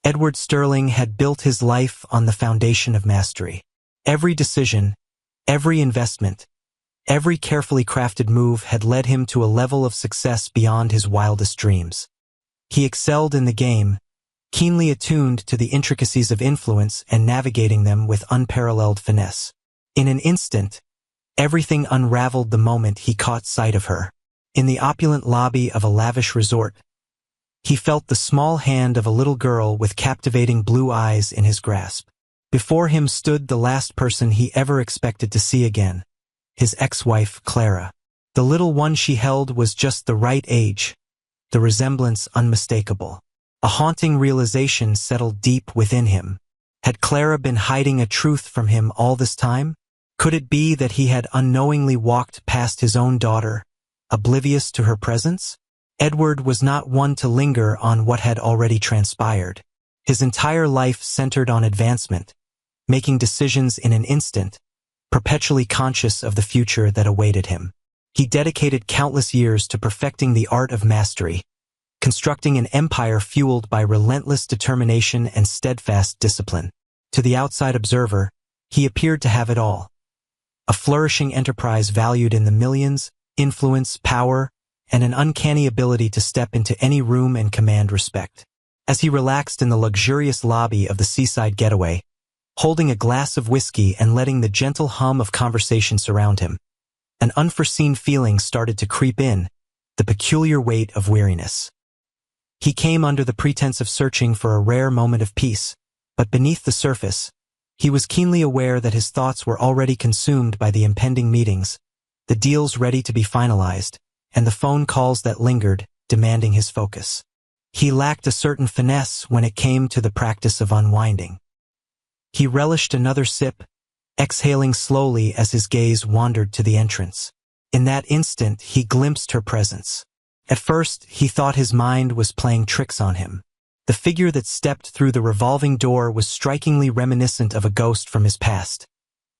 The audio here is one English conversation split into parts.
Edward Sterling had built his life on the foundation of mastery. Every decision, every investment, every carefully crafted move had led him to a level of success beyond his wildest dreams. He excelled in the game, keenly attuned to the intricacies of influence and navigating them with unparalleled finesse. In an instant, everything unraveled the moment he caught sight of her. In the opulent lobby of a lavish resort, he felt the small hand of a little girl with captivating blue eyes in his grasp. Before him stood the last person he ever expected to see again, his ex-wife, Clara. The little one she held was just the right age, the resemblance unmistakable. A haunting realization settled deep within him. Had Clara been hiding a truth from him all this time? Could it be that he had unknowingly walked past his own daughter, oblivious to her presence? Edward was not one to linger on what had already transpired. His entire life centered on advancement, making decisions in an instant, perpetually conscious of the future that awaited him. He dedicated countless years to perfecting the art of mastery, constructing an empire fueled by relentless determination and steadfast discipline. To the outside observer, he appeared to have it all. A flourishing enterprise valued in the millions, influence, power, and an uncanny ability to step into any room and command respect. As he relaxed in the luxurious lobby of the seaside getaway, holding a glass of whiskey and letting the gentle hum of conversation surround him, an unforeseen feeling started to creep in, the peculiar weight of weariness. He came under the pretense of searching for a rare moment of peace, but beneath the surface, he was keenly aware that his thoughts were already consumed by the impending meetings, the deals ready to be finalized, and the phone calls that lingered, demanding his focus. He lacked a certain finesse when it came to the practice of unwinding. He relished another sip, exhaling slowly as his gaze wandered to the entrance. In that instant, he glimpsed her presence. At first, he thought his mind was playing tricks on him. The figure that stepped through the revolving door was strikingly reminiscent of a ghost from his past,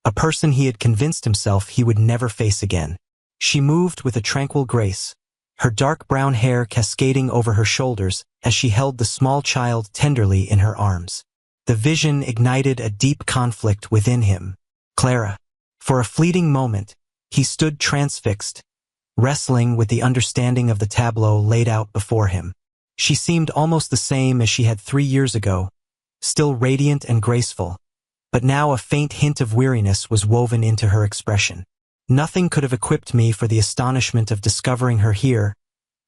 a person he had convinced himself he would never face again. She moved with a tranquil grace, her dark brown hair cascading over her shoulders as she held the small child tenderly in her arms. The vision ignited a deep conflict within him. Clara. For a fleeting moment, he stood transfixed, wrestling with the understanding of the tableau laid out before him. She seemed almost the same as she had 3 years ago, still radiant and graceful, but now a faint hint of weariness was woven into her expression. Nothing could have equipped me for the astonishment of discovering her here,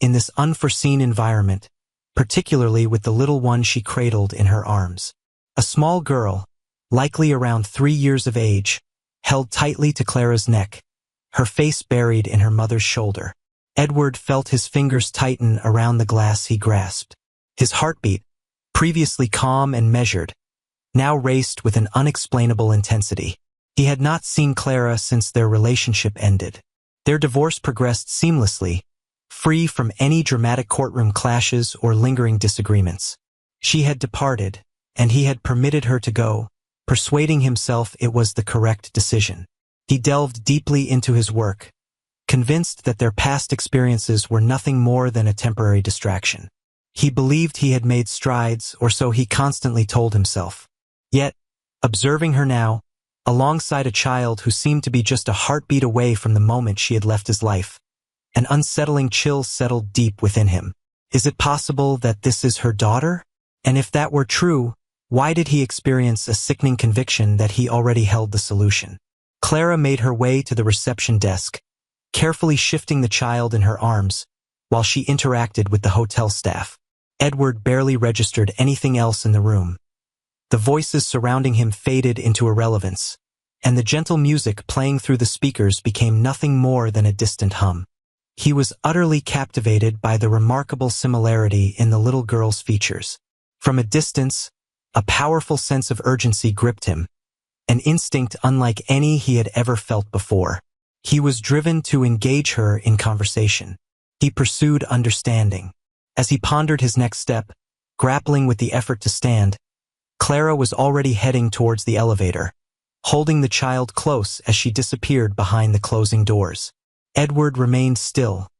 in this unforeseen environment, particularly with the little one she cradled in her arms. A small girl, likely around 3 years of age, held tightly to Clara's neck, her face buried in her mother's shoulder. Edward felt his fingers tighten around the glass he grasped. His heartbeat, previously calm and measured, now raced with an unexplainable intensity. He had not seen Clara since their relationship ended. Their divorce progressed seamlessly, free from any dramatic courtroom clashes or lingering disagreements. She had departed, and he had permitted her to go, persuading himself it was the correct decision. He delved deeply into his work, convinced that their past experiences were nothing more than a temporary distraction. He believed he had made strides, or so he constantly told himself. Yet, observing her now, alongside a child who seemed to be just a heartbeat away from the moment she had left his life, an unsettling chill settled deep within him. Is it possible that this is her daughter? And if that were true, why did he experience a sickening conviction that he already held the solution? Clara made her way to the reception desk, carefully shifting the child in her arms, while she interacted with the hotel staff. Edward barely registered anything else in the room. The voices surrounding him faded into irrelevance, and the gentle music playing through the speakers became nothing more than a distant hum. He was utterly captivated by the remarkable similarity in the little girl's features. From a distance, a powerful sense of urgency gripped him, an instinct unlike any he had ever felt before. He was driven to engage her in conversation. He pursued understanding. As he pondered his next step, grappling with the effort to stand, Clara was already heading towards the elevator, holding the child close as she disappeared behind the closing doors. Edward remained still,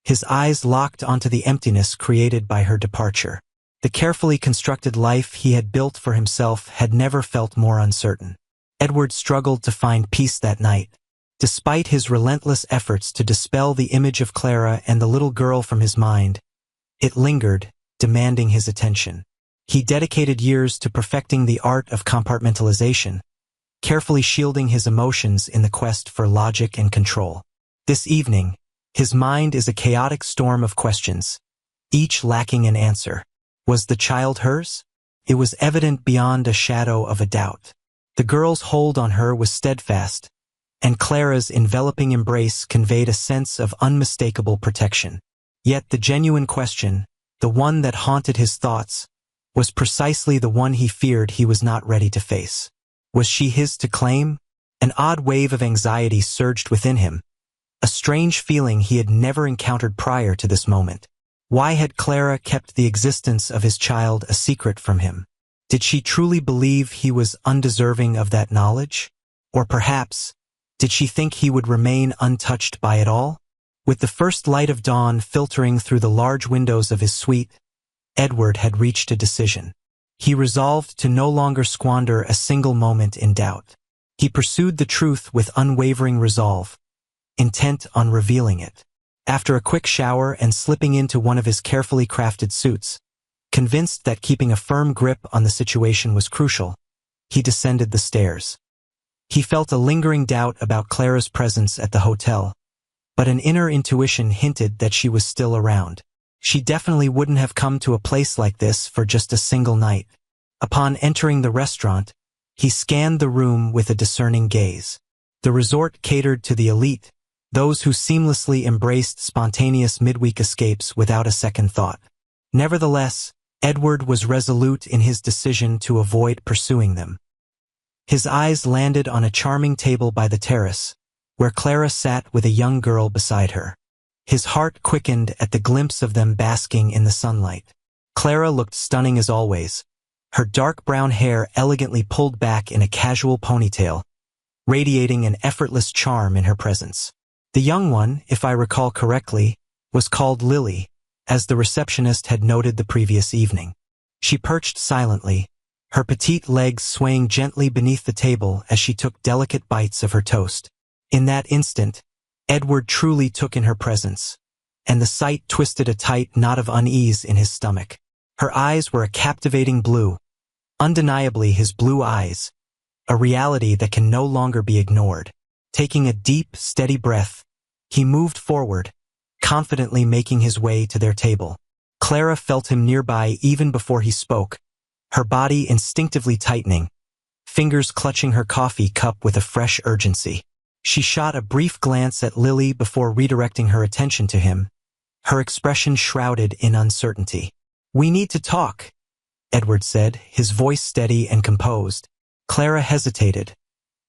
his eyes locked onto the emptiness created by her departure. The carefully constructed life he had built for himself had never felt more uncertain. Edward struggled to find peace that night. Despite his relentless efforts to dispel the image of Clara and the little girl from his mind, it lingered, demanding his attention. He dedicated years to perfecting the art of compartmentalization, carefully shielding his emotions in the quest for logic and control. This evening, his mind is a chaotic storm of questions, each lacking an answer. Was the child hers? It was evident beyond a shadow of a doubt. The girl's hold on her was steadfast, and Clara's enveloping embrace conveyed a sense of unmistakable protection. Yet the genuine question, the one that haunted his thoughts, was precisely the one he feared he was not ready to face. Was she his to claim? An odd wave of anxiety surged within him, a strange feeling he had never encountered prior to this moment. Why had Clara kept the existence of his child a secret from him? Did she truly believe he was undeserving of that knowledge? Or perhaps, did she think he would remain untouched by it all? With the first light of dawn filtering through the large windows of his suite, Edward had reached a decision. He resolved to no longer squander a single moment in doubt. He pursued the truth with unwavering resolve, intent on revealing it. After a quick shower and slipping into one of his carefully crafted suits, convinced that keeping a firm grip on the situation was crucial, he descended the stairs. He felt a lingering doubt about Clara's presence at the hotel, but an inner intuition hinted that she was still around. She definitely wouldn't have come to a place like this for just a single night. Upon entering the restaurant, he scanned the room with a discerning gaze. The resort catered to the elite, those who seamlessly embraced spontaneous midweek escapes without a second thought. Nevertheless, Edward was resolute in his decision to avoid pursuing them. His eyes landed on a charming table by the terrace, where Clara sat with a young girl beside her. His heart quickened at the glimpse of them basking in the sunlight. Clara looked stunning as always, her dark brown hair elegantly pulled back in a casual ponytail, radiating an effortless charm in her presence. The young one, if I recall correctly, was called Lily, as the receptionist had noted the previous evening. She perched silently, her petite legs swaying gently beneath the table as she took delicate bites of her toast. In that instant, Edward truly took in her presence, and the sight twisted a tight knot of unease in his stomach. Her eyes were a captivating blue, undeniably his blue eyes, a reality that can no longer be ignored. Taking a deep, steady breath, he moved forward, confidently making his way to their table. Clara felt him nearby even before he spoke, her body instinctively tightening, fingers clutching her coffee cup with a fresh urgency. She shot a brief glance at Lily before redirecting her attention to him, her expression shrouded in uncertainty. "We need to talk," Edward said, his voice steady and composed. Clara hesitated,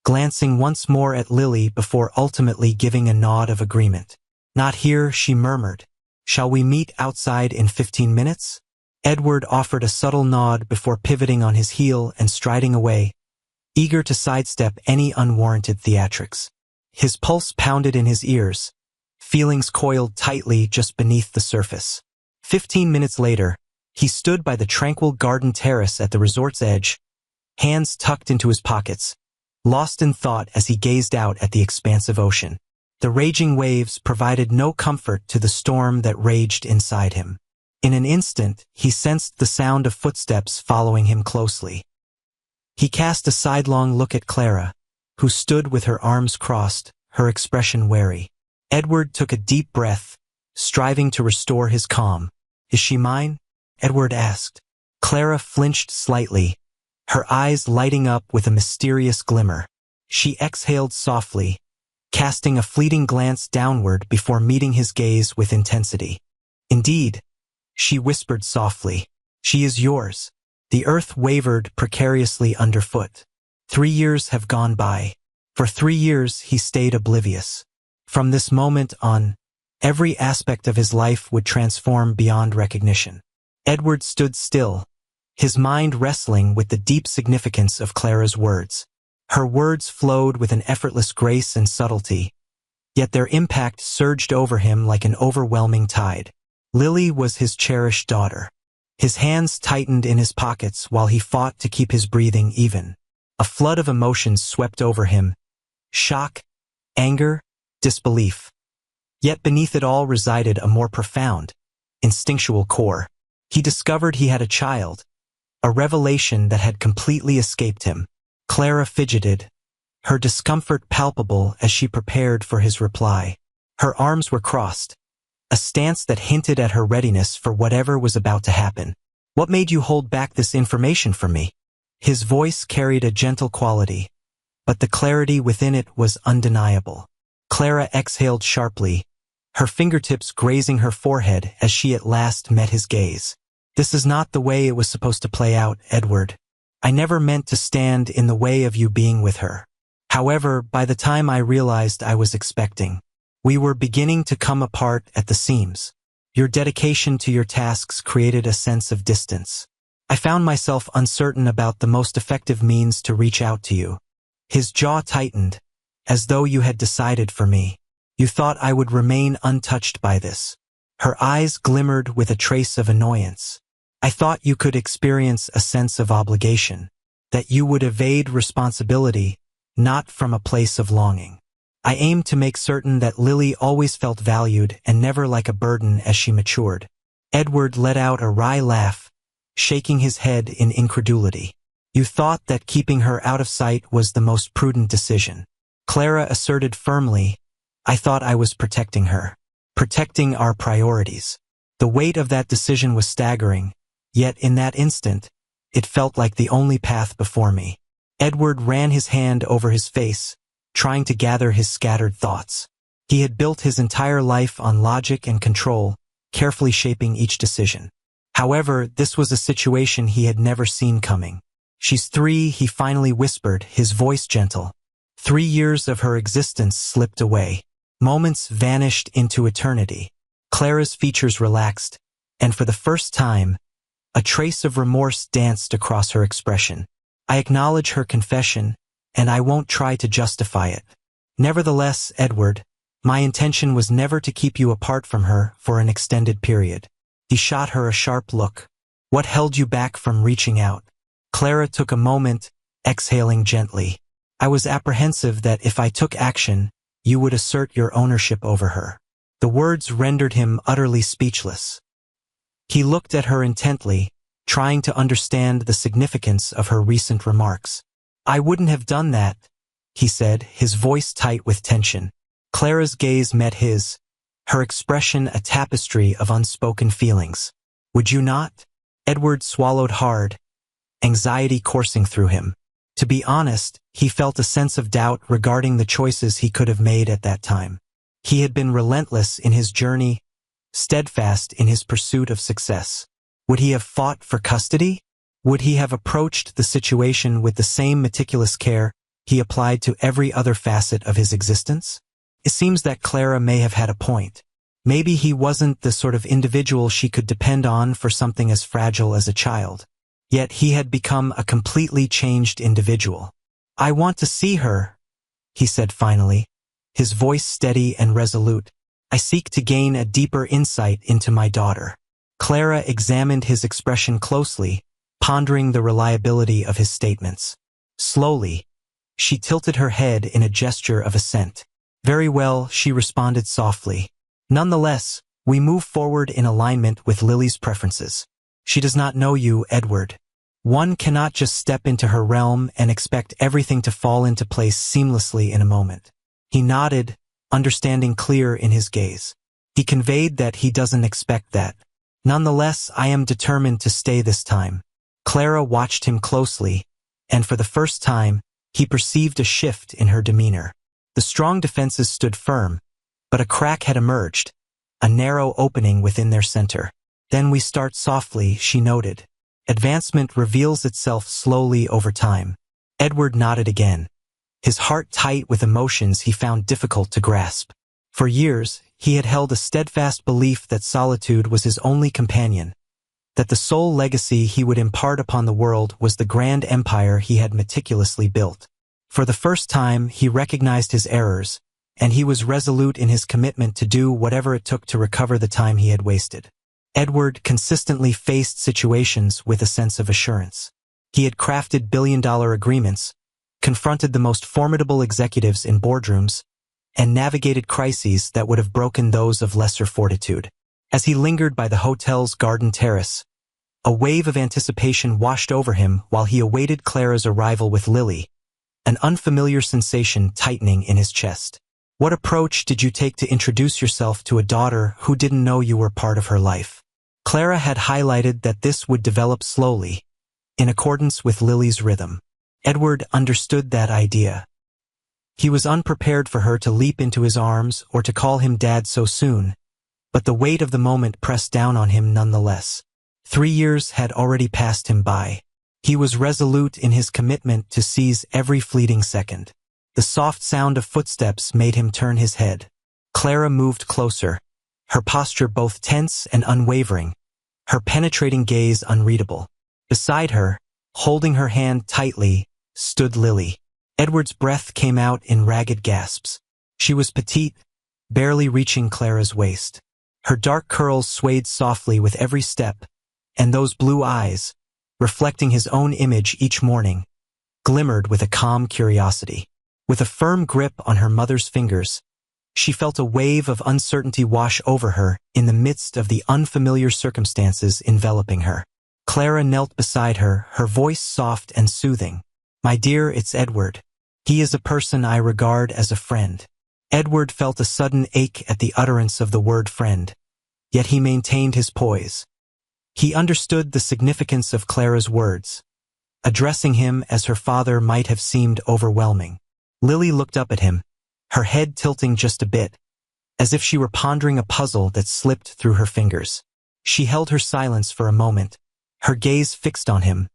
glancing once more at Lily before ultimately giving a nod of agreement. "Not here," she murmured. "Shall we meet outside in 15 minutes? Edward offered a subtle nod before pivoting on his heel and striding away, eager to sidestep any unwarranted theatrics. His pulse pounded in his ears, feelings coiled tightly just beneath the surface. 15 minutes later, he stood by the tranquil garden terrace at the resort's edge, hands tucked into his pockets, lost in thought as he gazed out at the expansive ocean. The raging waves provided no comfort to the storm that raged inside him. In an instant, he sensed the sound of footsteps following him closely. He cast a sidelong look at Clara, who stood with her arms crossed, her expression wary. Edward took a deep breath, striving to restore his calm. "Is she mine?" Edward asked. Clara flinched slightly, her eyes lighting up with a mysterious glimmer. She exhaled softly, casting a fleeting glance downward before meeting his gaze with intensity. "Indeed," she whispered softly, "she is yours." The earth wavered precariously underfoot. 3 years have gone by. For 3 years he stayed oblivious. From this moment on, every aspect of his life would transform beyond recognition. Edward stood still, his mind wrestling with the deep significance of Clara's words. Her words flowed with an effortless grace and subtlety, yet their impact surged over him like an overwhelming tide. Lily was his cherished daughter, His hands tightened in his pockets while he fought to keep his breathing even. A flood of emotions swept over him: shock, anger, disbelief. Yet beneath it all resided a more profound, instinctual core. He discovered he had a child, a revelation that had completely escaped him. Clara fidgeted, her discomfort palpable as she prepared for his reply. Her arms were crossed, a stance that hinted at her readiness for whatever was about to happen. "What made you hold back this information from me?" His voice carried a gentle quality, but the clarity within it was undeniable. Clara exhaled sharply, her fingertips grazing her forehead as she at last met his gaze. "This is not the way it was supposed to play out, Edward. I never meant to stand in the way of you being with her. However, by the time I realized I was expecting, we were beginning to come apart at the seams. Your dedication to your tasks created a sense of distance. I found myself uncertain about the most effective means to reach out to you." His jaw tightened, as though you had decided for me. "You thought I would remain untouched by this." Her eyes glimmered with a trace of annoyance. "I thought you could experience a sense of obligation, that you would evade responsibility, not from a place of longing. I aimed to make certain that Lily always felt valued and never like a burden as she matured." Edward let out a wry laugh, shaking his head in incredulity. "You thought that keeping her out of sight was the most prudent decision." Clara asserted firmly, "I thought I was protecting her, protecting our priorities." The weight of that decision was staggering, yet in that instant, it felt like the only path before me. Edward ran his hand over his face, trying to gather his scattered thoughts. He had built his entire life on logic and control, carefully shaping each decision. However, this was a situation he had never seen coming. "She's 3, he finally whispered, his voice gentle. 3 years of her existence slipped away. Moments vanished into eternity." Clara's features relaxed, and for the first time, a trace of remorse danced across her expression. "I acknowledge her confession, and I won't try to justify it. Nevertheless, Edward, my intention was never to keep you apart from her for an extended period." He shot her a sharp look. "What held you back from reaching out?" Clara took a moment, exhaling gently. "I was apprehensive that if I took action, you would assert your ownership over her." The words rendered him utterly speechless. He looked at her intently, trying to understand the significance of her recent remarks. "I wouldn't have done that," he said, his voice tight with tension. Clara's gaze met his, her expression a tapestry of unspoken feelings. "Would you not?" Edward swallowed hard, anxiety coursing through him. To be honest, he felt a sense of doubt regarding the choices he could have made at that time. He had been relentless in his journey, steadfast in his pursuit of success. Would he have fought for custody? Would he have approached the situation with the same meticulous care he applied to every other facet of his existence? It seems that Clara may have had a point. Maybe he wasn't the sort of individual she could depend on for something as fragile as a child. Yet he had become a completely changed individual. "I want to see her," he said finally, his voice steady and resolute. "I seek to gain a deeper insight into my daughter." Clara examined his expression closely, pondering the reliability of his statements. Slowly, she tilted her head in a gesture of assent. "Very well," she responded softly. "Nonetheless, we move forward in alignment with Lily's preferences. She does not know you, Edward. One cannot just step into her realm and expect everything to fall into place seamlessly in a moment." He nodded, understanding clear in his gaze. He conveyed that he doesn't expect that. "Nonetheless, I am determined to stay this time." Clara watched him closely, and for the first time, he perceived a shift in her demeanor. The strong defenses stood firm, but a crack had emerged, a narrow opening within their center. "Then we start softly," she noted. "Advancement reveals itself slowly over time." Edward nodded again, his heart tight with emotions he found difficult to grasp. For years, he had held a steadfast belief that solitude was his only companion, that the sole legacy he would impart upon the world was the grand empire he had meticulously built. For the first time, he recognized his errors, and he was resolute in his commitment to do whatever it took to recover the time he had wasted. Edward consistently faced situations with a sense of assurance. He had crafted billion-dollar agreements, confronted the most formidable executives in boardrooms, and navigated crises that would have broken those of lesser fortitude. As he lingered by the hotel's garden terrace, a wave of anticipation washed over him while he awaited Clara's arrival with Lily, an unfamiliar sensation tightening in his chest. What approach did you take to introduce yourself to a daughter who didn't know you were part of her life? Clara had highlighted that this would develop slowly, in accordance with Lily's rhythm. Edward understood that idea. He was unprepared for her to leap into his arms or to call him Dad so soon, but the weight of the moment pressed down on him nonetheless. 3 years had already passed him by. He was resolute in his commitment to seize every fleeting second. The soft sound of footsteps made him turn his head. Clara moved closer, her posture both tense and unwavering, her penetrating gaze unreadable. Beside her, holding her hand tightly, stood Lily. Edward's breath came out in ragged gasps. She was petite, barely reaching Clara's waist. Her dark curls swayed softly with every step, and those blue eyes, reflecting his own image each morning, glimmered with a calm curiosity. With a firm grip on her mother's fingers, she felt a wave of uncertainty wash over her in the midst of the unfamiliar circumstances enveloping her. Clara knelt beside her, her voice soft and soothing. "My dear, it's Edward. He is a person I regard as a friend." Edward felt a sudden ache at the utterance of the word friend, yet he maintained his poise. He understood the significance of Clara's words. Addressing him as her father might have seemed overwhelming. Lily looked up at him, her head tilting just a bit, as if she were pondering a puzzle that slipped through her fingers. She held her silence for a moment, her gaze fixed on him,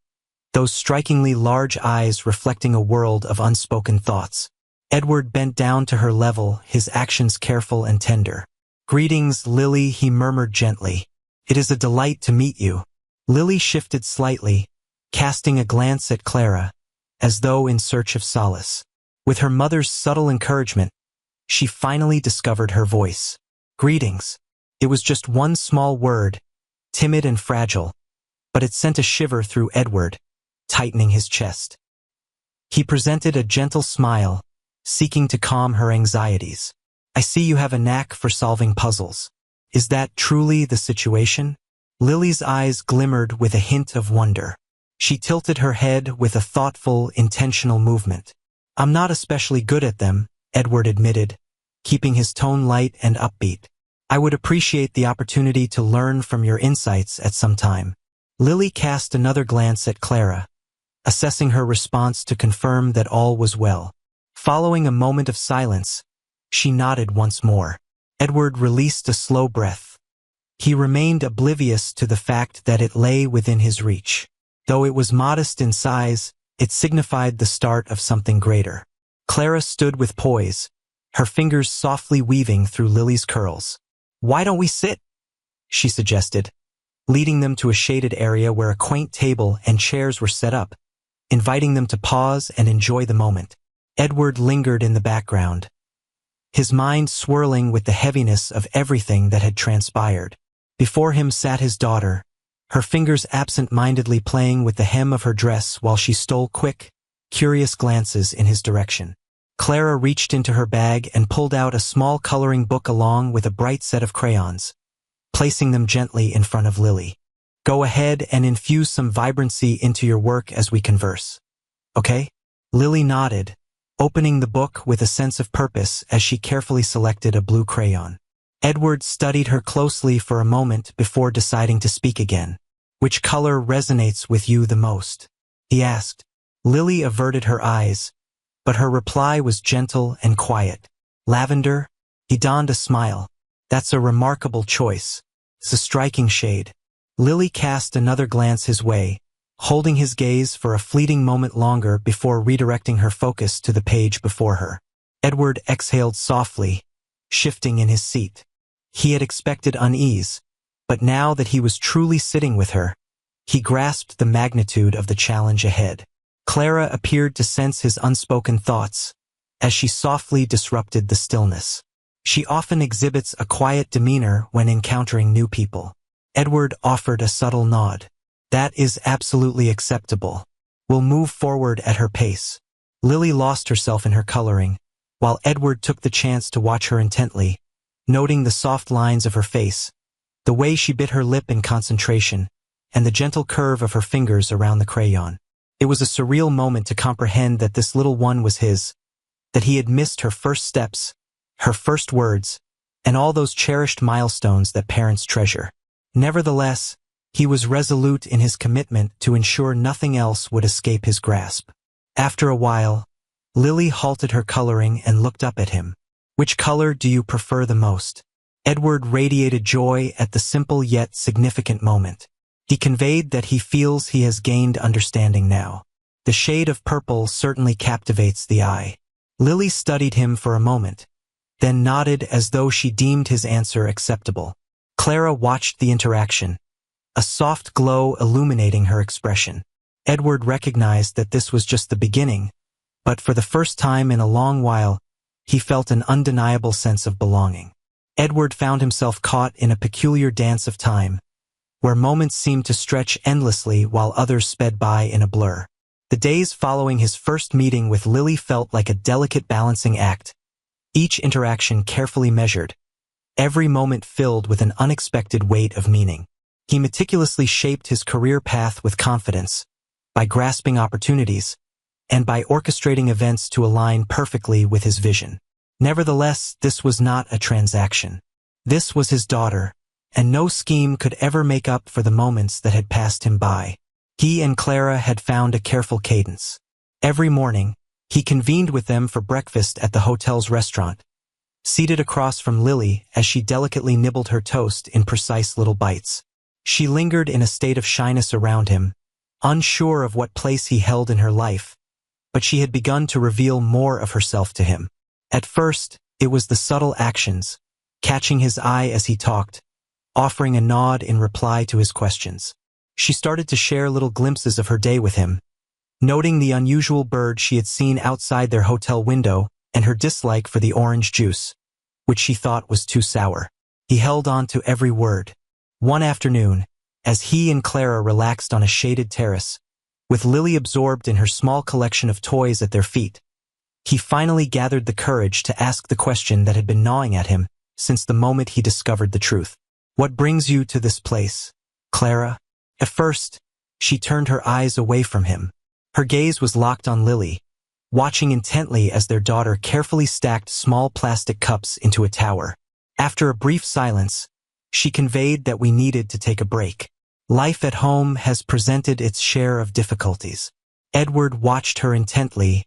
those strikingly large eyes reflecting a world of unspoken thoughts. Edward bent down to her level, his actions careful and tender. "Greetings, Lily," he murmured gently. "It is a delight to meet you." Lily shifted slightly, casting a glance at Clara, as though in search of solace. With her mother's subtle encouragement, she finally discovered her voice. "Greetings." It was just one small word, timid and fragile, but it sent a shiver through Edward, tightening his chest. He presented a gentle smile, seeking to calm her anxieties. "I see you have a knack for solving puzzles. Is that truly the situation?" Lily's eyes glimmered with a hint of wonder. She tilted her head with a thoughtful, intentional movement. "I'm not especially good at them," Edward admitted, keeping his tone light and upbeat. "I would appreciate the opportunity to learn from your insights at some time." Lily cast another glance at Clara, assessing her response to confirm that all was well. Following a moment of silence, she nodded once more. Edward released a slow breath. He remained oblivious to the fact that it lay within his reach. Though it was modest in size, it signified the start of something greater. Clara stood with poise, her fingers softly weaving through Lily's curls. "Why don't we sit?" she suggested, leading them to a shaded area where a quaint table and chairs were set up, inviting them to pause and enjoy the moment. Edward lingered in the background, his mind swirling with the heaviness of everything that had transpired. Before him sat his daughter, her fingers absent-mindedly playing with the hem of her dress while she stole quick, curious glances in his direction. Clara reached into her bag and pulled out a small coloring book along with a bright set of crayons, placing them gently in front of Lily. "Go ahead and infuse some vibrancy into your work as we converse. Okay?" Lily nodded, opening the book with a sense of purpose as she carefully selected a blue crayon. Edward studied her closely for a moment before deciding to speak again. "Which color resonates with you the most?" he asked. Lily averted her eyes, but her reply was gentle and quiet. "Lavender?" He donned a smile. "That's a remarkable choice. It's a striking shade." Lily cast another glance his way, holding his gaze for a fleeting moment longer before redirecting her focus to the page before her. Edward exhaled softly, shifting in his seat. He had expected unease, but now that he was truly sitting with her, he grasped the magnitude of the challenge ahead. Clara appeared to sense his unspoken thoughts, as she softly disrupted the stillness. She often exhibits a quiet demeanor when encountering new people. Edward offered a subtle nod. That is absolutely acceptable. We'll move forward at her pace. Lily lost herself in her coloring, while Edward took the chance to watch her intently, noting the soft lines of her face, the way she bit her lip in concentration, and the gentle curve of her fingers around the crayon. It was a surreal moment to comprehend that this little one was his, that he had missed her first steps, her first words, and all those cherished milestones that parents treasure. Nevertheless, he was resolute in his commitment to ensure nothing else would escape his grasp. After a while, Lily halted her coloring and looked up at him. Which color do you prefer the most? Edward radiated joy at the simple yet significant moment. He conveyed that he feels he has gained understanding now. The shade of purple certainly captivates the eye. Lily studied him for a moment, then nodded as though she deemed his answer acceptable. Clara watched the interaction, a soft glow illuminating her expression. Edward recognized that this was just the beginning, but for the first time in a long while, he felt an undeniable sense of belonging. Edward found himself caught in a peculiar dance of time, where moments seemed to stretch endlessly while others sped by in a blur. The days following his first meeting with Lily felt like a delicate balancing act, each interaction carefully measured, every moment filled with an unexpected weight of meaning. He meticulously shaped his career path with confidence, by grasping opportunities, and by orchestrating events to align perfectly with his vision. Nevertheless, this was not a transaction. This was his daughter, and no scheme could ever make up for the moments that had passed him by. He and Clara had found a careful cadence. Every morning, he convened with them for breakfast at the hotel's restaurant, seated across from Lily as she delicately nibbled her toast in precise little bites. She lingered in a state of shyness around him, unsure of what place he held in her life, but she had begun to reveal more of herself to him. At first, it was the subtle actions, catching his eye as he talked, offering a nod in reply to his questions. She started to share little glimpses of her day with him, noting the unusual bird she had seen outside their hotel window and her dislike for the orange juice, which she thought was too sour. He held on to every word. One afternoon, as he and Clara relaxed on a shaded terrace, with Lily absorbed in her small collection of toys at their feet, he finally gathered the courage to ask the question that had been gnawing at him since the moment he discovered the truth. What brings you to this place, Clara? At first, she turned her eyes away from him. Her gaze was locked on Lily, watching intently as their daughter carefully stacked small plastic cups into a tower. After a brief silence, she conveyed that we needed to take a break. Life at home has presented its share of difficulties. Edward watched her intently,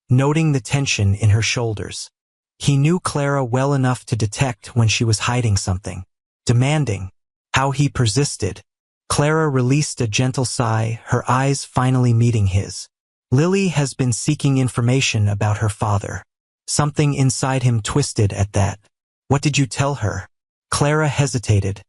noting the tension in her shoulders. He knew Clara well enough to detect when she was hiding something, demanding. How he persisted. Clara released a gentle sigh, her eyes finally meeting his. Lily has been seeking information about her father. Something inside him twisted at that. What did you tell her? Clara hesitated,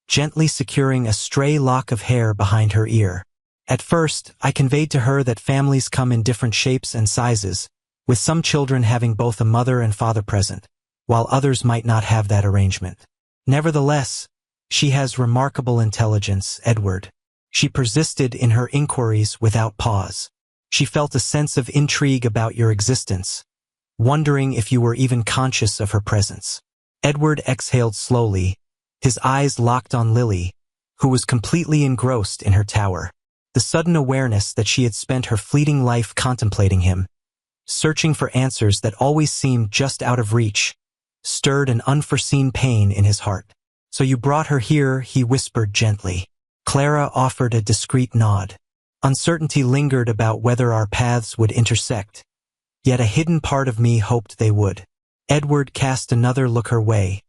gently securing a stray lock of hair behind her ear. At first, I conveyed to her that families come in different shapes and sizes, with some children having both a mother and father present, while others might not have that arrangement. Nevertheless, she has remarkable intelligence, Edward. She persisted in her inquiries without pause. She felt a sense of intrigue about your existence, wondering if you were even conscious of her presence. Edward exhaled slowly, his eyes locked on Lily, who was completely engrossed in her tower. The sudden awareness that she had spent her fleeting life contemplating him, searching for answers that always seemed just out of reach, stirred an unforeseen pain in his heart. So you brought her here, he whispered gently. Clara offered a discreet nod. Uncertainty lingered about whether our paths would intersect, yet a hidden part of me hoped they would. Edward cast another look her way,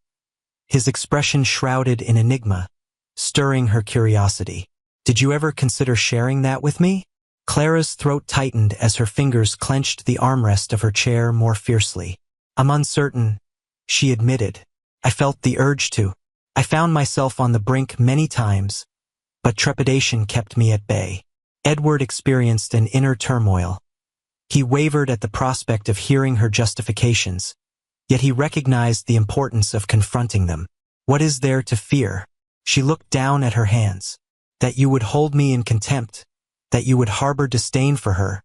his expression shrouded in enigma, stirring her curiosity. Did you ever consider sharing that with me? Clara's throat tightened as her fingers clenched the armrest of her chair more fiercely. I'm uncertain, she admitted. I felt the urge to. I found myself on the brink many times, but trepidation kept me at bay. Edward experienced an inner turmoil. He wavered at the prospect of hearing her justifications, yet he recognized the importance of confronting them. What is there to fear? She looked down at her hands. That you would hold me in contempt, that you would harbor disdain for her,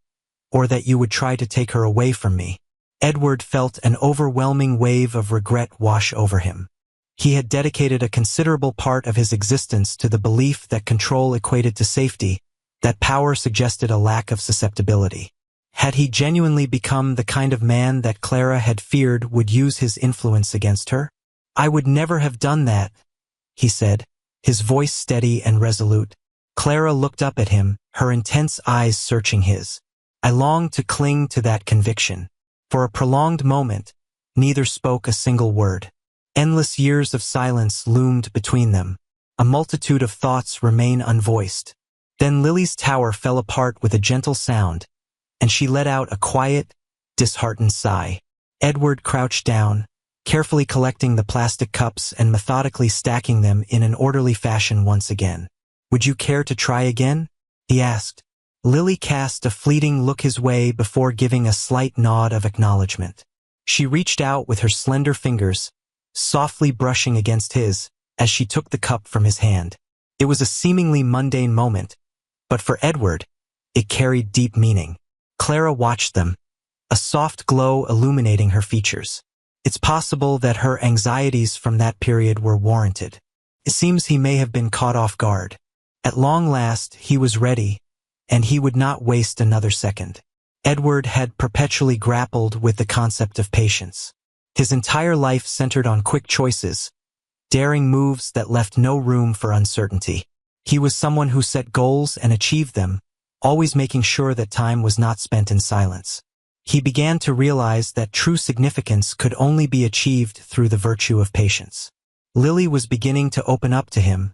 or that you would try to take her away from me. Edward felt an overwhelming wave of regret wash over him. He had dedicated a considerable part of his existence to the belief that control equated to safety, that power suggested a lack of susceptibility. Had he genuinely become the kind of man that Clara had feared would use his influence against her? I would never have done that, he said, his voice steady and resolute. Clara looked up at him, her intense eyes searching his. I longed to cling to that conviction. For a prolonged moment, neither spoke a single word. Endless years of silence loomed between them. A multitude of thoughts remain unvoiced. Then Lily's tower fell apart with a gentle sound, and she let out a quiet, disheartened sigh. Edward crouched down, carefully collecting the plastic cups and methodically stacking them in an orderly fashion once again. Would you care to try again? He asked. Lily cast a fleeting look his way before giving a slight nod of acknowledgement. She reached out with her slender fingers, softly brushing against his, as she took the cup from his hand. It was a seemingly mundane moment, but for Edward, it carried deep meaning. Clara watched them, a soft glow illuminating her features. It's possible that her anxieties from that period were warranted. It seems he may have been caught off guard. At long last, he was ready, and he would not waste another second. Edward had perpetually grappled with the concept of patience. His entire life centered on quick choices, daring moves that left no room for uncertainty. He was someone who set goals and achieved them, always making sure that time was not spent in silence. He began to realize that true significance could only be achieved through the virtue of patience. Lily was beginning to open up to him,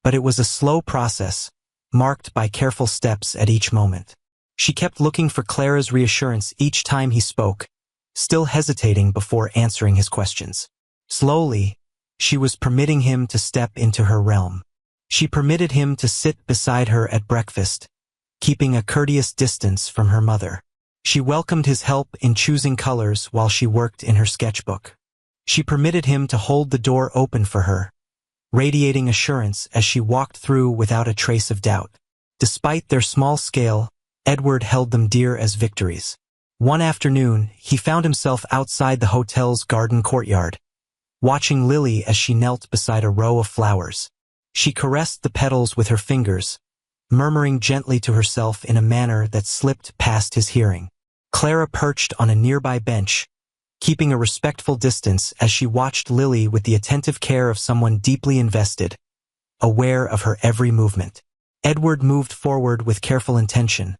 but it was a slow process, marked by careful steps at each moment. She kept looking for Clara's reassurance each time he spoke, still hesitating before answering his questions. Slowly, she was permitting him to step into her realm. She permitted him to sit beside her at breakfast, keeping a courteous distance from her mother. She welcomed his help in choosing colors while she worked in her sketchbook. She permitted him to hold the door open for her, radiating assurance as she walked through without a trace of doubt. Despite their small scale, Edward held them dear as victories. One afternoon, he found himself outside the hotel's garden courtyard, watching Lily as she knelt beside a row of flowers. She caressed the petals with her fingers, murmuring gently to herself in a manner that slipped past his hearing. Clara perched on a nearby bench, keeping a respectful distance as she watched Lily with the attentive care of someone deeply invested, aware of her every movement. Edward moved forward with careful intention,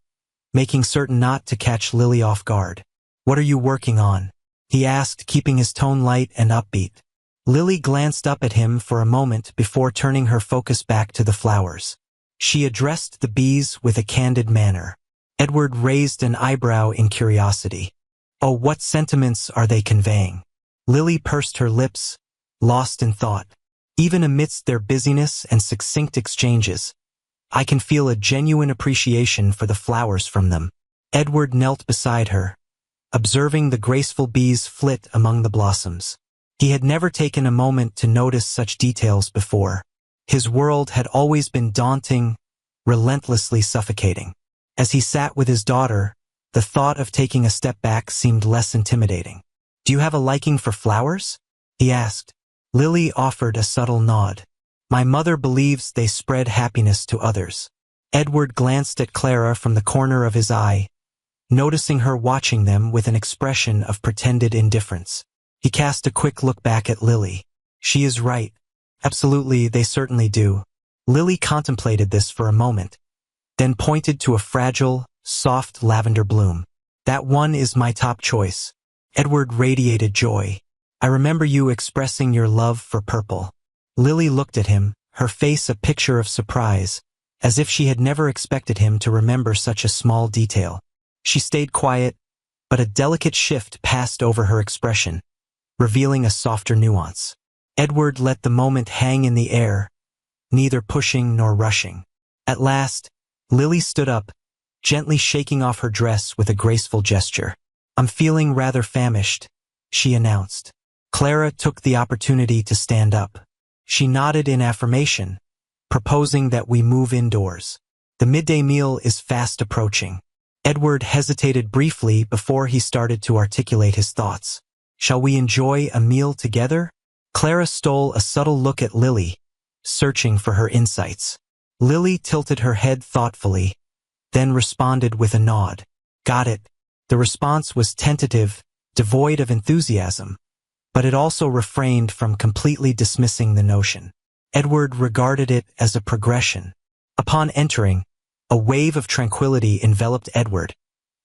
making certain not to catch Lily off guard. "What are you working on?" he asked, keeping his tone light and upbeat. Lily glanced up at him for a moment before turning her focus back to the flowers. She addressed the bees with a candid manner. Edward raised an eyebrow in curiosity. Oh, what sentiments are they conveying? Lily pursed her lips, lost in thought. Even amidst their busyness and succinct exchanges, I can feel a genuine appreciation for the flowers from them. Edward knelt beside her, observing the graceful bees flit among the blossoms. He had never taken a moment to notice such details before. His world had always been daunting, relentlessly suffocating. As he sat with his daughter, the thought of taking a step back seemed less intimidating. "Do you have a liking for flowers?" he asked. Lily offered a subtle nod. "My mother believes they spread happiness to others." Edward glanced at Clara from the corner of his eye, noticing her watching them with an expression of pretended indifference. He cast a quick look back at Lily. She is right. Absolutely, they certainly do. Lily contemplated this for a moment, then pointed to a fragile, soft lavender bloom. "That one is my top choice." Edward radiated joy. "I remember you expressing your love for purple." Lily looked at him, her face a picture of surprise, as if she had never expected him to remember such a small detail. She stayed quiet, but a delicate shift passed over her expression, revealing a softer nuance. Edward let the moment hang in the air, neither pushing nor rushing. At last, Lily stood up, gently shaking off her dress with a graceful gesture. "I'm feeling rather famished," she announced. Clara took the opportunity to stand up. She nodded in affirmation, proposing that we move indoors. The midday meal is fast approaching. Edward hesitated briefly before he started to articulate his thoughts. Shall we enjoy a meal together? Clara stole a subtle look at Lily, searching for her insights. Lily tilted her head thoughtfully, then responded with a nod. Got it. The response was tentative, devoid of enthusiasm, but it also refrained from completely dismissing the notion. Edward regarded it as a progression. Upon entering, a wave of tranquility enveloped Edward,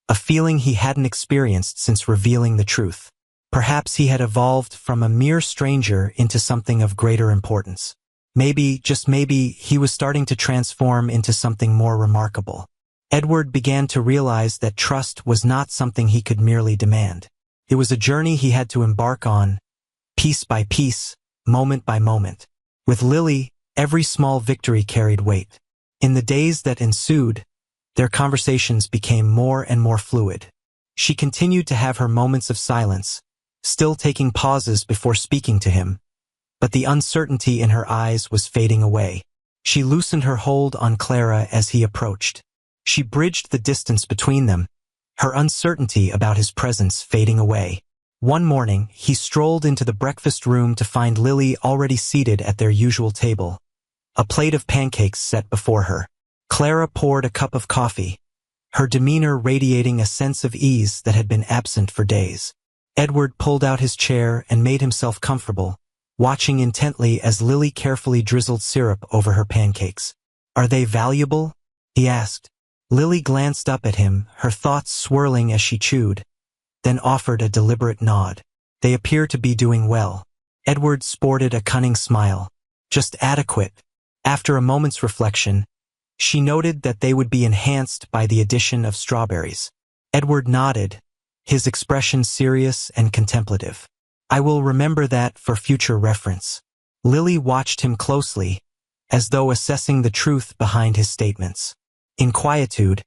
a feeling he hadn't experienced since revealing the truth. Perhaps he had evolved from a mere stranger into something of greater importance. Maybe, just maybe, he was starting to transform into something more remarkable. Edward began to realize that trust was not something he could merely demand. It was a journey he had to embark on, piece by piece, moment by moment. With Lily, every small victory carried weight. In the days that ensued, their conversations became more and more fluid. She continued to have her moments of silence, still taking pauses before speaking to him, but the uncertainty in her eyes was fading away. She loosened her hold on Clara as he approached. She bridged the distance between them, her uncertainty about his presence fading away. One morning, he strolled into the breakfast room to find Lily already seated at their usual table, a plate of pancakes set before her. Clara poured a cup of coffee, her demeanor radiating a sense of ease that had been absent for days. Edward pulled out his chair and made himself comfortable, watching intently as Lily carefully drizzled syrup over her pancakes. Are they valuable? He asked. Lily glanced up at him, her thoughts swirling as she chewed, then offered a deliberate nod. They appear to be doing well. Edward sported a cunning smile. Just adequate. After a moment's reflection, she noted that they would be enhanced by the addition of strawberries. Edward nodded, his expression serious and contemplative. I will remember that for future reference. Lily watched him closely, as though assessing the truth behind his statements. In quietude,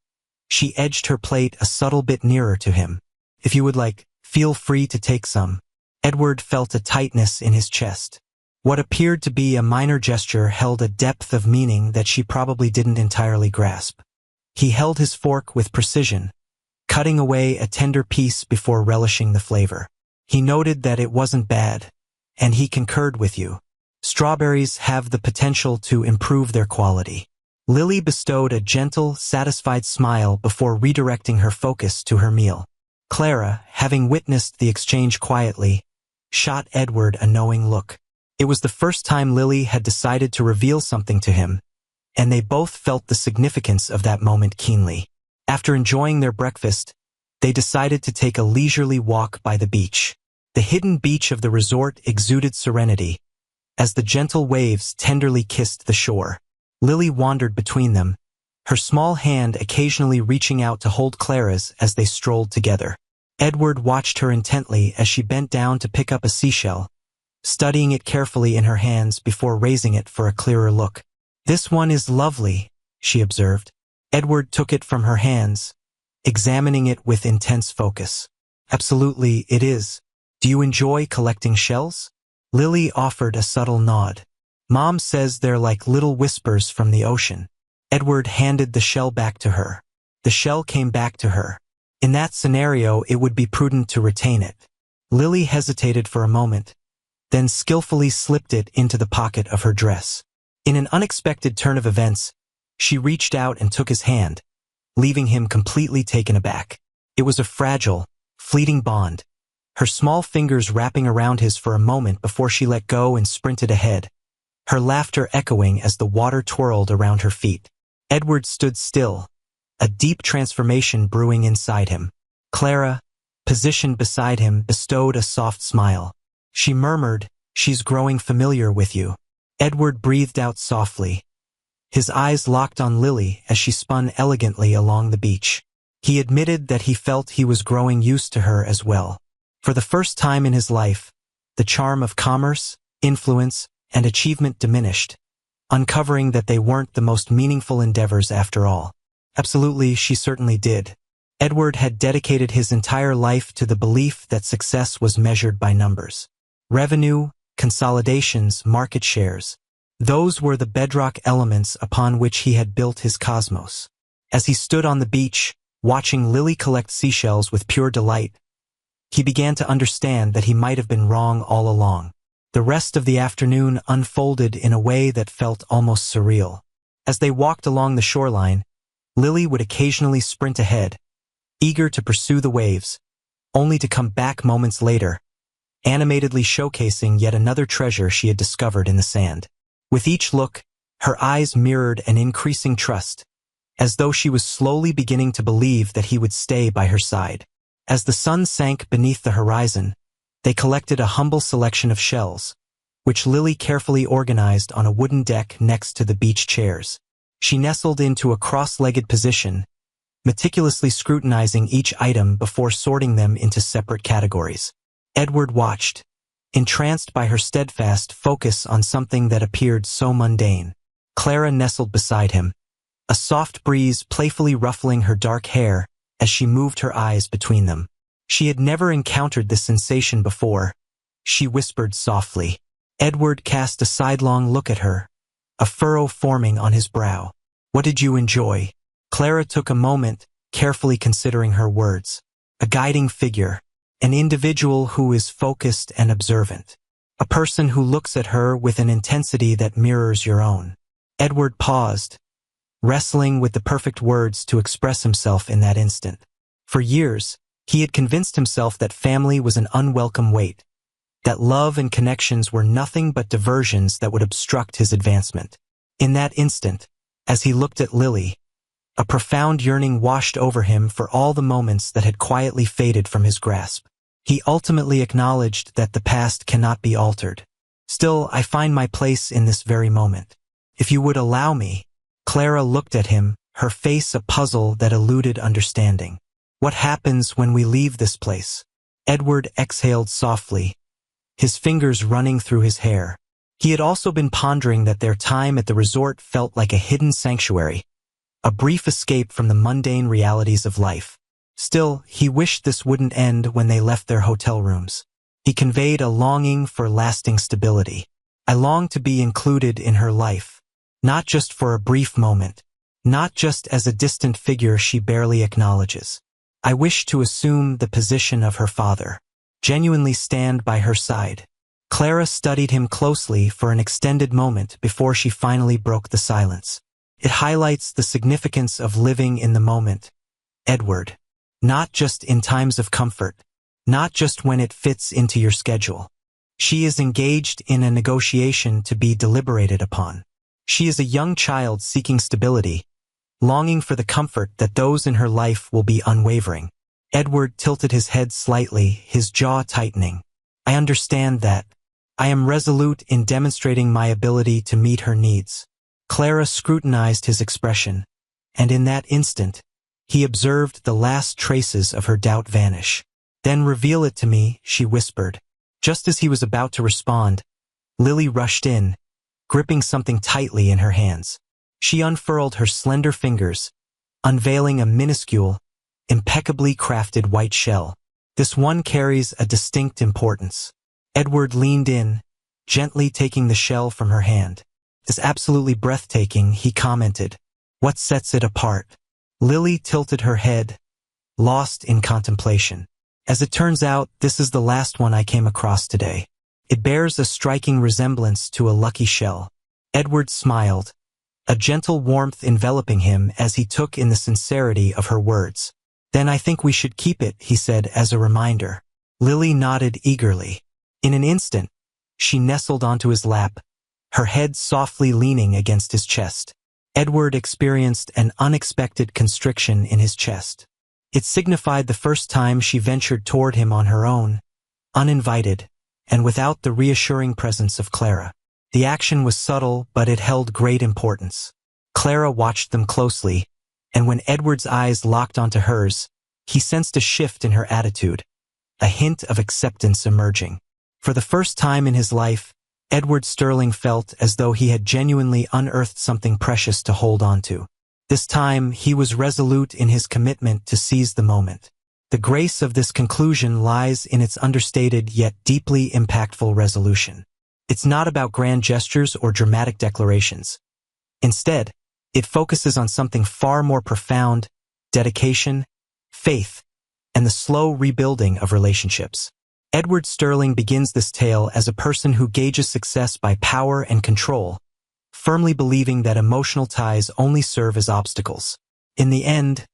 she edged her plate a subtle bit nearer to him. If you would like, feel free to take some. Edward felt a tightness in his chest. What appeared to be a minor gesture held a depth of meaning that she probably didn't entirely grasp. He held his fork with precision, cutting away a tender piece before relishing the flavor. He noted that it wasn't bad, and he concurred with you. Strawberries have the potential to improve their quality. Lily bestowed a gentle, satisfied smile before redirecting her focus to her meal. Clara, having witnessed the exchange quietly, shot Edward a knowing look. It was the first time Lily had decided to reveal something to him, and they both felt the significance of that moment keenly. After enjoying their breakfast, they decided to take a leisurely walk by the beach. The hidden beach of the resort exuded serenity, as the gentle waves tenderly kissed the shore. Lily wandered between them, her small hand occasionally reaching out to hold Clara's as they strolled together. Edward watched her intently as she bent down to pick up a seashell, studying it carefully in her hands before raising it for a clearer look. This one is lovely, she observed. Edward took it from her hands, examining it with intense focus. Absolutely, it is. Do you enjoy collecting shells? Lily offered a subtle nod. Mom says they're like little whispers from the ocean. Edward handed the shell back to her. The shell came back to her. In that scenario, it would be prudent to retain it. Lily hesitated for a moment, then skillfully slipped it into the pocket of her dress. In an unexpected turn of events, she reached out and took his hand, leaving him completely taken aback. It was a fragile, fleeting bond, her small fingers wrapping around his for a moment before she let go and sprinted ahead, her laughter echoing as the water twirled around her feet. Edward stood still, a deep transformation brewing inside him. Clara, positioned beside him, bestowed a soft smile. She murmured, "She's growing familiar with you." Edward breathed out softly. His eyes locked on Lily as she spun elegantly along the beach. He admitted that he felt he was growing used to her as well. For the first time in his life, the charm of commerce, influence, and achievement diminished, uncovering that they weren't the most meaningful endeavors after all. Absolutely, she certainly did. Edward had dedicated his entire life to the belief that success was measured by numbers. Revenue, consolidations, market shares. Those were the bedrock elements upon which he had built his cosmos. As he stood on the beach, watching Lily collect seashells with pure delight, he began to understand that he might have been wrong all along. The rest of the afternoon unfolded in a way that felt almost surreal. As they walked along the shoreline, Lily would occasionally sprint ahead, eager to pursue the waves, only to come back moments later, animatedly showcasing yet another treasure she had discovered in the sand. With each look, her eyes mirrored an increasing trust, as though she was slowly beginning to believe that he would stay by her side. As the sun sank beneath the horizon, they collected a humble selection of shells, which Lily carefully organized on a wooden deck next to the beach chairs. She nestled into a cross-legged position, meticulously scrutinizing each item before sorting them into separate categories. Edward watched, entranced by her steadfast focus on something that appeared so mundane. Clara nestled beside him, a soft breeze playfully ruffling her dark hair as she moved her eyes between them. She had never encountered this sensation before. She whispered softly. Edward cast a sidelong look at her, a furrow forming on his brow. What did you enjoy? Clara took a moment, carefully considering her words. A guiding figure, an individual who is focused and observant. A person who looks at her with an intensity that mirrors your own. Edward paused, wrestling with the perfect words to express himself in that instant. For years, he had convinced himself that family was an unwelcome weight, that love and connections were nothing but diversions that would obstruct his advancement. In that instant, as he looked at Lily, a profound yearning washed over him for all the moments that had quietly faded from his grasp. He ultimately acknowledged that the past cannot be altered. Still, I find my place in this very moment. If you would allow me. Clara looked at him, her face a puzzle that eluded understanding. What happens when we leave this place? Edward exhaled softly, his fingers running through his hair. He had also been pondering that their time at the resort felt like a hidden sanctuary, a brief escape from the mundane realities of life. Still, he wished this wouldn't end when they left their hotel rooms. He conveyed a longing for lasting stability. I long to be included in her life, not just for a brief moment, not just as a distant figure she barely acknowledges. I wish to assume the position of her father, genuinely stand by her side. Clara studied him closely for an extended moment before she finally broke the silence. It highlights the significance of living in the moment, Edward. Not just in times of comfort, not just when it fits into your schedule. She is engaged in a negotiation to be deliberated upon. She is a young child seeking stability, longing for the comfort that those in her life will be unwavering. Edward tilted his head slightly, his jaw tightening. I understand that. I am resolute in demonstrating my ability to meet her needs. Clara scrutinized his expression, and in that instant, he observed the last traces of her doubt vanish. Then reveal it to me, she whispered. Just as he was about to respond, Lily rushed in, gripping something tightly in her hands. She unfurled her slender fingers, unveiling a minuscule, impeccably crafted white shell. This one carries a distinct importance. Edward leaned in, gently taking the shell from her hand. It's absolutely breathtaking, he commented. What sets it apart? Lily tilted her head, lost in contemplation. As it turns out, this is the last one I came across today. It bears a striking resemblance to a lucky shell. Edward smiled, a gentle warmth enveloping him as he took in the sincerity of her words. Then I think we should keep it, he said as a reminder. Lily nodded eagerly. In an instant, she nestled onto his lap, her head softly leaning against his chest. Edward experienced an unexpected constriction in his chest. It signified the first time she ventured toward him on her own, uninvited, and without the reassuring presence of Clara. The action was subtle, but it held great importance. Clara watched them closely, and when Edward's eyes locked onto hers, he sensed a shift in her attitude, a hint of acceptance emerging. For the first time in his life, Edward Sterling felt as though he had genuinely unearthed something precious to hold on to. This time, he was resolute in his commitment to seize the moment. The grace of this conclusion lies in its understated yet deeply impactful resolution. It's not about grand gestures or dramatic declarations. Instead, it focuses on something far more profound: dedication, faith, and the slow rebuilding of relationships. Edward Sterling begins this tale as a person who gauges success by power and control, firmly believing that emotional ties only serve as obstacles. In the end,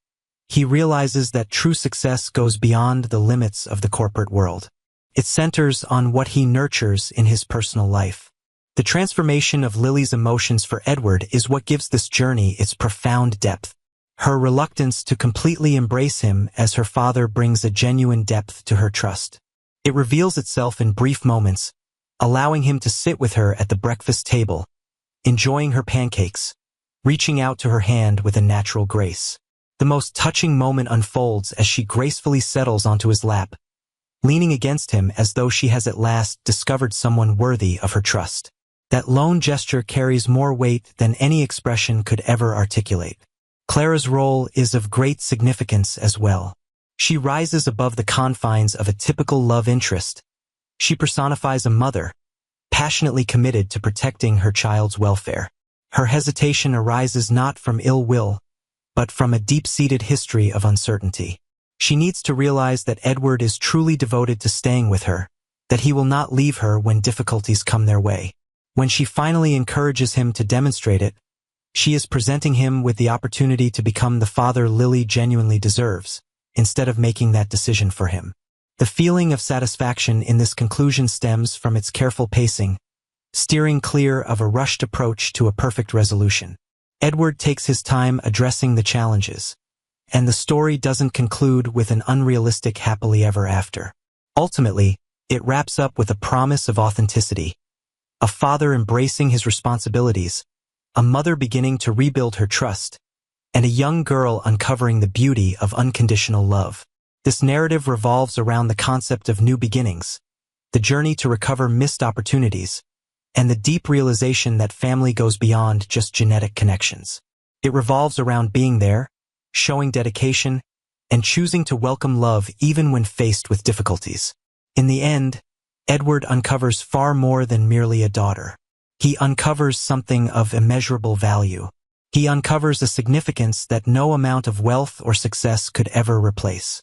he realizes that true success goes beyond the limits of the corporate world. It centers on what he nurtures in his personal life. The transformation of Lily's emotions for Edward is what gives this journey its profound depth. Her reluctance to completely embrace him as her father brings a genuine depth to her trust. It reveals itself in brief moments, allowing him to sit with her at the breakfast table, enjoying her pancakes, reaching out to her hand with a natural grace. The most touching moment unfolds as she gracefully settles onto his lap, leaning against him as though she has at last discovered someone worthy of her trust. That lone gesture carries more weight than any expression could ever articulate. Clara's role is of great significance as well. She rises above the confines of a typical love interest. She personifies a mother, passionately committed to protecting her child's welfare. Her hesitation arises not from ill will, but from a deep-seated history of uncertainty. She needs to realize that Edward is truly devoted to staying with her, that he will not leave her when difficulties come their way. When she finally encourages him to demonstrate it, she is presenting him with the opportunity to become the father Lily genuinely deserves, instead of making that decision for him. The feeling of satisfaction in this conclusion stems from its careful pacing, steering clear of a rushed approach to a perfect resolution. Edward takes his time addressing the challenges, and the story doesn't conclude with an unrealistic happily ever after. Ultimately, it wraps up with a promise of authenticity: a father embracing his responsibilities, a mother beginning to rebuild her trust, and a young girl uncovering the beauty of unconditional love. This narrative revolves around the concept of new beginnings, the journey to recover missed opportunities, and the deep realization that family goes beyond just genetic connections. It revolves around being there, showing dedication, and choosing to welcome love even when faced with difficulties. In the end, Edward uncovers far more than merely a daughter. He uncovers something of immeasurable value. He uncovers a significance that no amount of wealth or success could ever replace.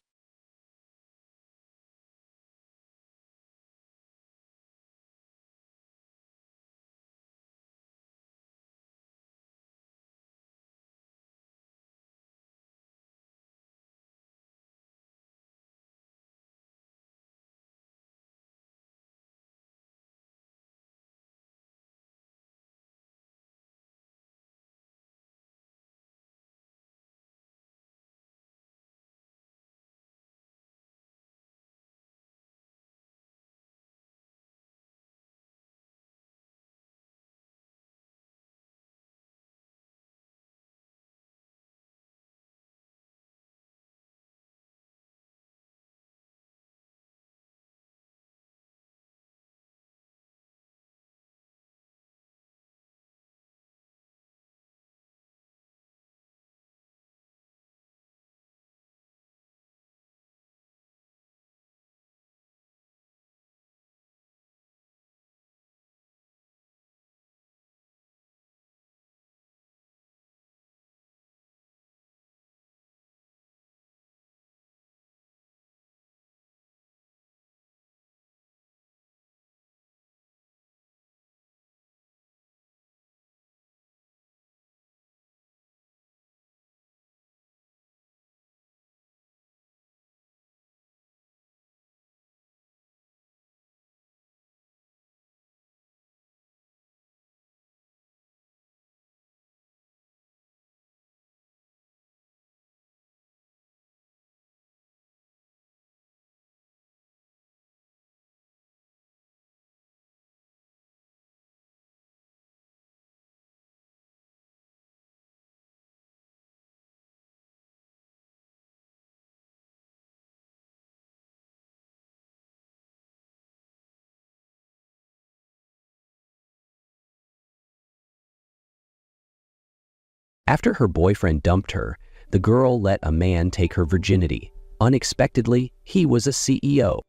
After her boyfriend dumped her, the girl let a man take her virginity. Unexpectedly, he was a CEO.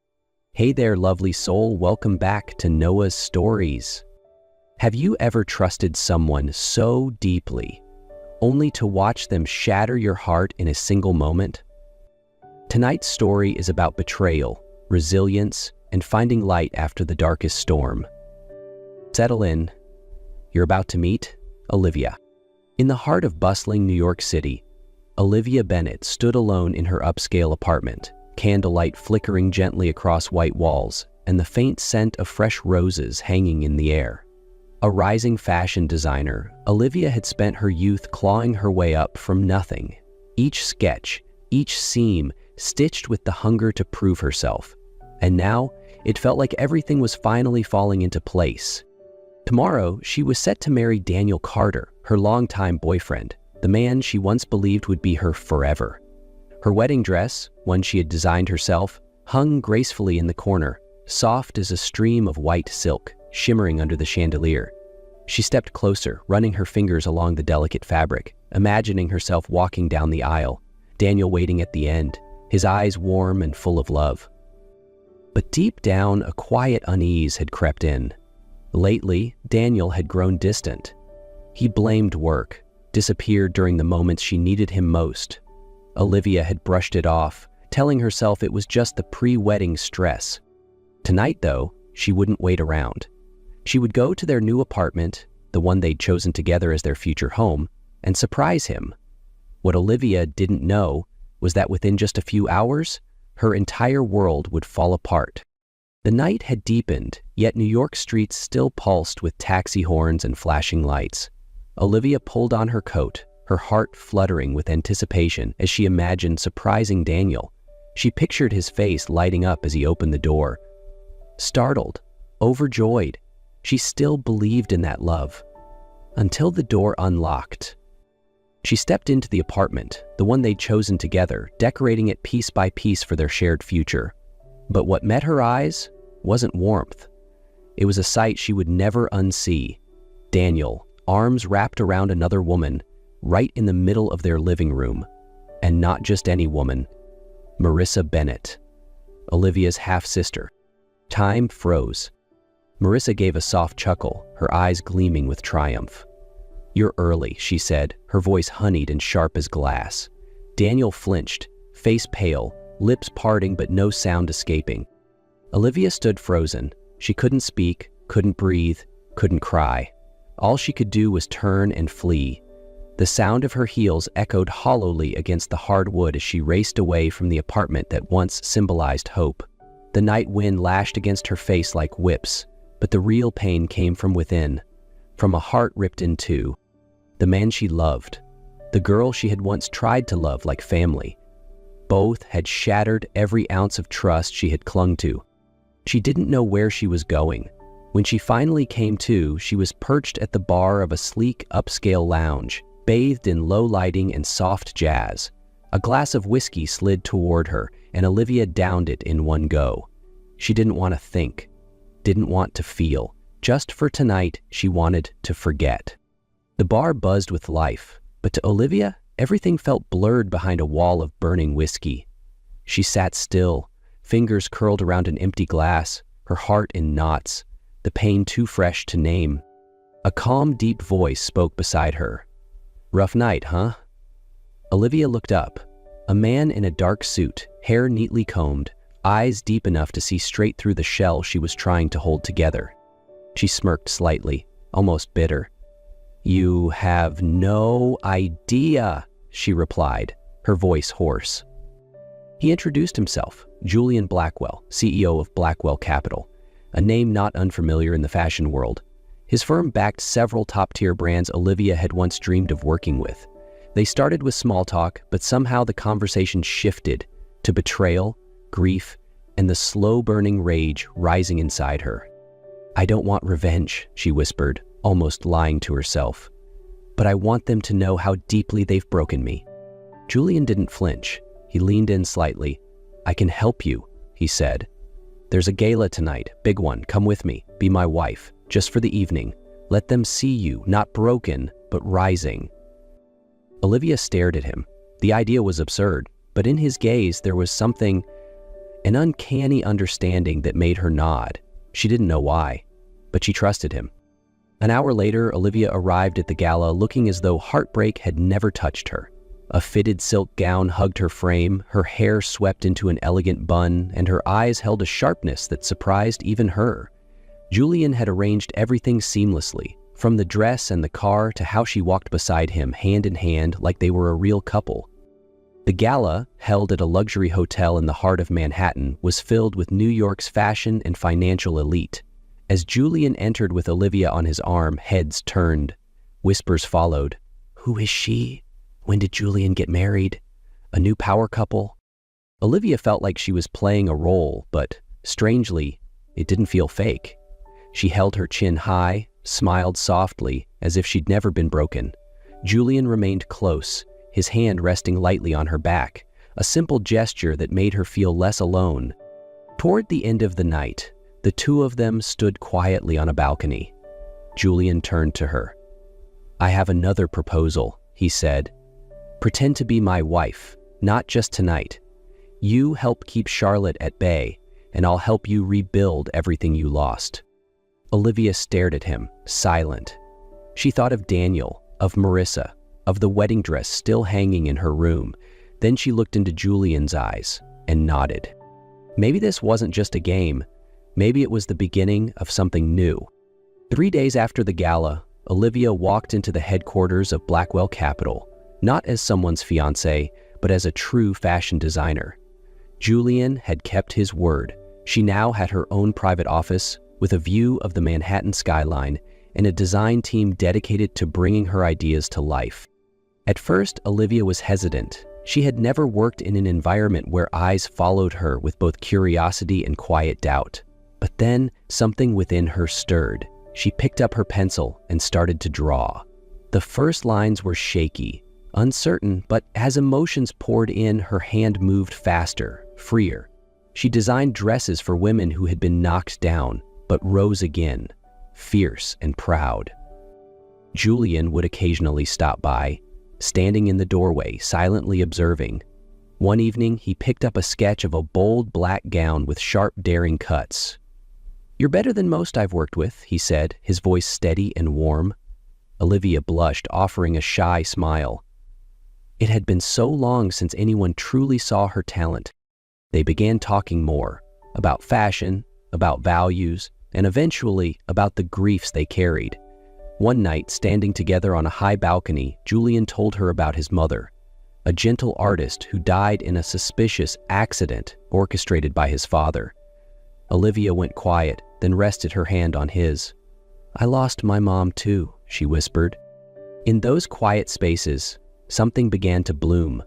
Hey there, lovely soul. Welcome back to Noah's Stories. Have you ever trusted someone so deeply, only to watch them shatter your heart in a single moment? Tonight's story is about betrayal, resilience, and finding light after the darkest storm. Settle in. You're about to meet Olivia. In the heart of bustling New York City, Olivia Bennett stood alone in her upscale apartment, candlelight flickering gently across white walls and the faint scent of fresh roses hanging in the air. A rising fashion designer, Olivia had spent her youth clawing her way up from nothing, each sketch, each seam stitched with the hunger to prove herself. And now, it felt like everything was finally falling into place. Tomorrow, she was set to marry Daniel Carter, her longtime boyfriend, the man she once believed would be her forever. Her wedding dress, one she had designed herself, hung gracefully in the corner, soft as a stream of white silk, shimmering under the chandelier. She stepped closer, running her fingers along the delicate fabric, imagining herself walking down the aisle, Daniel waiting at the end, his eyes warm and full of love. But deep down, a quiet unease had crept in. Lately, Daniel had grown distant. He blamed work, disappeared during the moments she needed him most. Olivia had brushed it off, telling herself it was just the pre-wedding stress. Tonight, though, she wouldn't wait around. She would go to their new apartment, the one they'd chosen together as their future home, and surprise him. What Olivia didn't know was that within just a few hours, her entire world would fall apart. The night had deepened, yet New York streets still pulsed with taxi horns and flashing lights. Olivia pulled on her coat, her heart fluttering with anticipation as she imagined surprising Daniel. She pictured his face lighting up as he opened the door. Startled, overjoyed, she still believed in that love. Until the door unlocked. She stepped into the apartment, the one they'd chosen together, decorating it piece by piece for their shared future. But what met her eyes wasn't warmth. It was a sight she would never unsee. Daniel, arms wrapped around another woman, right in the middle of their living room. And not just any woman. Marissa Bennett, Olivia's half-sister. Time froze. Marissa gave a soft chuckle, her eyes gleaming with triumph. "You're early," she said, her voice honeyed and sharp as glass. Daniel flinched, face pale, lips parting but no sound escaping. Olivia stood frozen. She couldn't speak, couldn't breathe, couldn't cry. All she could do was turn and flee. The sound of her heels echoed hollowly against the hard wood as she raced away from the apartment that once symbolized hope. The night wind lashed against her face like whips, but the real pain came from within, from a heart ripped in two. The man she loved, the girl she had once tried to love like family. Both had shattered every ounce of trust she had clung to. She didn't know where she was going. When she finally came to, she was perched at the bar of a sleek, upscale lounge, bathed in low lighting and soft jazz. A glass of whiskey slid toward her, and Olivia downed it in one go. She didn't want to think, didn't want to feel. Just for tonight, she wanted to forget. The bar buzzed with life, but to Olivia, everything felt blurred behind a wall of burning whiskey. She sat still, fingers curled around an empty glass, her heart in knots, the pain too fresh to name. A calm, deep voice spoke beside her. "Rough night, huh?" Olivia looked up. A man in a dark suit, hair neatly combed, eyes deep enough to see straight through the shell she was trying to hold together. She smirked slightly, almost bitter. "You have no idea," she replied, her voice hoarse. He introduced himself, Julian Blackwell, CEO of Blackwell Capital, a name not unfamiliar in the fashion world. His firm backed several top-tier brands Olivia had once dreamed of working with. They started with small talk, but somehow the conversation shifted to betrayal, grief, and the slow-burning rage rising inside her. "I don't want revenge," she whispered, almost lying to herself. "But I want them to know how deeply they've broken me." Julian didn't flinch. He leaned in slightly. "I can help you," he said. "There's a gala tonight, big one. Come with me. Be my wife, just for the evening. Let them see you, not broken, but rising." Olivia stared at him. The idea was absurd, but in his gaze there was something. an uncanny understanding that made her nod. She didn't know why, but she trusted him. An hour later, Olivia arrived at the gala looking as though heartbreak had never touched her. A fitted silk gown hugged her frame, her hair swept into an elegant bun, and her eyes held a sharpness that surprised even her. Julian had arranged everything seamlessly, from the dress and the car to how she walked beside him hand in hand like they were a real couple. The gala, held at a luxury hotel in the heart of Manhattan, was filled with New York's fashion and financial elite. As Julian entered with Olivia on his arm, heads turned. Whispers followed. Who is she? When did Julian get married? A new power couple? Olivia felt like she was playing a role, but strangely, it didn't feel fake. She held her chin high, smiled softly, as if she'd never been broken. Julian remained close, his hand resting lightly on her back, a simple gesture that made her feel less alone. Toward the end of the night, the two of them stood quietly on a balcony. Julian turned to her. I have another proposal, he said. Pretend to be my wife, not just tonight. You help keep Charlotte at bay, and I'll help you rebuild everything you lost. Olivia stared at him, silent. She thought of Daniel, of Marissa, of the wedding dress still hanging in her room. Then she looked into Julian's eyes and nodded. Maybe this wasn't just a game. Maybe it was the beginning of something new. 3 days after the gala, Olivia walked into the headquarters of Blackwell Capital, not as someone's fiancé, but as a true fashion designer. Julian had kept his word. She now had her own private office with a view of the Manhattan skyline and a design team dedicated to bringing her ideas to life. At first, Olivia was hesitant. She had never worked in an environment where eyes followed her with both curiosity and quiet doubt. But then, something within her stirred. She picked up her pencil and started to draw. The first lines were shaky, uncertain, but as emotions poured in, her hand moved faster, freer. She designed dresses for women who had been knocked down, but rose again, fierce and proud. Julian would occasionally stop by, standing in the doorway, silently observing. One evening, he picked up a sketch of a bold black gown with sharp, daring cuts. You're better than most I've worked with, he said, his voice steady and warm. Olivia blushed, offering a shy smile. It had been so long since anyone truly saw her talent. They began talking more, about fashion, about values, and eventually about the griefs they carried. One night, standing together on a high balcony, Julian told her about his mother, a gentle artist who died in a suspicious accident orchestrated by his father. Olivia went quiet, then rested her hand on his. I lost my mom too, she whispered. In those quiet spaces, something began to bloom.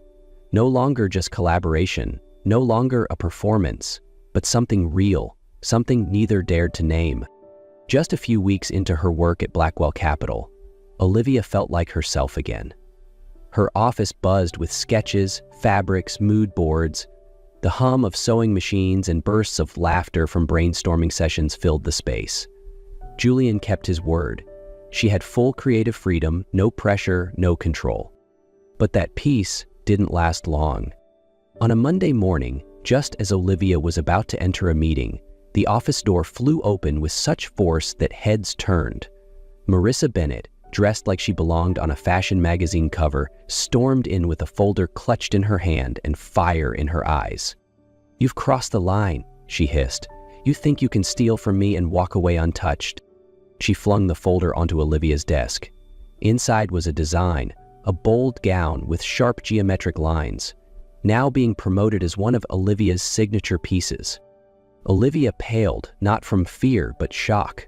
No longer just collaboration, no longer a performance, but something real, something neither dared to name. Just a few weeks into her work at Blackwell Capital, Olivia felt like herself again. Her office buzzed with sketches, fabrics, mood boards. The hum of sewing machines and bursts of laughter from brainstorming sessions filled the space. Julian kept his word. She had full creative freedom, no pressure, no control. But that peace didn't last long. On a Monday morning, just as Olivia was about to enter a meeting, the office door flew open with such force that heads turned. Marissa Bennett, dressed like she belonged on a fashion magazine cover, stormed in with a folder clutched in her hand and fire in her eyes. You've crossed the line, she hissed. You think you can steal from me and walk away untouched. She flung the folder onto Olivia's desk. Inside was a design, a bold gown with sharp geometric lines, now being promoted as one of Olivia's signature pieces. Olivia paled, not from fear but shock.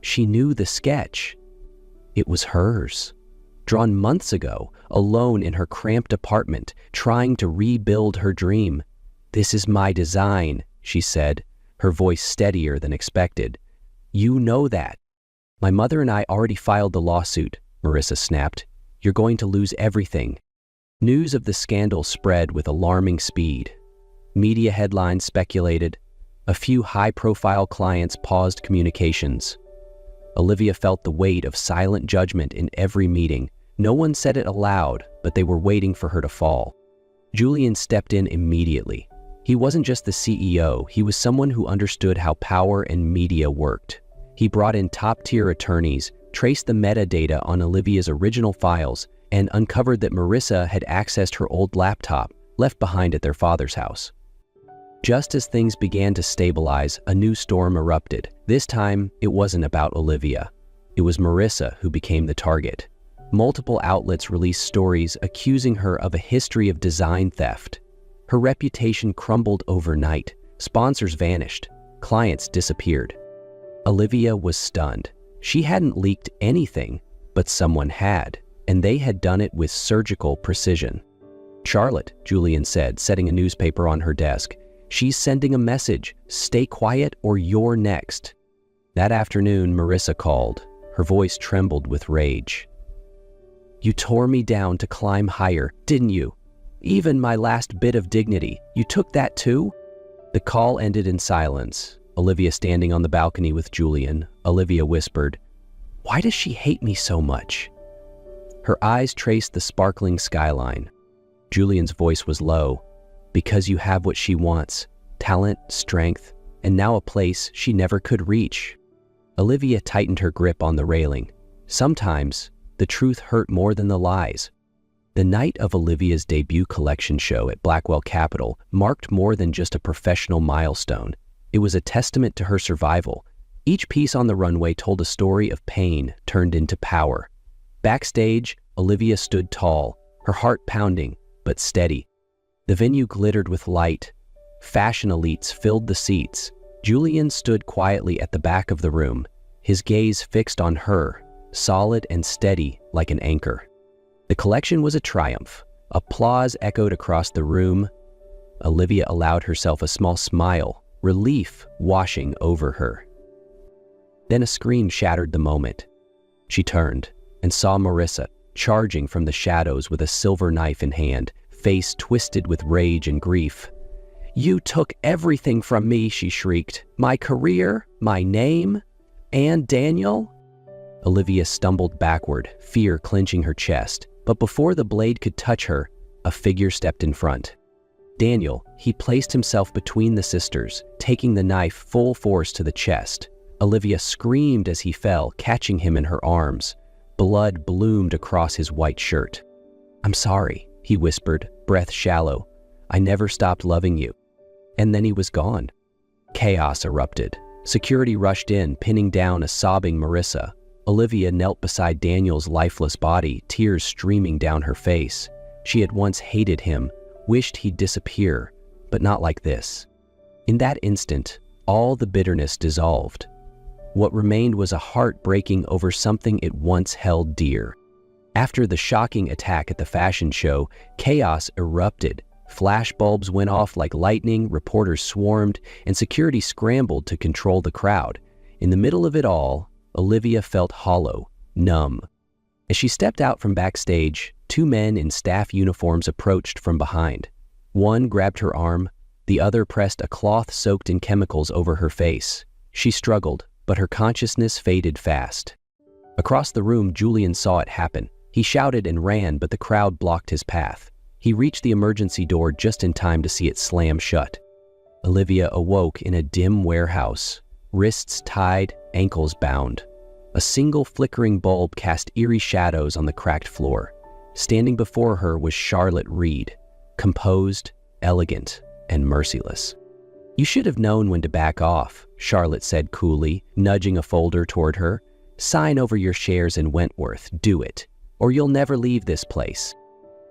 She knew the sketch. It was hers, drawn months ago, alone in her cramped apartment, trying to rebuild her dream. This is my design, she said, her voice steadier than expected. You know that. My mother and I already filed the lawsuit, Marissa snapped. You're going to lose everything. News of the scandal spread with alarming speed. Media headlines speculated. A few high-profile clients paused communications. Olivia felt the weight of silent judgment in every meeting. No one said it aloud, but they were waiting for her to fall. Julian stepped in immediately. He wasn't just the CEO, he was someone who understood how power and media worked. He brought in top-tier attorneys, traced the metadata on Olivia's original files, and uncovered that Marissa had accessed her old laptop left behind at their father's house. Just as things began to stabilize, a new storm erupted. This time, it wasn't about Olivia. It was Marissa who became the target. Multiple outlets released stories accusing her of a history of design theft. Her reputation crumbled overnight. Sponsors vanished. Clients disappeared. Olivia was stunned. She hadn't leaked anything, but someone had, and they had done it with surgical precision. "Charlotte," Julian said, setting a newspaper on her desk. "She's sending a message. Stay quiet or you're next." That afternoon, Marissa called. Her voice trembled with rage. "You tore me down to climb higher, didn't you? Even my last bit of dignity. You took that too?" The call ended in silence. Olivia standing on the balcony with Julian. Olivia whispered, "Why does she hate me so much?" Her eyes traced the sparkling skyline. Julian's voice was low. "Because you have what she wants. Talent, strength, and now a place she never could reach." Olivia tightened her grip on the railing. Sometimes, the truth hurt more than the lies. The night of Olivia's debut collection show at Blackwell Capitol marked more than just a professional milestone. It was a testament to her survival. Each piece on the runway told a story of pain turned into power. Backstage, Olivia stood tall, her heart pounding, but steady. The venue glittered with light. Fashion elites filled the seats. Julian stood quietly at the back of the room, his gaze fixed on her, solid and steady like an anchor. The collection was a triumph. Applause echoed across the room. Olivia allowed herself a small smile, relief washing over her. Then a scream shattered the moment. She turned and saw Marissa charging from the shadows with a silver knife in hand, face twisted with rage and grief. "You took everything from me," she shrieked. "My career, my name, and Daniel?" Olivia stumbled backward, fear clenching her chest. But before the blade could touch her, a figure stepped in front. Daniel, he placed himself between the sisters, taking the knife full force to the chest. Olivia screamed as he fell, catching him in her arms. Blood bloomed across his white shirt. "I'm sorry," he whispered, breath shallow. "I never stopped loving you." And then he was gone. Chaos erupted. Security rushed in, pinning down a sobbing Marissa. Olivia knelt beside Daniel's lifeless body, tears streaming down her face. She had once hated him, wished he'd disappear, but not like this. In that instant, all the bitterness dissolved. What remained was a heart breaking over something it once held dear. After the shocking attack at the fashion show, chaos erupted. Flashbulbs went off like lightning, reporters swarmed, and security scrambled to control the crowd. In the middle of it all, Olivia felt hollow, numb. As she stepped out from backstage, two men in staff uniforms approached from behind. One grabbed her arm, the other pressed a cloth soaked in chemicals over her face. She struggled, but her consciousness faded fast. Across the room, Julian saw it happen. He shouted and ran, but the crowd blocked his path. He reached the emergency door just in time to see it slam shut. Olivia awoke in a dim warehouse, wrists tied, ankles bound. A single flickering bulb cast eerie shadows on the cracked floor. Standing before her was Charlotte Reed, composed, elegant, and merciless. "You should have known when to back off," Charlotte said coolly, nudging a folder toward her. "Sign over your shares in Wentworth, do it, or you'll never leave this place."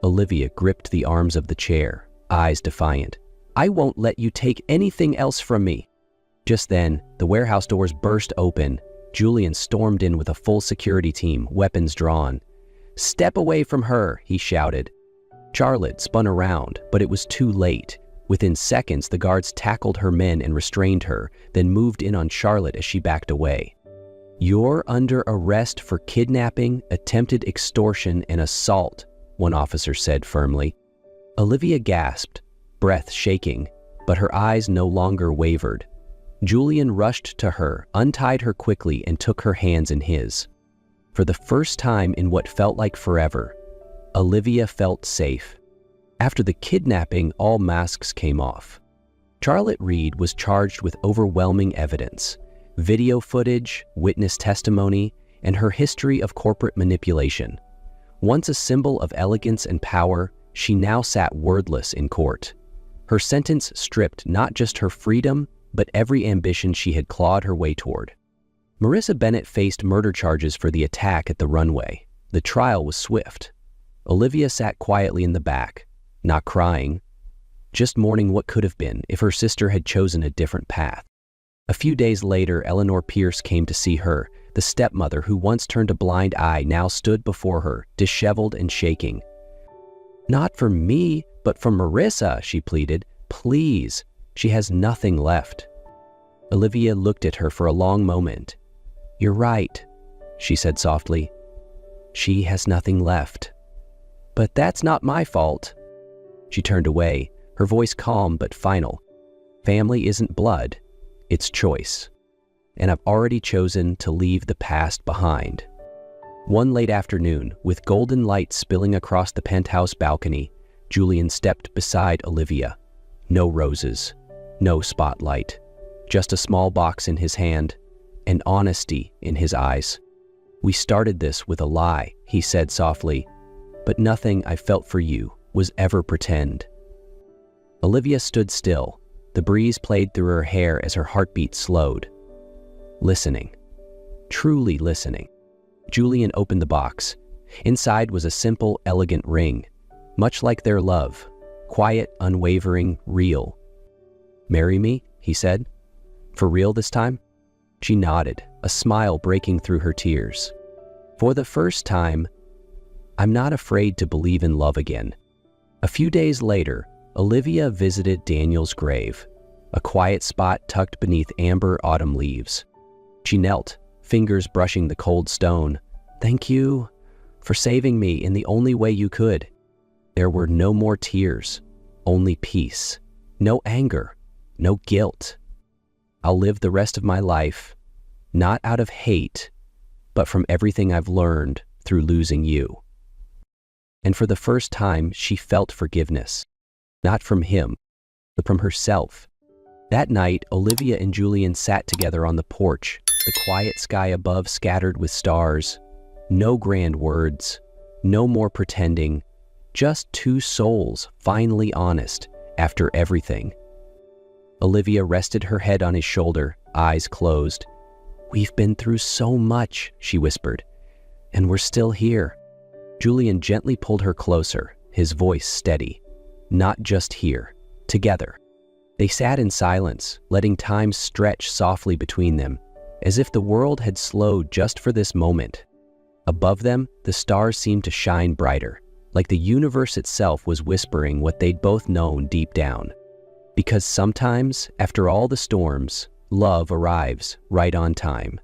Olivia gripped the arms of the chair, eyes defiant. "I won't let you take anything else from me." Just then, the warehouse doors burst open. Julian stormed in with a full security team, weapons drawn. "Step away from her," he shouted. Charlotte spun around, but it was too late. Within seconds, the guards tackled her men and restrained her, then moved in on Charlotte as she backed away. "You're under arrest for kidnapping, attempted extortion, and assault," one officer said firmly. Olivia gasped, breath shaking, but her eyes no longer wavered. Julian rushed to her, untied her quickly, and took her hands in his. For the first time in what felt like forever, Olivia felt safe. After the kidnapping, all masks came off. Charlotte Reed was charged with overwhelming evidence, video footage, witness testimony, and her history of corporate manipulation. Once a symbol of elegance and power, she now sat wordless in court. Her sentence stripped not just her freedom, but every ambition she had clawed her way toward. Marissa Bennett faced murder charges for the attack at the runway. The trial was swift. Olivia sat quietly in the back, not crying, just mourning what could have been if her sister had chosen a different path. A few days later, Eleanor Pierce came to see her. The stepmother who once turned a blind eye now stood before her, disheveled and shaking. "Not for me, but for Marissa," she pleaded. "Please." She has nothing left. Olivia looked at her for a long moment. "You're right," she said softly. "She has nothing left. But that's not my fault." She turned away, her voice calm but final. "Family isn't blood, it's choice. And I've already chosen to leave the past behind." One late afternoon, with golden light spilling across the penthouse balcony, Julian stepped beside Olivia. No roses, no spotlight, just a small box in his hand, and honesty in his eyes. "We started this with a lie," he said softly, "but nothing I felt for you was ever pretend." Olivia stood still. The breeze played through her hair as her heartbeat slowed. Listening. Truly listening. Julian opened the box. Inside was a simple, elegant ring, much like their love, quiet, unwavering, real. "Marry me?" he said. "For real this time?" She nodded, a smile breaking through her tears. "For the first time, I'm not afraid to believe in love again." A few days later, Olivia visited Daniel's grave, a quiet spot tucked beneath amber autumn leaves. She knelt, fingers brushing the cold stone. "Thank you for saving me in the only way you could." There were no more tears, only peace. No anger, no guilt. "I'll live the rest of my life, not out of hate, but from everything I've learned through losing you." And for the first time, she felt forgiveness. Not from him, but from herself. That night, Olivia and Julian sat together on the porch, the quiet sky above scattered with stars. No grand words, no more pretending, just two souls finally honest after everything. Olivia rested her head on his shoulder, eyes closed. "We've been through so much," she whispered, "and we're still here." Julian gently pulled her closer, his voice steady. "Not just here, together." They sat in silence, letting time stretch softly between them, as if the world had slowed just for this moment. Above them, the stars seemed to shine brighter, like the universe itself was whispering what they'd both known deep down. Because sometimes, after all the storms, love arrives right on time.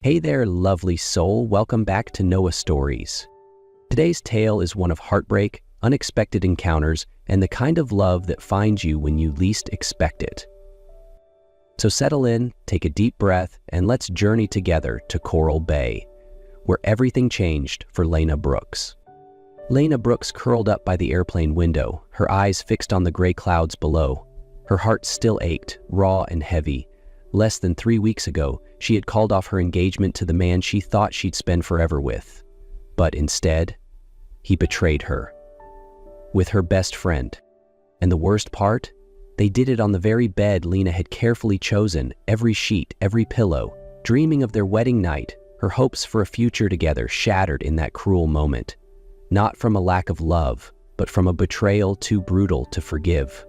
Hey there, lovely soul. Welcome back to Noah Stories. Today's tale is one of heartbreak, unexpected encounters, and the kind of love that finds you when you least expect it. So settle in, take a deep breath, and let's journey together to Coral Bay, where everything changed for Lena Brooks. Lena Brooks curled up by the airplane window, her eyes fixed on the gray clouds below. Her heart still ached, raw and heavy. Less than 3 weeks ago, she had called off her engagement to the man she thought she'd spend forever with. But instead, he betrayed her. With her best friend. And the worst part? They did it on the very bed Lena had carefully chosen, every sheet, every pillow, dreaming of their wedding night, her hopes for a future together shattered in that cruel moment. Not from a lack of love, but from a betrayal too brutal to forgive.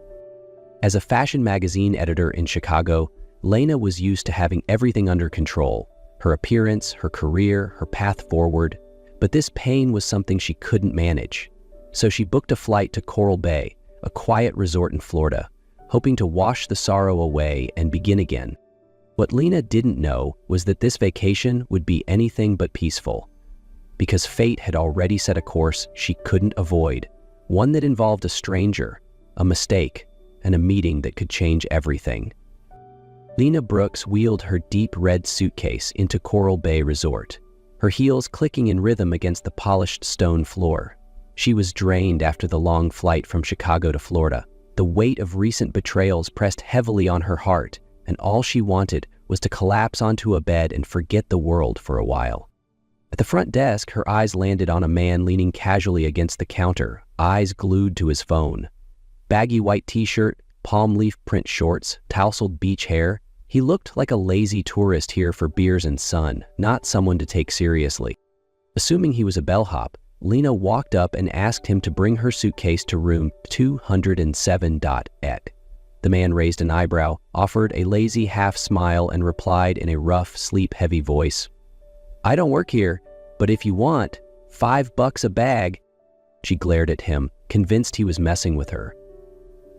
As a fashion magazine editor in Chicago, Lena was used to having everything under control, her appearance, her career, her path forward. But this pain was something she couldn't manage. So she booked a flight to Coral Bay, a quiet resort in Florida, hoping to wash the sorrow away and begin again. What Lena didn't know was that this vacation would be anything but peaceful, because fate had already set a course she couldn't avoid, one that involved a stranger, a mistake, and a meeting that could change everything. Lena Brooks wheeled her deep red suitcase into Coral Bay Resort, her heels clicking in rhythm against the polished stone floor. She was drained after the long flight from Chicago to Florida. The weight of recent betrayals pressed heavily on her heart, and all she wanted was to collapse onto a bed and forget the world for a while. At the front desk, her eyes landed on a man leaning casually against the counter, eyes glued to his phone. Baggy white t-shirt, palm leaf print shorts, tousled beach hair. He looked like a lazy tourist here for beers and sun, not someone to take seriously. Assuming he was a bellhop, Lena walked up and asked him to bring her suitcase to room 207.et. The man raised an eyebrow, offered a lazy half smile, and replied in a rough, sleep-heavy voice, "I don't work here, but if you want, $5 a bag." She glared at him, convinced he was messing with her.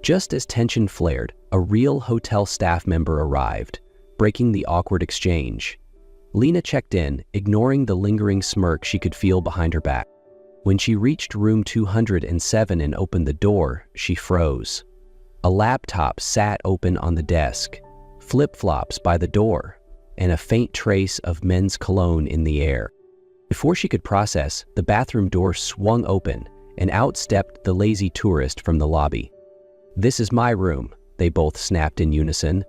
Just as tension flared, a real hotel staff member arrived, breaking the awkward exchange. Lena checked in, ignoring the lingering smirk she could feel behind her back. When she reached room 207 and opened the door, she froze. A laptop sat open on the desk, flip-flops by the door, and a faint trace of men's cologne in the air. Before she could process, the bathroom door swung open, and out stepped the lazy tourist from the lobby. "This is my room," they both snapped in unison.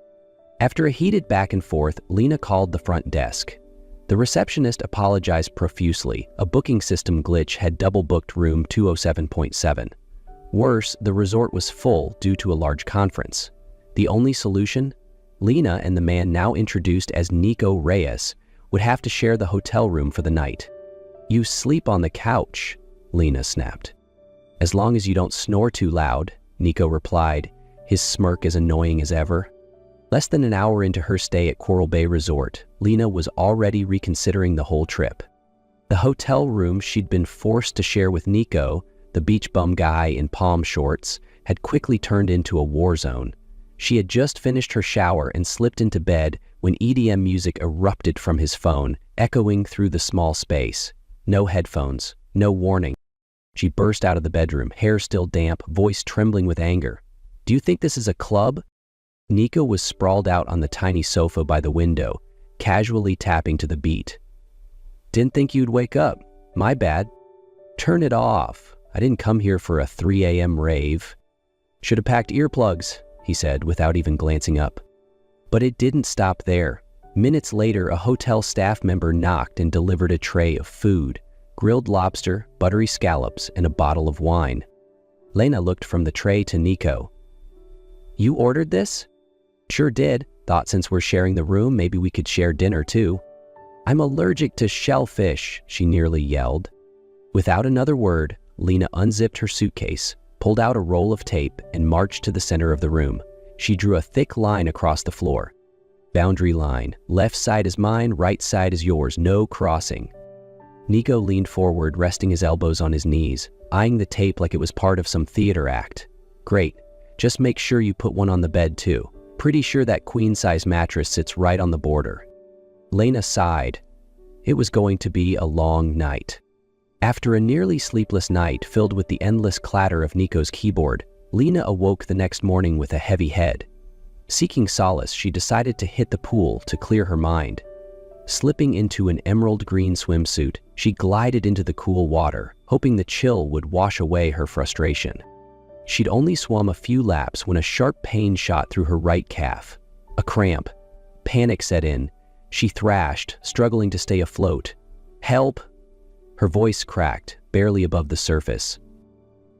After a heated back and forth, Lena called the front desk. The receptionist apologized profusely. A booking system glitch had double-booked room 207.7. Worse, the resort was full due to a large conference. The only solution? Lena and the man now introduced as Nico Reyes would have to share the hotel room for the night. "You sleep on the couch," Lena snapped. "As long as you don't snore too loud," Nico replied, his smirk as annoying as ever. Less than an hour into her stay at Coral Bay Resort, Lena was already reconsidering the whole trip. The hotel room she'd been forced to share with Nico, the beach bum guy in palm shorts, had quickly turned into a war zone. She had just finished her shower and slipped into bed when EDM music erupted from his phone, echoing through the small space. No headphones, no warning. She burst out of the bedroom, hair still damp, voice trembling with anger. "Do you think this is a club?" Nico was sprawled out on the tiny sofa by the window, casually tapping to the beat. "Didn't think you'd wake up. My bad." "Turn it off. I didn't come here for a 3 a.m. rave." "Should have packed earplugs," he said without even glancing up. But it didn't stop there. Minutes later, a hotel staff member knocked and delivered a tray of food, grilled lobster, buttery scallops, and a bottle of wine. Lena looked from the tray to Nico. "You ordered this?" "Sure did. Thought since we're sharing the room, maybe we could share dinner too." "I'm allergic to shellfish," she nearly yelled. Without another word, Lena unzipped her suitcase, pulled out a roll of tape, and marched to the center of the room. She drew a thick line across the floor. "Boundary line. Left side is mine, right side is yours. No crossing." Nico leaned forward, resting his elbows on his knees, eyeing the tape like it was part of some theater act. "Great. Just make sure you put one on the bed too. Pretty sure that queen-size mattress sits right on the border." Lena sighed. It was going to be a long night. After a nearly sleepless night filled with the endless clatter of Nico's keyboard, Lena awoke the next morning with a heavy head. Seeking solace, she decided to hit the pool to clear her mind. Slipping into an emerald green swimsuit, she glided into the cool water, hoping the chill would wash away her frustration. She'd only swum a few laps when a sharp pain shot through her right calf. A cramp. Panic set in. She thrashed, struggling to stay afloat. "Help!" Her voice cracked, barely above the surface.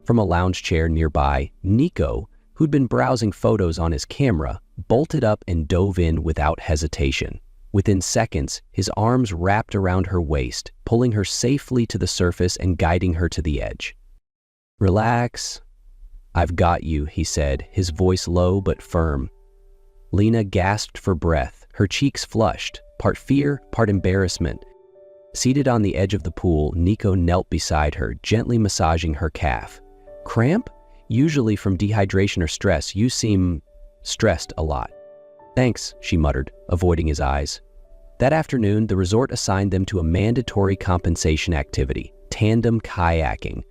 From a lounge chair nearby, Nico, who'd been browsing photos on his camera, bolted up and dove in without hesitation. Within seconds, his arms wrapped around her waist, pulling her safely to the surface and guiding her to the edge. "Relax. I've got you," he said, his voice low but firm. Lena gasped for breath, her cheeks flushed, part fear, part embarrassment. Seated on the edge of the pool, Nico knelt beside her, gently massaging her calf. "Cramp? Usually from dehydration or stress, you seem stressed a lot." "Thanks," she muttered, avoiding his eyes. That afternoon, the resort assigned them to a mandatory compensation activity, tandem kayaking.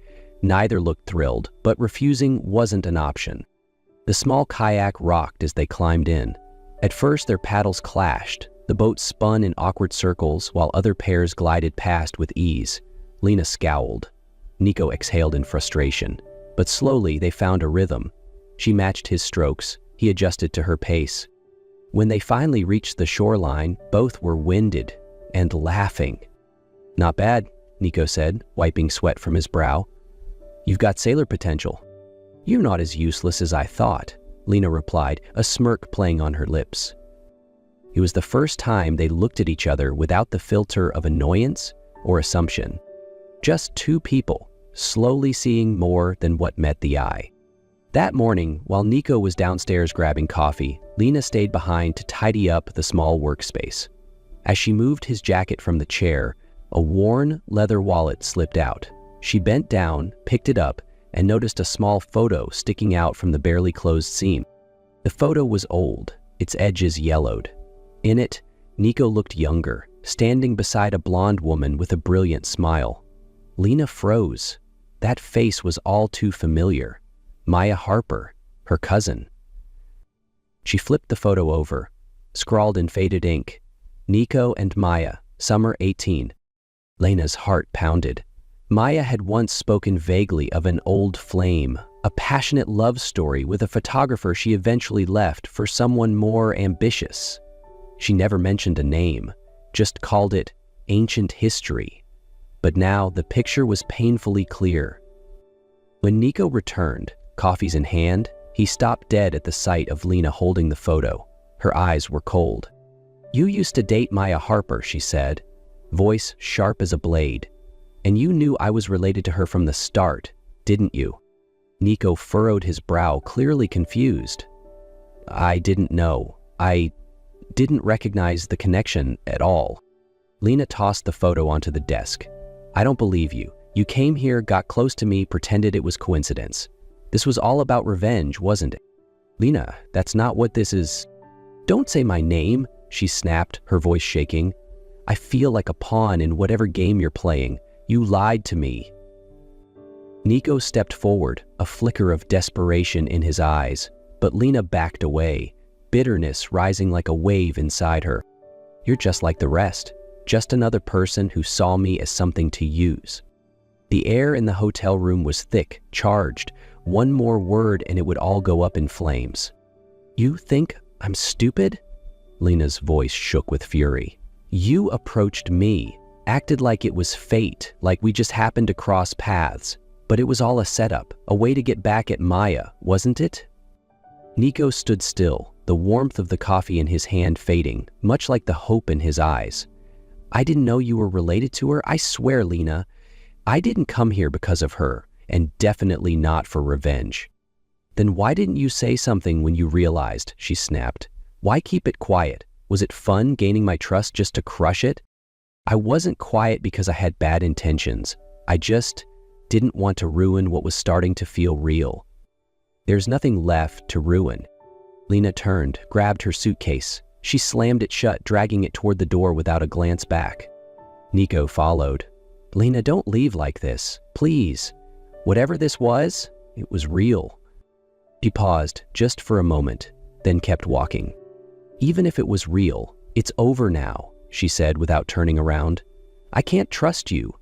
Neither looked thrilled, but refusing wasn't an option. The small kayak rocked as they climbed in. At first, their paddles clashed. The boat spun in awkward circles while other pairs glided past with ease. Lena scowled. Nico exhaled in frustration. But slowly, they found a rhythm. She matched his strokes. He adjusted to her pace. When they finally reached the shoreline, both were winded and laughing. "Not bad," Nico said, wiping sweat from his brow. "You've got sailor potential." "You're not as useless as I thought," Lena replied, a smirk playing on her lips. It was the first time they looked at each other without the filter of annoyance or assumption. Just two people, slowly seeing more than what met the eye. That morning, while Nico was downstairs grabbing coffee, Lena stayed behind to tidy up the small workspace. As she moved his jacket from the chair, a worn leather wallet slipped out. She bent down, picked it up, and noticed a small photo sticking out from the barely closed seam. The photo was old, its edges yellowed. In it, Nico looked younger, standing beside a blonde woman with a brilliant smile. Lena froze. That face was all too familiar. Maya Harper, her cousin. She flipped the photo over, scrawled in faded ink, "Nico and Maya, summer 18. Lena's heart pounded. Maya had once spoken vaguely of an old flame, a passionate love story with a photographer she eventually left for someone more ambitious. She never mentioned a name, just called it ancient history. But now the picture was painfully clear. When Nico returned, coffees in hand, he stopped dead at the sight of Lena holding the photo. Her eyes were cold. "You used to date Maya Harper," she said, voice sharp as a blade. "And you knew I was related to her from the start, didn't you?" Nico furrowed his brow, clearly confused. "I didn't know. I didn't recognize the connection at all." Lena tossed the photo onto the desk. "I don't believe you. You came here, got close to me, pretended it was coincidence. This was all about revenge, wasn't it?" "Lena, that's not what this is." "Don't say my name," she snapped, her voice shaking. "I feel like a pawn in whatever game you're playing. You lied to me." Nico stepped forward, a flicker of desperation in his eyes, but Lena backed away, bitterness rising like a wave inside her. "You're just like the rest, just another person who saw me as something to use." The air in the hotel room was thick, charged. One more word and it would all go up in flames. "You think I'm stupid?" Lena's voice shook with fury. "You approached me, acted like it was fate, like we just happened to cross paths. But it was all a setup, a way to get back at Maya, wasn't it?" Nico stood still, the warmth of the coffee in his hand fading, much like the hope in his eyes. "I didn't know you were related to her. I swear, Lena, I didn't come here because of her, and definitely not for revenge." "Then why didn't you say something when you realized?" she snapped. "Why keep it quiet? Was it fun gaining my trust just to crush it?" "I wasn't quiet because I had bad intentions. I just didn't want to ruin what was starting to feel real." "There's nothing left to ruin." Lena turned, grabbed her suitcase. She slammed it shut, dragging it toward the door without a glance back. Nico followed. "Lena, don't leave like this, please. Whatever this was, it was real." She paused just for a moment, then kept walking. "Even if it was real, it's over now," she said without turning around. "I can't trust you,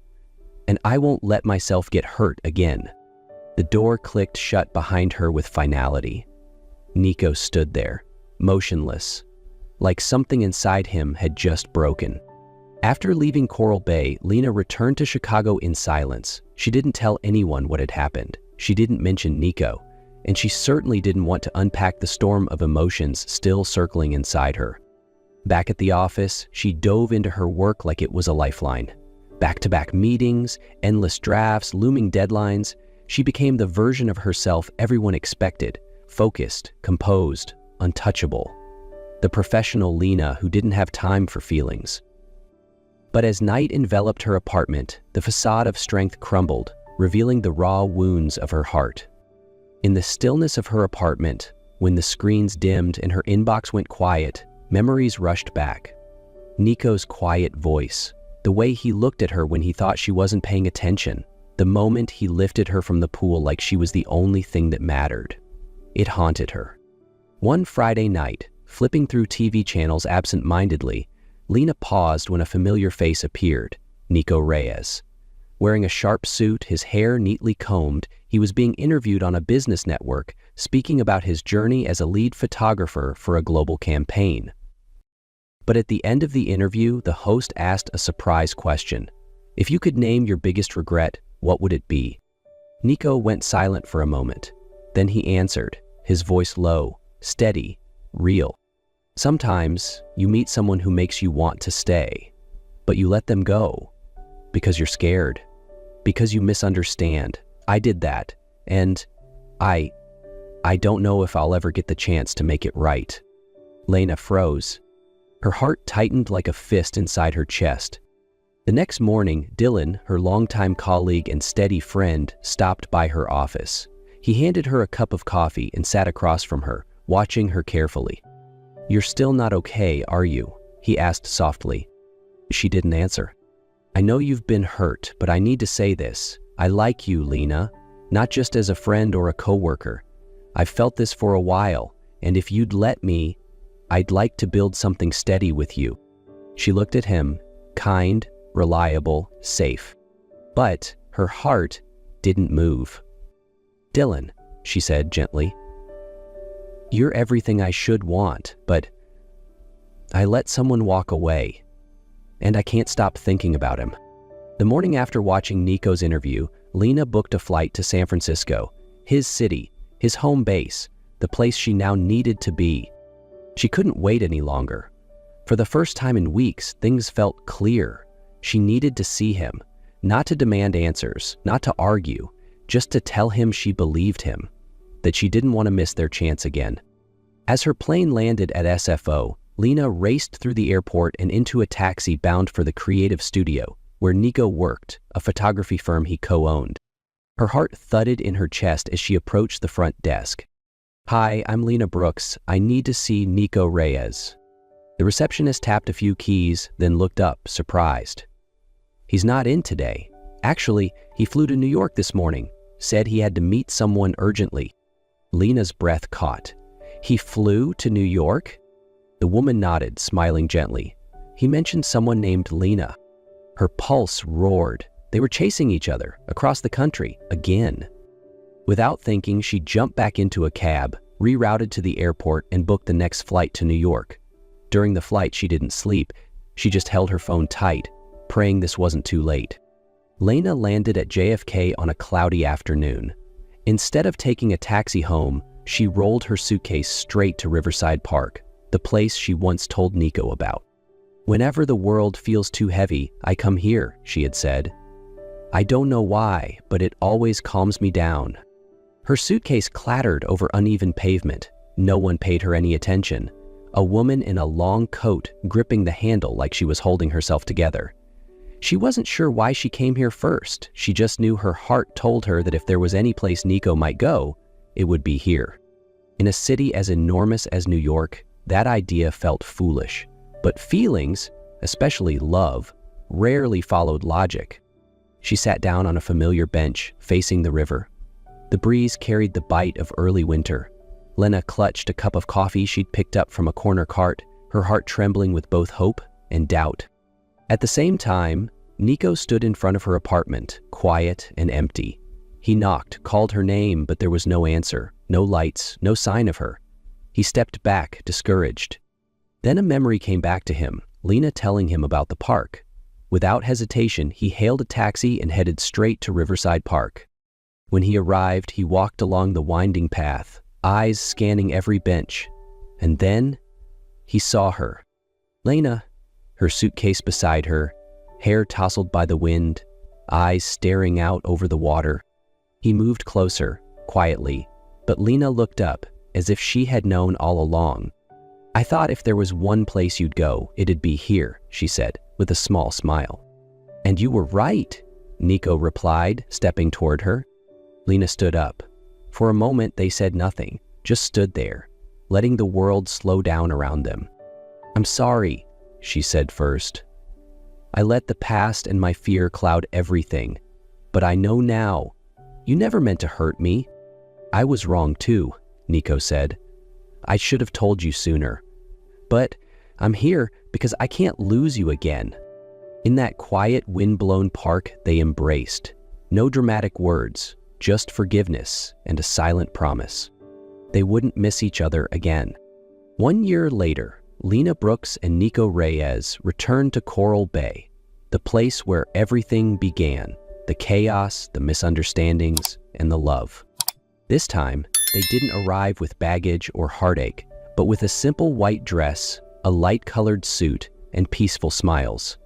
and I won't let myself get hurt again." The door clicked shut behind her with finality. Nico stood there, motionless, like something inside him had just broken. After leaving Coral Bay, Lena returned to Chicago in silence. She didn't tell anyone what had happened. She didn't mention Nico, and she certainly didn't want to unpack the storm of emotions still circling inside her. Back at the office, she dove into her work like it was a lifeline. Back-to-back meetings, endless drafts, looming deadlines. She became the version of herself everyone expected, focused, composed, untouchable. The professional Lena who didn't have time for feelings. But as night enveloped her apartment, the facade of strength crumbled, revealing the raw wounds of her heart. In the stillness of her apartment, when the screens dimmed and her inbox went quiet, memories rushed back. Nico's quiet voice, the way he looked at her when he thought she wasn't paying attention, the moment he lifted her from the pool like she was the only thing that mattered. It haunted her. One Friday night, flipping through TV channels absent-mindedly, Lena paused when a familiar face appeared, Nico Reyes. Wearing a sharp suit, his hair neatly combed, he was being interviewed on a business network, speaking about his journey as a lead photographer for a global campaign. But at the end of the interview, the host asked a surprise question. If you could name your biggest regret, what would it be? Nico went silent for a moment. Then he answered, his voice low, steady, real. Sometimes you meet someone who makes you want to stay, but you let them go because you're scared, because you misunderstand. I did that, and I don't know if I'll ever get the chance to make it right. Lena froze. Her heart tightened like a fist inside her chest. The next morning, Dylan, her longtime colleague and steady friend, stopped by her office. He handed her a cup of coffee and sat across from her, watching her carefully. "You're still not okay, are you?" he asked softly. She didn't answer. "I know you've been hurt, but I need to say this. I like you, Lena, not just as a friend or a coworker. I've felt this for a while, and if you'd let me, I'd like to build something steady with you." She looked at him, kind, reliable, safe. But her heart didn't move. "Dylan," she said gently, "you're everything I should want, but I let someone walk away, and I can't stop thinking about him." The morning after watching Nico's interview, Lena booked a flight to San Francisco, his city, his home base, the place she now needed to be. She couldn't wait any longer. For the first time in weeks, things felt clear. She needed to see him, not to demand answers, not to argue, just to tell him she believed him, that she didn't want to miss their chance again. As her plane landed at SFO, Lena raced through the airport and into a taxi bound for the creative studio, where Nico worked, a photography firm he co-owned. Her heart thudded in her chest as she approached the front desk. "Hi, I'm Lena Brooks. I need to see Nico Reyes." The receptionist tapped a few keys, then looked up, surprised. "He's not in today. Actually, he flew to New York this morning, said he had to meet someone urgently." Lena's breath caught. "He flew to New York?" The woman nodded, smiling gently. "He mentioned someone named Lena." Her pulse roared. They were chasing each other across the country again. Without thinking, she jumped back into a cab, rerouted to the airport, and booked the next flight to New York. During the flight, she didn't sleep. She just held her phone tight, praying this wasn't too late. Lena landed at JFK on a cloudy afternoon. Instead of taking a taxi home, she rolled her suitcase straight to Riverside Park, the place she once told Nico about. "Whenever the world feels too heavy, I come here," she had said. "I don't know why, but it always calms me down." Her suitcase clattered over uneven pavement. No one paid her any attention. A woman in a long coat gripping the handle like she was holding herself together. She wasn't sure why she came here first. She just knew her heart told her that if there was any place Nico might go, it would be here. In a city as enormous as New York, that idea felt foolish. But feelings, especially love, rarely followed logic. She sat down on a familiar bench, facing the river. The breeze carried the bite of early winter. Lena clutched a cup of coffee she'd picked up from a corner cart, her heart trembling with both hope and doubt. At the same time, Nico stood in front of her apartment, quiet and empty. He knocked, called her name, but there was no answer, no lights, no sign of her. He stepped back, discouraged. Then a memory came back to him, Lena telling him about the park. Without hesitation, he hailed a taxi and headed straight to Riverside Park. When he arrived, he walked along the winding path, eyes scanning every bench. And then he saw her. Lena, her suitcase beside her, hair tousled by the wind, eyes staring out over the water. He moved closer, quietly, but Lena looked up, as if she had known all along. "I thought if there was one place you'd go, it'd be here," she said, with a small smile. "And you were right," Nico replied, stepping toward her. Lena stood up. For a moment, they said nothing, just stood there, letting the world slow down around them. "I'm sorry," she said first. "I let the past and my fear cloud everything. But I know now. You never meant to hurt me." "I was wrong too," Nico said. "I should have told you sooner. But I'm here because I can't lose you again." In that quiet, wind-blown park, they embraced. No dramatic words, just forgiveness and a silent promise. They wouldn't miss each other again. 1 year later, Lena Brooks and Nico Reyes returned to Coral Bay, the place where everything began, the chaos, the misunderstandings, and the love. This time, they didn't arrive with baggage or heartache, but with a simple white dress, a light-colored suit, and peaceful smiles.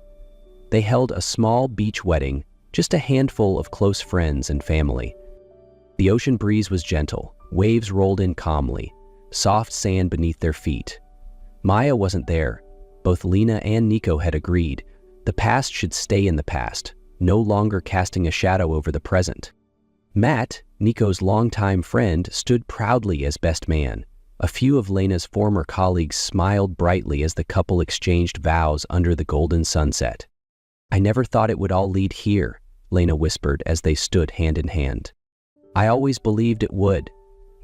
They held a small beach wedding, just a handful of close friends and family. The ocean breeze was gentle, waves rolled in calmly, soft sand beneath their feet. Maya wasn't there. Both Lena and Nico had agreed. The past should stay in the past, no longer casting a shadow over the present. Matt, Nico's longtime friend, stood proudly as best man. A few of Lena's former colleagues smiled brightly as the couple exchanged vows under the golden sunset. "I never thought it would all lead here," Lena whispered as they stood hand in hand. "I always believed it would,"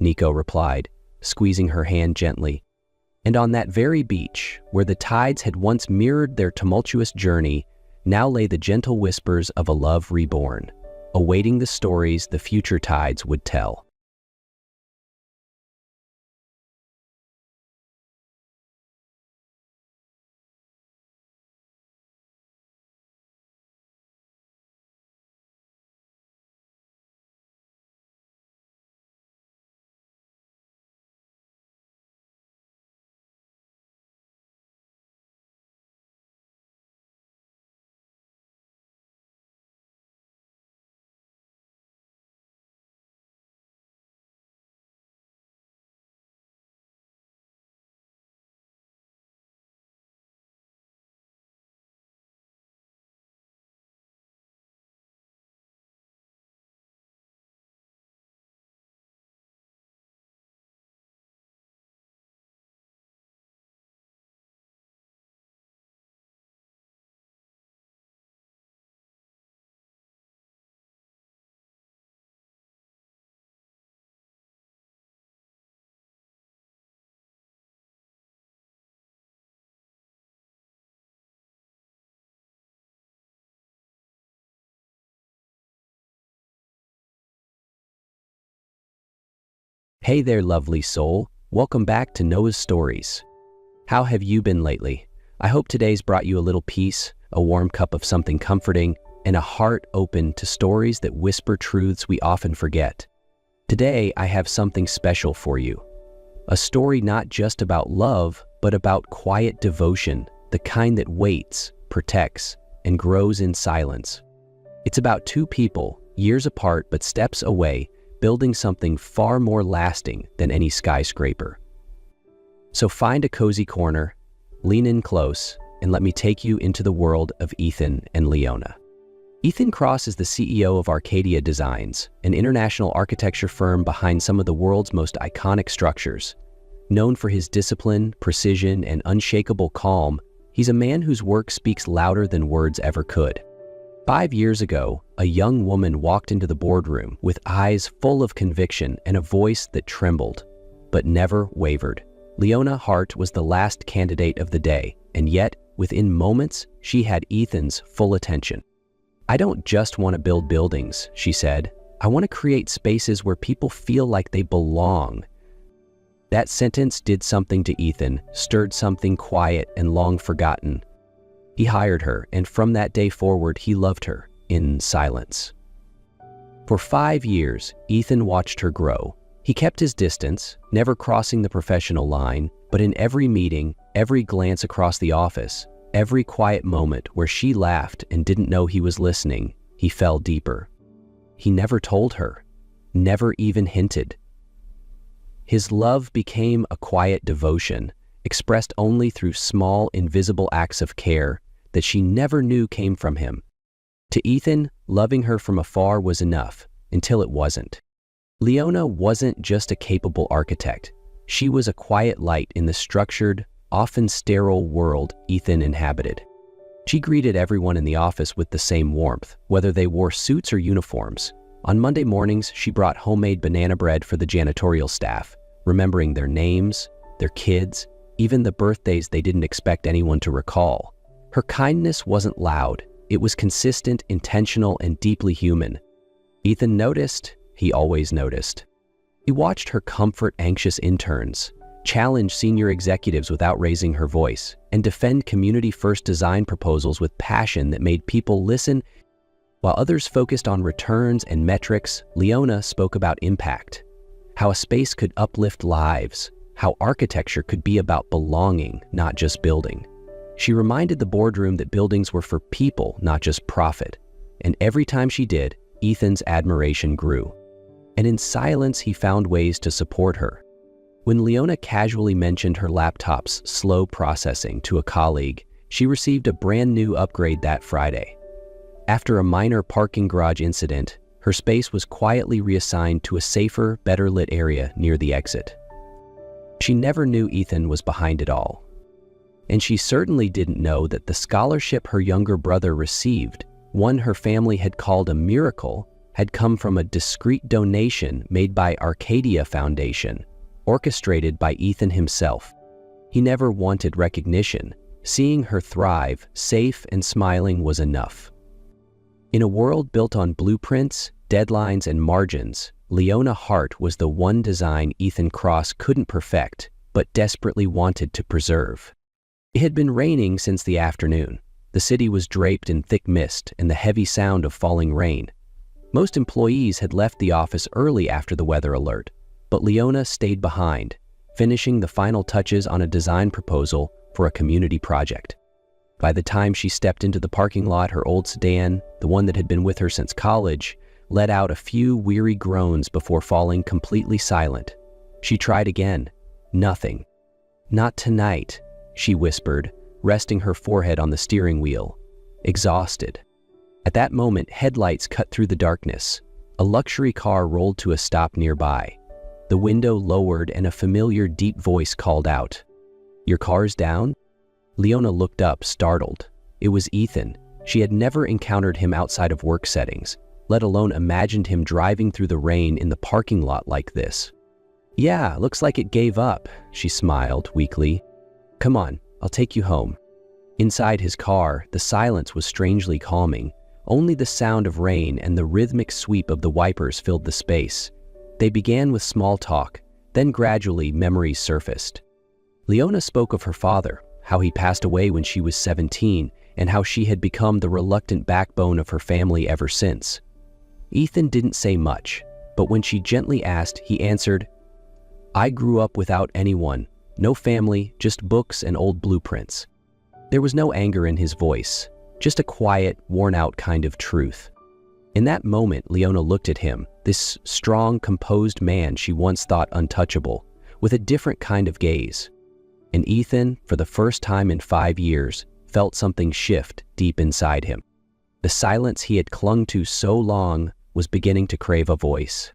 Nico replied, squeezing her hand gently. And on that very beach, where the tides had once mirrored their tumultuous journey, now lay the gentle whispers of a love reborn, awaiting the stories the future tides would tell. Hey there, lovely soul. Welcome back to Noah's Stories. How have you been lately? I hope today's brought you a little peace, a warm cup of something comforting, and a heart open to stories that whisper truths we often forget. Today, I have something special for you. A story not just about love, but about quiet devotion, the kind that waits, protects, and grows in silence. It's about two people, years apart but steps away, building something far more lasting than any skyscraper. So find a cozy corner, lean in close, and let me take you into the world of Ethan and Leona. Ethan Cross is the CEO of Arcadia Designs, an international architecture firm behind some of the world's most iconic structures. Known for his discipline, precision, and unshakable calm, he's a man whose work speaks louder than words ever could. 5 years ago, a young woman walked into the boardroom with eyes full of conviction and a voice that trembled, but never wavered. Leona Hart was the last candidate of the day, and yet, within moments, she had Ethan's full attention. "I don't just want to build buildings," she said. "I want to create spaces where people feel like they belong." That sentence did something to Ethan, stirred something quiet and long forgotten. He hired her, and from that day forward, he loved her in silence. For 5 years, Ethan watched her grow. He kept his distance, never crossing the professional line, but in every meeting, every glance across the office, every quiet moment where she laughed and didn't know he was listening, he fell deeper. He never told her, never even hinted. His love became a quiet devotion, expressed only through small, invisible acts of care that she never knew came from him. To Ethan, loving her from afar was enough, until it wasn't. Leona wasn't just a capable architect. She was a quiet light in the structured, often sterile world Ethan inhabited. She greeted everyone in the office with the same warmth, whether they wore suits or uniforms. On Monday mornings, she brought homemade banana bread for the janitorial staff, remembering their names, their kids, even the birthdays they didn't expect anyone to recall. Her kindness wasn't loud. It was consistent, intentional, and deeply human. Ethan noticed. He always noticed. He watched her comfort anxious interns, challenge senior executives without raising her voice, and defend community-first design proposals with passion that made people listen. While others focused on returns and metrics, Leona spoke about impact, how a space could uplift lives, how architecture could be about belonging, not just building. She reminded the boardroom that buildings were for people, not just profit. And every time she did, Ethan's admiration grew. And in silence, he found ways to support her. When Leona casually mentioned her laptop's slow processing to a colleague, she received a brand new upgrade that Friday. After a minor parking garage incident, her space was quietly reassigned to a safer, better lit area near the exit. She never knew Ethan was behind it all. And she certainly didn't know that the scholarship her younger brother received, one her family had called a miracle, had come from a discreet donation made by Arcadia Foundation, orchestrated by Ethan himself. He never wanted recognition. Seeing her thrive, safe and smiling, was enough. In a world built on blueprints, deadlines, and margins, Leona Hart was the one design Ethan Cross couldn't perfect, but desperately wanted to preserve. It had been raining since the afternoon. The city was draped in thick mist and the heavy sound of falling rain. Most employees had left the office early after the weather alert, but Leona stayed behind, finishing the final touches on a design proposal for a community project. By the time she stepped into the parking lot, her old sedan, the one that had been with her since college, let out a few weary groans before falling completely silent. She tried again. Nothing. "Not tonight," she whispered, resting her forehead on the steering wheel, exhausted. At that moment, headlights cut through the darkness. A luxury car rolled to a stop nearby. The window lowered and a familiar deep voice called out, "Your car's down?" Leona looked up, startled. It was Ethan. She had never encountered him outside of work settings, let alone imagined him driving through the rain in the parking lot like this. "Yeah, looks like it gave up," she smiled weakly. "Come on, I'll take you home." Inside his car, the silence was strangely calming. Only the sound of rain and the rhythmic sweep of the wipers filled the space. They began with small talk, then gradually memories surfaced. Leona spoke of her father, how he passed away when she was 17, and how she had become the reluctant backbone of her family ever since. Ethan didn't say much, but when she gently asked, he answered, "I grew up without anyone, no family, just books and old blueprints." There was no anger in his voice, just a quiet, worn-out kind of truth. In that moment, Leona looked at him, this strong, composed man she once thought untouchable, with a different kind of gaze. And Ethan, for the first time in 5 years, felt something shift deep inside him. The silence he had clung to so long was beginning to crave a voice.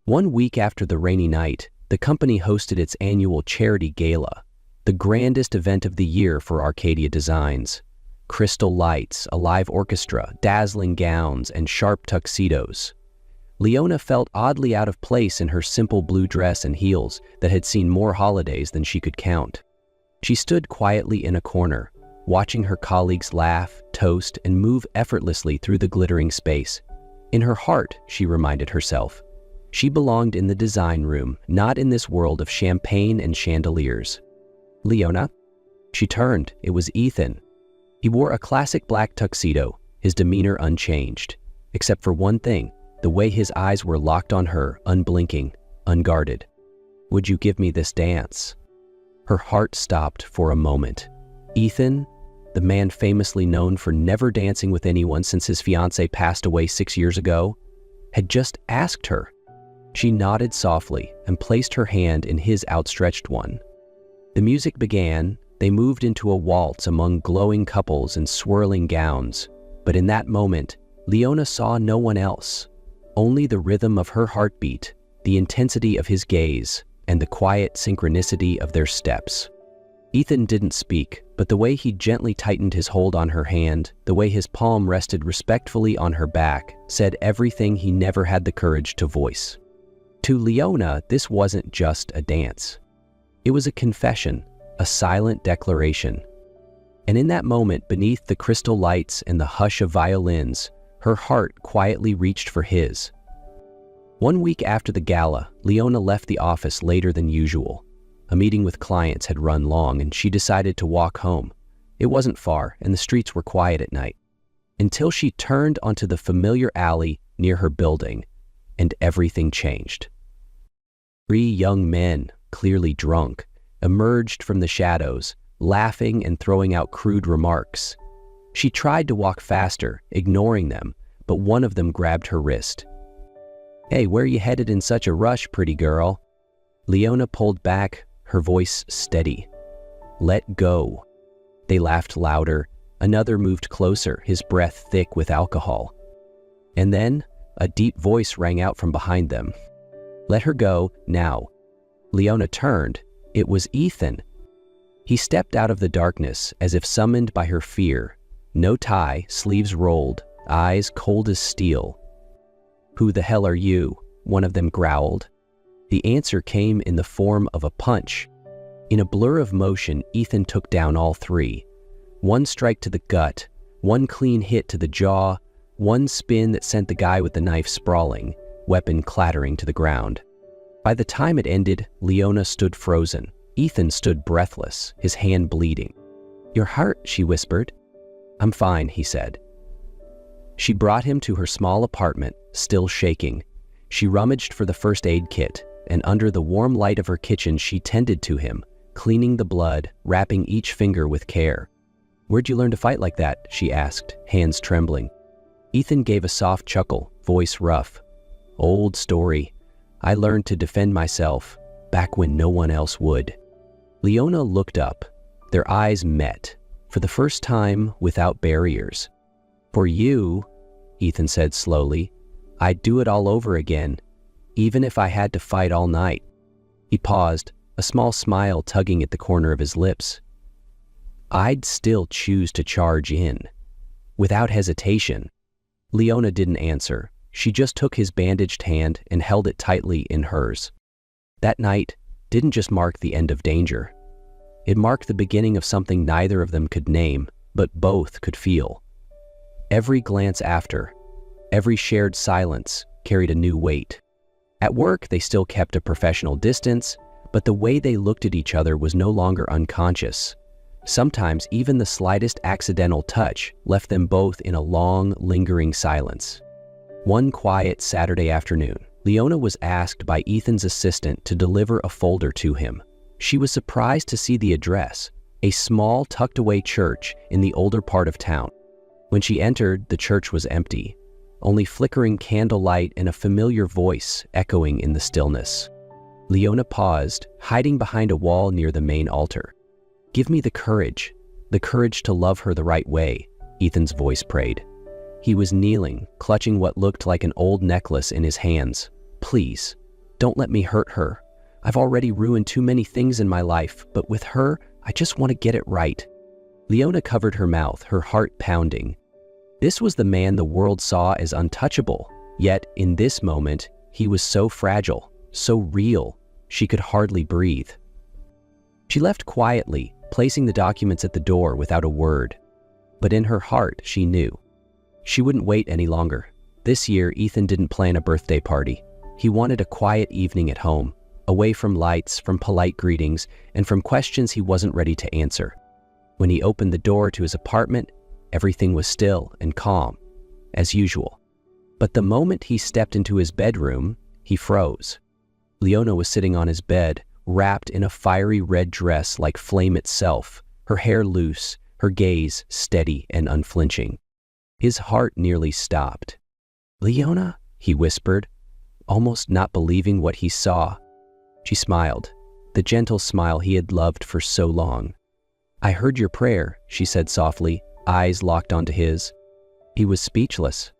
1 week after the rainy night, the company hosted its annual charity gala, the grandest event of the year for Arcadia Designs. Crystal lights, a live orchestra, dazzling gowns, and sharp tuxedos. Leona felt oddly out of place in her simple blue dress and heels that had seen more holidays than she could count. She stood quietly in a corner, watching her colleagues laugh, toast, and move effortlessly through the glittering space. In her heart, she reminded herself, she belonged in the design room, not in this world of champagne and chandeliers. "Leona?" She turned. It was Ethan. He wore a classic black tuxedo, his demeanor unchanged, except for one thing, the way his eyes were locked on her, unblinking, unguarded. "Would you give me this dance?" Her heart stopped for a moment. Ethan, the man famously known for never dancing with anyone since his fiancée passed away 6 years ago, had just asked her. She nodded softly and placed her hand in his outstretched one. The music began. They moved into a waltz among glowing couples in swirling gowns. But in that moment, Leona saw no one else. Only the rhythm of her heartbeat, the intensity of his gaze, and the quiet synchronicity of their steps. Ethan didn't speak, but the way he gently tightened his hold on her hand, the way his palm rested respectfully on her back, said everything he never had the courage to voice. To Leona, this wasn't just a dance. It was a confession, a silent declaration. And in that moment, beneath the crystal lights and the hush of violins, her heart quietly reached for his. 1 week after the gala, Leona left the office later than usual. A meeting with clients had run long, and she decided to walk home. It wasn't far, and the streets were quiet at night. Until she turned onto the familiar alley near her building, and everything changed. 3 young men, clearly drunk, emerged from the shadows, laughing and throwing out crude remarks. She tried to walk faster, ignoring them, but one of them grabbed her wrist. "Hey, where you headed in such a rush, pretty girl?" Leona pulled back, her voice steady. "Let go." They laughed louder. Another moved closer, his breath thick with alcohol. And then, a deep voice rang out from behind them. "Let her go, now." Leona turned. It was Ethan. He stepped out of the darkness as if summoned by her fear. No tie, sleeves rolled, eyes cold as steel. "Who the hell are you?" one of them growled. The answer came in the form of a punch. In a blur of motion, Ethan took down all 3. One strike to the gut, one clean hit to the jaw, one spin that sent the guy with the knife sprawling, weapon clattering to the ground. By the time it ended, Leona stood frozen. Ethan stood breathless, his hand bleeding. "Your heart," she whispered. "I'm fine," he said. She brought him to her small apartment, still shaking. She rummaged for the first aid kit, and under the warm light of her kitchen she tended to him, cleaning the blood, wrapping each finger with care. "Where'd you learn to fight like that?" she asked, hands trembling. Ethan gave a soft chuckle, voice rough. "Old story. I learned to defend myself, back when no one else would." Leona looked up. Their eyes met, for the first time without barriers. "For you," Ethan said slowly, "I'd do it all over again, even if I had to fight all night." He paused, a small smile tugging at the corner of his lips. "I'd still choose to charge in." Without hesitation. Leona didn't answer. She just took his bandaged hand and held it tightly in hers. That night didn't just mark the end of danger. It marked the beginning of something neither of them could name, but both could feel. Every glance after, every shared silence carried a new weight. At work, they still kept a professional distance, but the way they looked at each other was no longer unconscious. Sometimes even the slightest accidental touch left them both in a long, lingering silence. One quiet Saturday afternoon, Leona was asked by Ethan's assistant to deliver a folder to him. She was surprised to see the address, a small, tucked-away church in the older part of town. When she entered, the church was empty, only flickering candlelight and a familiar voice echoing in the stillness. Leona paused, hiding behind a wall near the main altar. "Give me the courage to love her the right way," Ethan's voice prayed. He was kneeling, clutching what looked like an old necklace in his hands. "Please, don't let me hurt her. I've already ruined too many things in my life, but with her, I just want to get it right." Leona covered her mouth, her heart pounding. This was the man the world saw as untouchable, yet in this moment, he was so fragile, so real, she could hardly breathe. She left quietly, placing the documents at the door without a word. But in her heart, she knew. She wouldn't wait any longer. This year, Ethan didn't plan a birthday party. He wanted a quiet evening at home, away from lights, from polite greetings, and from questions he wasn't ready to answer. When he opened the door to his apartment, everything was still and calm, as usual. But the moment he stepped into his bedroom, he froze. Leona was sitting on his bed, wrapped in a fiery red dress like flame itself, her hair loose, her gaze steady and unflinching. His heart nearly stopped. "Leona?" he whispered, almost not believing what he saw. She smiled, the gentle smile he had loved for so long. "I heard your prayer," she said softly, eyes locked onto his. He was speechless.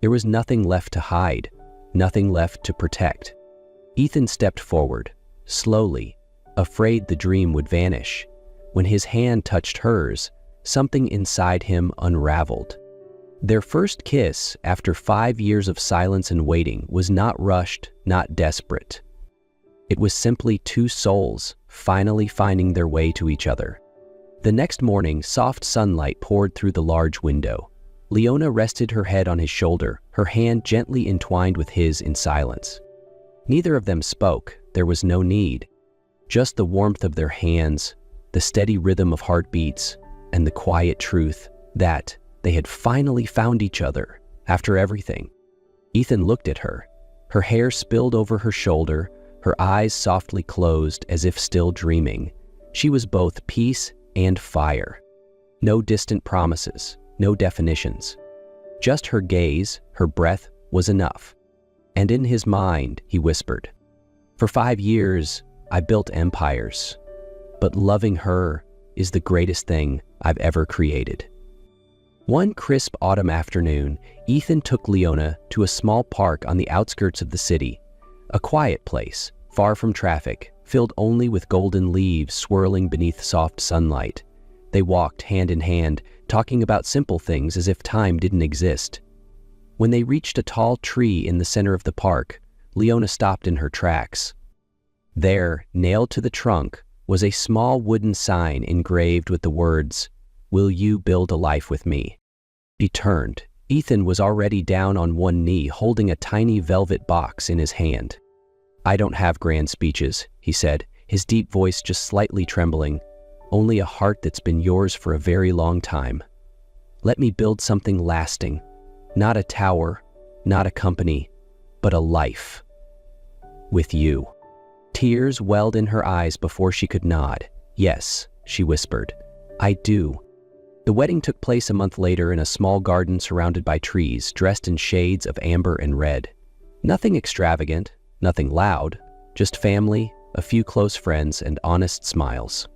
There was nothing left to hide, nothing left to protect. Ethan stepped forward, slowly, afraid the dream would vanish. When his hand touched hers, something inside him unraveled. Their first kiss, after 5 years of silence and waiting, was not rushed, not desperate. It was simply two souls finally finding their way to each other. The next morning, soft sunlight poured through the large window. Leona rested her head on his shoulder, her hand gently entwined with his in silence. Neither of them spoke, there was no need. Just the warmth of their hands, the steady rhythm of heartbeats, and the quiet truth that they had finally found each other after everything. Ethan looked at her. Her hair spilled over her shoulder, her eyes softly closed as if still dreaming. She was both peace and fire. No distant promises, no definitions. Just her gaze, her breath was enough. And in his mind, he whispered, "For 5 years, I built empires, but loving her is the greatest thing I've ever created." One crisp autumn afternoon, Ethan took Leona to a small park on the outskirts of the city, a quiet place, far from traffic, filled only with golden leaves swirling beneath soft sunlight. They walked hand in hand, talking about simple things as if time didn't exist. When they reached a tall tree in the center of the park, Leona stopped in her tracks. There, nailed to the trunk, was a small wooden sign engraved with the words, "Will you build a life with me?" She turned. Ethan was already down on one knee, holding a tiny velvet box in his hand. "I don't have grand speeches," he said, his deep voice just slightly trembling. "Only a heart that's been yours for a very long time. Let me build something lasting. Not a tower, not a company, but a life. With you." Tears welled in her eyes before she could nod. "Yes," she whispered, "I do." The wedding took place a month later in a small garden surrounded by trees, dressed in shades of amber and red. Nothing extravagant, nothing loud, just family, a few close friends, and honest smiles.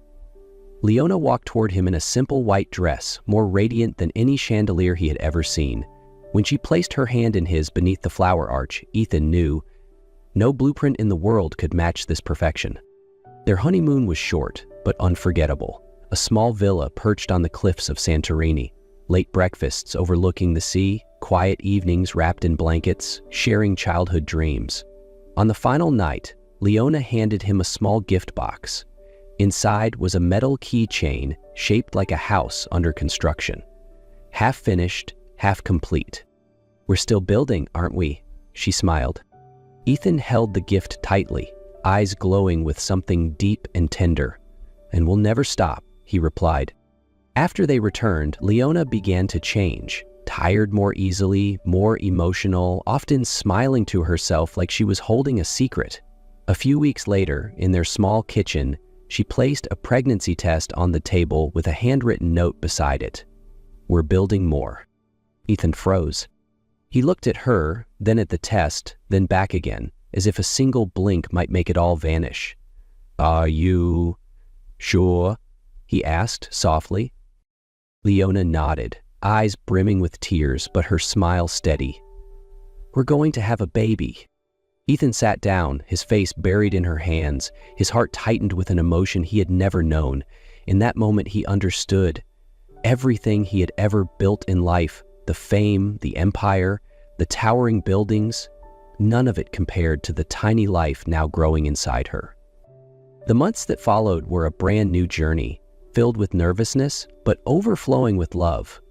Leona walked toward him in a simple white dress, more radiant than any chandelier he had ever seen. When she placed her hand in his beneath the flower arch, Ethan knew no blueprint in the world could match this perfection. Their honeymoon was short, but unforgettable. A small villa perched on the cliffs of Santorini, late breakfasts overlooking the sea, quiet evenings wrapped in blankets, sharing childhood dreams. On the final night, Leona handed him a small gift box. Inside was a metal keychain shaped like a house under construction. Half finished, half complete. "We're still building, aren't we?" she smiled. Ethan held the gift tightly, eyes glowing with something deep and tender. "And we'll never stop," he replied. After they returned, Leona began to change, tired more easily, more emotional, often smiling to herself like she was holding a secret. A few weeks later, in their small kitchen, she placed a pregnancy test on the table with a handwritten note beside it. "We're building more." Ethan froze. He looked at her, then at the test, then back again, as if a single blink might make it all vanish. "Are you sure?" he asked softly. Leona nodded, eyes brimming with tears, but her smile steady. "We're going to have a baby." Ethan sat down, his face buried in her hands, his heart tightened with an emotion he had never known. In that moment he understood. Everything he had ever built in life, the fame, the empire, the towering buildings, none of it compared to the tiny life now growing inside her. The months that followed were a brand new journey, filled with nervousness, but overflowing with love.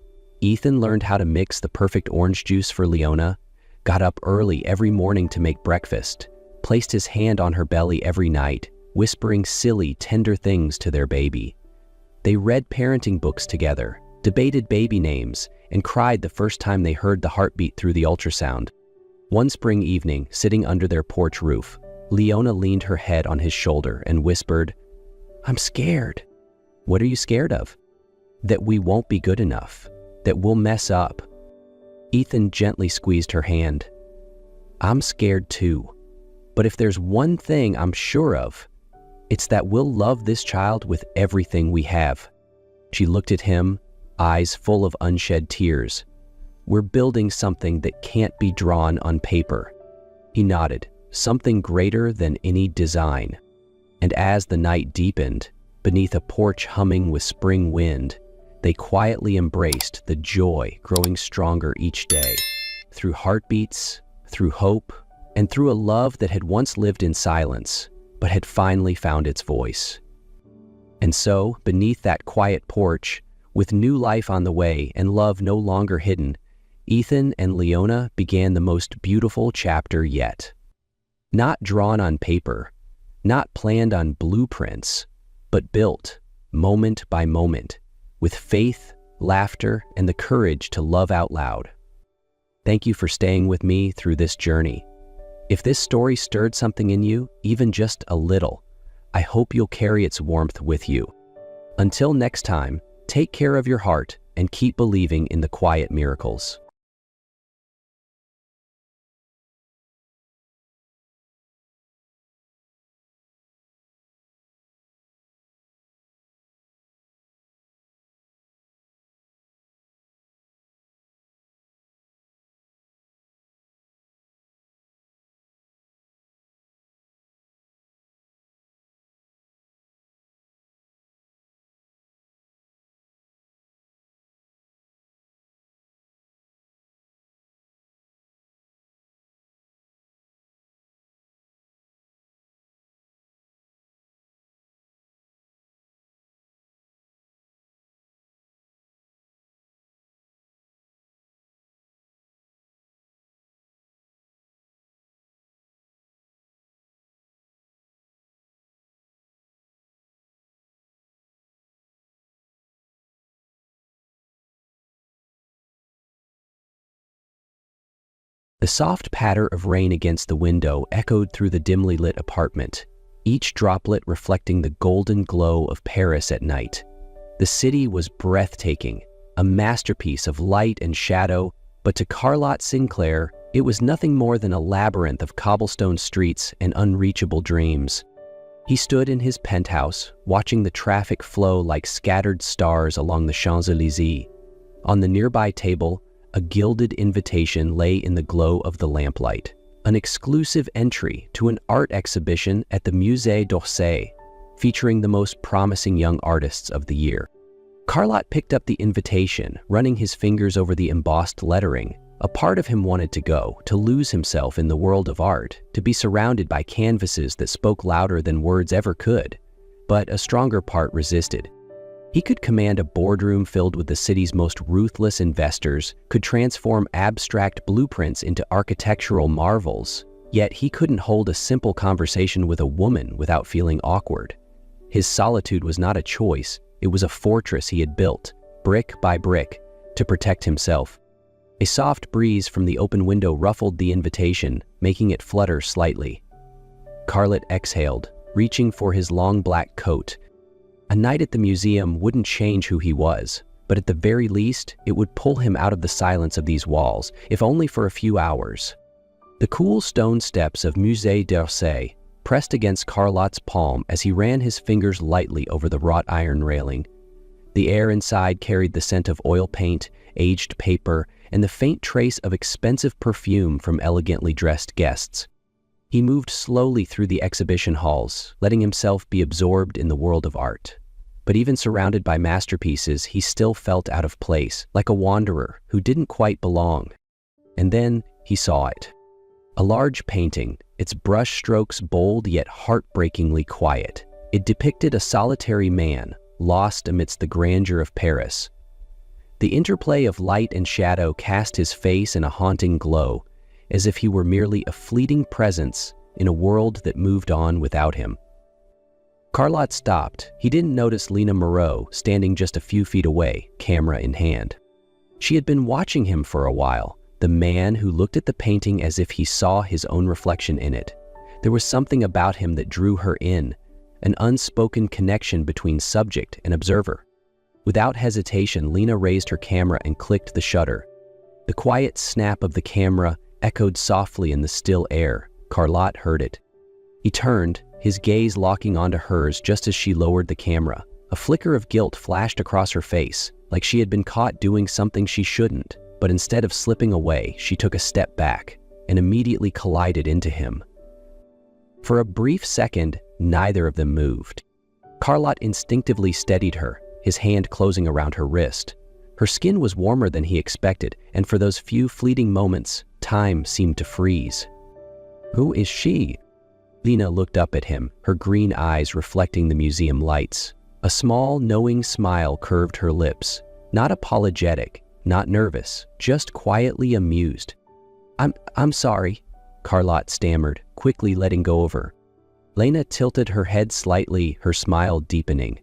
Ethan learned how to mix the perfect orange juice for Leona, got up early every morning to make breakfast, placed his hand on her belly every night, whispering silly, tender things to their baby. They read parenting books together, debated baby names, and cried the first time they heard the heartbeat through the ultrasound. One spring evening, sitting under their porch roof, Leona leaned her head on his shoulder and whispered, "I'm scared." "What are you scared of?" "That we won't be good enough, that we'll mess up." Ethan gently squeezed her hand. "I'm scared too, but if there's one thing I'm sure of, it's that we'll love this child with everything we have." She looked at him, eyes full of unshed tears. "We're building something that can't be drawn on paper." He nodded, something greater than any design. And as the night deepened, beneath a porch humming with spring wind, they quietly embraced the joy growing stronger each day, through heartbeats, through hope, and through a love that had once lived in silence, but had finally found its voice. And so, beneath that quiet porch, with new life on the way and love no longer hidden, Ethan and Leona began the most beautiful chapter yet. Not drawn on paper, not planned on blueprints, but built, moment by moment, with faith, laughter, and the courage to love out loud. Thank you for staying with me through this journey. If this story stirred something in you, even just a little, I hope you'll carry its warmth with you. Until next time, take care of your heart and keep believing in the quiet miracles. The soft patter of rain against the window echoed through the dimly lit apartment, each droplet reflecting the golden glow of Paris at night. The city was breathtaking, a masterpiece of light and shadow, but to Carlotte Sinclair, it was nothing more than a labyrinth of cobblestone streets and unreachable dreams. He stood in his penthouse, watching the traffic flow like scattered stars along the Champs-Élysées. On the nearby table, a gilded invitation lay in the glow of the lamplight, an exclusive entry to an art exhibition at the Musée d'Orsay, featuring the most promising young artists of the year. Carlotte picked up the invitation, running his fingers over the embossed lettering. A part of him wanted to go, to lose himself in the world of art, to be surrounded by canvases that spoke louder than words ever could. But a stronger part resisted. He could command a boardroom filled with the city's most ruthless investors, could transform abstract blueprints into architectural marvels, yet he couldn't hold a simple conversation with a woman without feeling awkward. His solitude was not a choice, it was a fortress he had built, brick by brick, to protect himself. A soft breeze from the open window ruffled the invitation, making it flutter slightly. Carlotte exhaled, reaching for his long black coat. A night at the museum wouldn't change who he was, but at the very least, it would pull him out of the silence of these walls, if only for a few hours. The cool stone steps of Musée d'Orsay pressed against Carlotte's palm as he ran his fingers lightly over the wrought iron railing. The air inside carried the scent of oil paint, aged paper, and the faint trace of expensive perfume from elegantly dressed guests. He moved slowly through the exhibition halls, letting himself be absorbed in the world of art. but even surrounded by masterpieces, he still felt out of place, like a wanderer who didn't quite belong. And then he saw it. A large painting, its brush strokes bold yet heartbreakingly quiet. It depicted a solitary man, lost amidst the grandeur of Paris. The interplay of light and shadow cast his face in a haunting glow, as if he were merely a fleeting presence in a world that moved on without him. Carlotte stopped. He didn't notice Lena Moreau standing just a few feet away, camera in hand. She had been watching him for a while, the man who looked at the painting as if he saw his own reflection in it. There was something about him that drew her in, an unspoken connection between subject and observer. Without hesitation, Lena raised her camera and clicked the shutter. The quiet snap of the camera echoed softly in the still air. Carlotte heard it. He turned, his gaze locking onto hers just as she lowered the camera. A flicker of guilt flashed across her face, like she had been caught doing something she shouldn't. But instead of slipping away, she took a step back and immediately collided into him. For a brief second, neither of them moved. Carlotte instinctively steadied her, his hand closing around her wrist. Her skin was warmer than he expected, and for those few fleeting moments, time seemed to freeze. "Who is she?" Lena looked up at him, her green eyes reflecting the museum lights. A small, knowing smile curved her lips, not apologetic, not nervous, just quietly amused. I'm sorry," Carlotte stammered, quickly letting go of her. Lena tilted her head slightly, her smile deepening.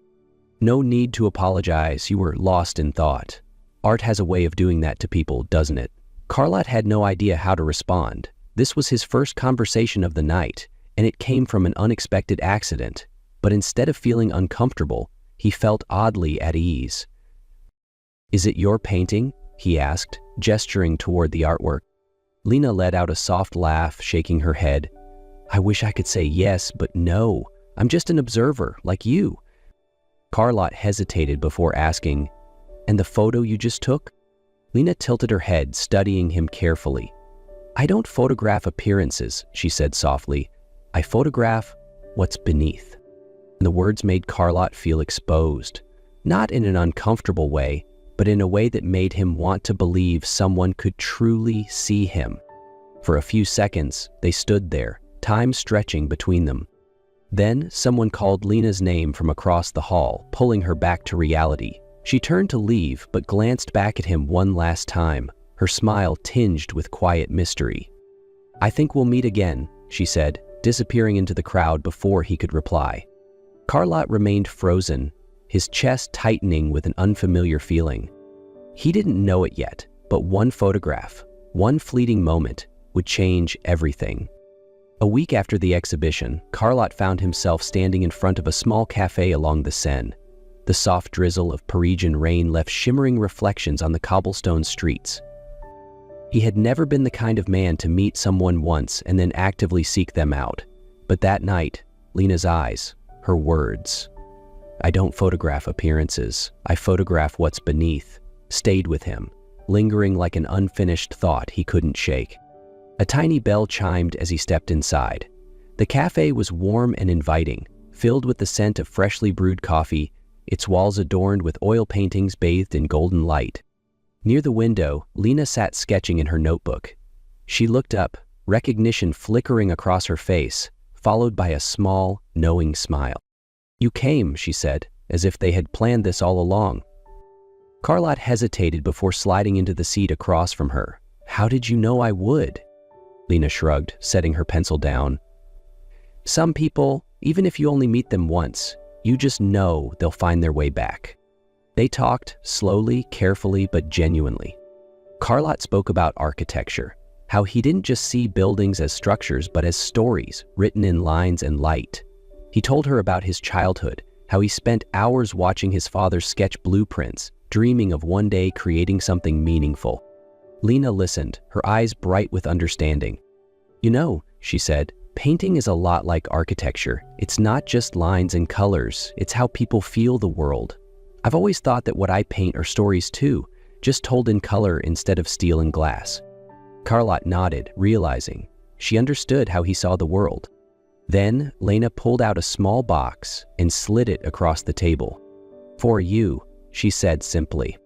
"No need to apologize, you were lost in thought. Art has a way of doing that to people, doesn't it?" Carlotte had no idea how to respond. This was his first conversation of the night, and it came from an unexpected accident. But instead of feeling uncomfortable, he felt oddly at ease. "Is it your painting?" he asked, gesturing toward the artwork. Lena let out a soft laugh, shaking her head. "I wish I could say yes, but no. I'm just an observer, like you." Carlotte hesitated before asking, "And the photo you just took?" Lena tilted her head, studying him carefully. "I don't photograph appearances," she said softly. "I photograph what's beneath." And the words made Carlotte feel exposed, not in an uncomfortable way, but in a way that made him want to believe someone could truly see him. For a few seconds, they stood there, time stretching between them. Then, someone called Lena's name from across the hall, pulling her back to reality. She turned to leave, but glanced back at him one last time, her smile tinged with quiet mystery. "I think we'll meet again," she said, disappearing into the crowd before he could reply. Carlotte remained frozen, his chest tightening with an unfamiliar feeling. He didn't know it yet, but one photograph, one fleeting moment, would change everything. A week after the exhibition, Carlotte found himself standing in front of a small cafe along the Seine. The soft drizzle of Parisian rain left shimmering reflections on the cobblestone streets. He had never been the kind of man to meet someone once and then actively seek them out. But that night, Lena's eyes, her words, "I don't photograph appearances, I photograph what's beneath," stayed with him, lingering like an unfinished thought he couldn't shake. A tiny bell chimed as he stepped inside. The cafe was warm and inviting, filled with the scent of freshly brewed coffee, its walls adorned with oil paintings bathed in golden light. Near the window, Lena sat sketching in her notebook. She looked up, recognition flickering across her face, followed by a small, knowing smile. "You came," she said, as if they had planned this all along. Carlotte hesitated before sliding into the seat across from her. "How did you know I would?" Lena shrugged, setting her pencil down. "Some people, even if you only meet them once, you just know they'll find their way back." They talked, slowly, carefully, but genuinely. Carlotte spoke about architecture, how he didn't just see buildings as structures but as stories written in lines and light. He told her about his childhood, how he spent hours watching his father sketch blueprints, dreaming of one day creating something meaningful. Lena listened, her eyes bright with understanding. "You know," she said, "painting is a lot like architecture. It's not just lines and colors, it's how people feel the world. I've always thought that what I paint are stories too, just told in color instead of steel and glass." Carlotte nodded, realizing she understood how he saw the world. Then Lena pulled out a small box and slid it across the table. "For you," she said simply.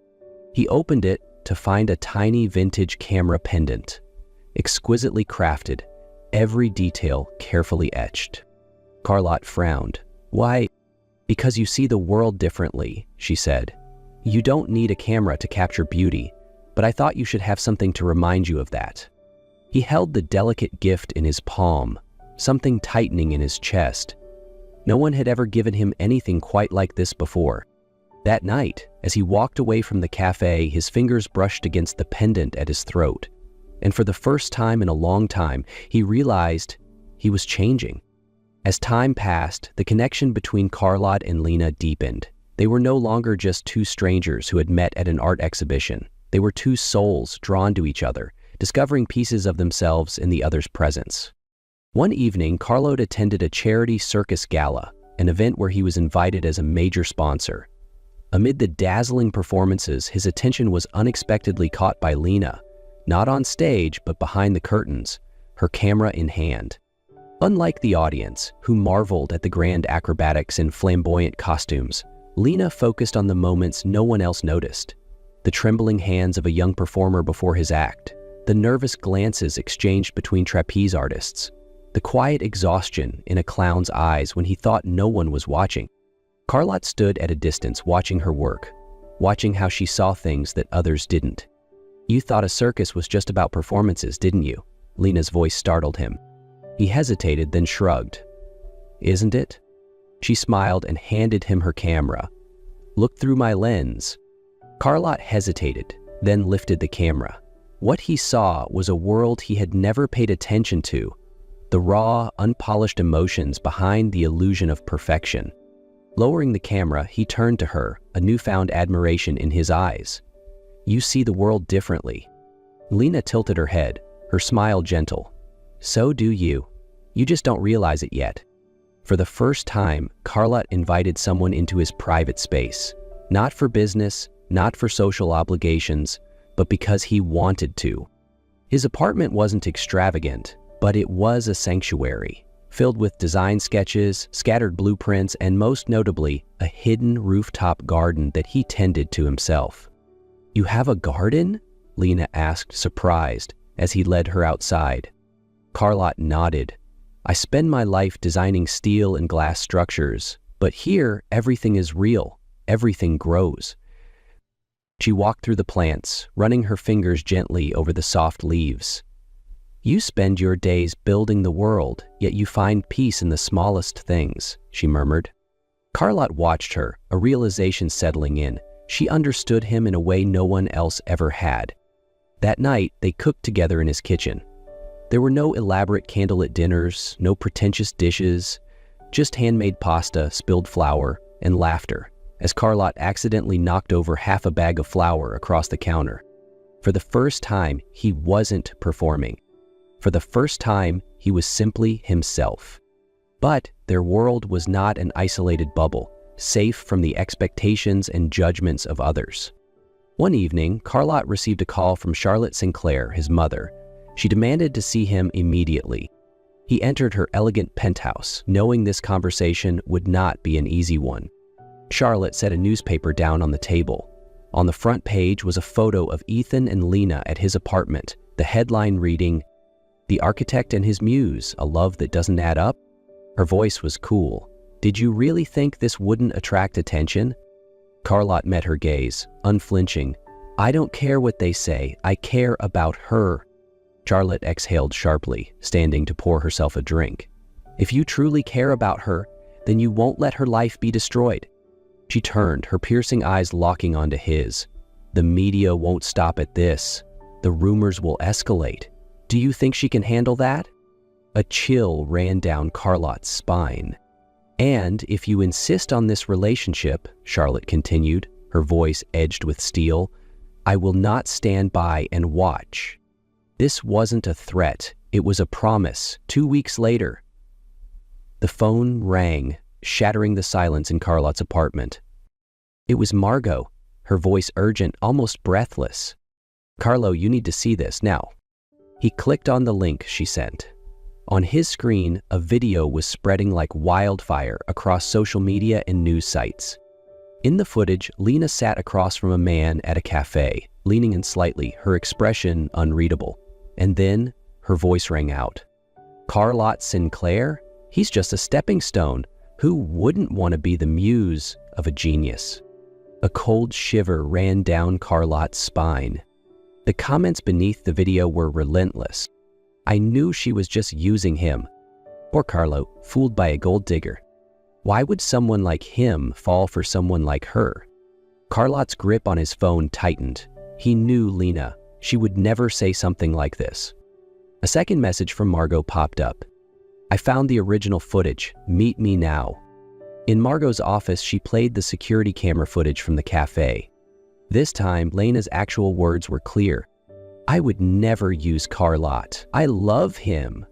He opened it to find a tiny vintage camera pendant, exquisitely crafted, every detail carefully etched. Carlotte frowned. "Why?" "Because you see the world differently," she said. "You don't need a camera to capture beauty, but I thought you should have something to remind you of that." He held the delicate gift in his palm, something tightening in his chest. No one had ever given him anything quite like this before. That night, as he walked away from the cafe, his fingers brushed against the pendant at his throat. And for the first time in a long time, he realized he was changing. As time passed, the connection between Carlotte and Lena deepened. They were no longer just two strangers who had met at an art exhibition. They were two souls drawn to each other, discovering pieces of themselves in the other's presence. One evening, Carlotte attended a charity circus gala, an event where he was invited as a major sponsor. Amid the dazzling performances, his attention was unexpectedly caught by Lena, not on stage, but behind the curtains, her camera in hand. Unlike the audience, who marveled at the grand acrobatics and flamboyant costumes, Lena focused on the moments no one else noticed. The trembling hands of a young performer before his act, the nervous glances exchanged between trapeze artists, the quiet exhaustion in a clown's eyes when he thought no one was watching. Carlotte stood at a distance watching her work, watching how she saw things that others didn't. "You thought a circus was just about performances, didn't you?" Lena's voice startled him. He hesitated, then shrugged. "Isn't it?" She smiled and handed him her camera. "Look through my lens." Carlotte hesitated, then lifted the camera. What he saw was a world he had never paid attention to, the raw, unpolished emotions behind the illusion of perfection. Lowering the camera, he turned to her, a newfound admiration in his eyes. "You see the world differently." Lena tilted her head, her smile gentle. "So do you. You just don't realize it yet." For the first time, Carlotte invited someone into his private space, not for business, not for social obligations, but because he wanted to. His apartment wasn't extravagant, but it was a sanctuary, filled with design sketches, scattered blueprints, and most notably, a hidden rooftop garden that he tended to himself. "You have a garden?" Lena asked, surprised, as he led her outside. Carlotte nodded. "I spend my life designing steel and glass structures, but here everything is real, everything grows." She walked through the plants, running her fingers gently over the soft leaves. "You spend your days building the world, yet you find peace in the smallest things," she murmured. Carlotte watched her, a realization settling in. She understood him in a way no one else ever had. That night, they cooked together in his kitchen. There were no elaborate candlelit dinners, no pretentious dishes, just handmade pasta, spilled flour, and laughter, as Carlotte accidentally knocked over half a bag of flour across the counter. For the first time, he wasn't performing. For the first time, he was simply himself. But their world was not an isolated bubble, safe from the expectations and judgments of others. One evening, Carlotte received a call from Charlotte Sinclair, his mother. She demanded to see him immediately. He entered her elegant penthouse, knowing this conversation would not be an easy one. Charlotte set a newspaper down on the table. On the front page was a photo of Ethan and Lena at his apartment, the headline reading, "The Architect and His Muse, a Love That Doesn't Add Up?" Her voice was cool. "Did you really think this wouldn't attract attention?" Carlotte met her gaze, unflinching. "I don't care what they say, I care about her." Charlotte exhaled sharply, standing to pour herself a drink. "If you truly care about her, then you won't let her life be destroyed." She turned, her piercing eyes locking onto his. "The media won't stop at this. The rumors will escalate. Do you think she can handle that?" A chill ran down Carlotte's spine. "And if you insist on this relationship," Charlotte continued, her voice edged with steel, "I will not stand by and watch." This wasn't a threat, it was a promise. 2 weeks later, the phone rang, shattering the silence in Carlotte's apartment. It was Margot, her voice urgent, almost breathless. "Carlo, you need to see this now." He clicked on the link she sent. On his screen, a video was spreading like wildfire across social media and news sites. In the footage, Lena sat across from a man at a cafe, leaning in slightly, her expression unreadable. And then, her voice rang out. Carlotte Sinclair? He's just a stepping stone. Who wouldn't want to be the muse of a genius? A cold shiver ran down Carlotte's spine. The comments beneath the video were relentless. I knew she was just using him. Poor Carlo, fooled by a gold digger. Why would someone like him fall for someone like her? Carlotte's grip on his phone tightened. He knew Lena. She would never say something like this. A second message from Margot popped up. I found the original footage. Meet me now. In Margot's office, she played the security camera footage from the cafe. This time, Lena's actual words were clear. I would never use Carlotte. I love him.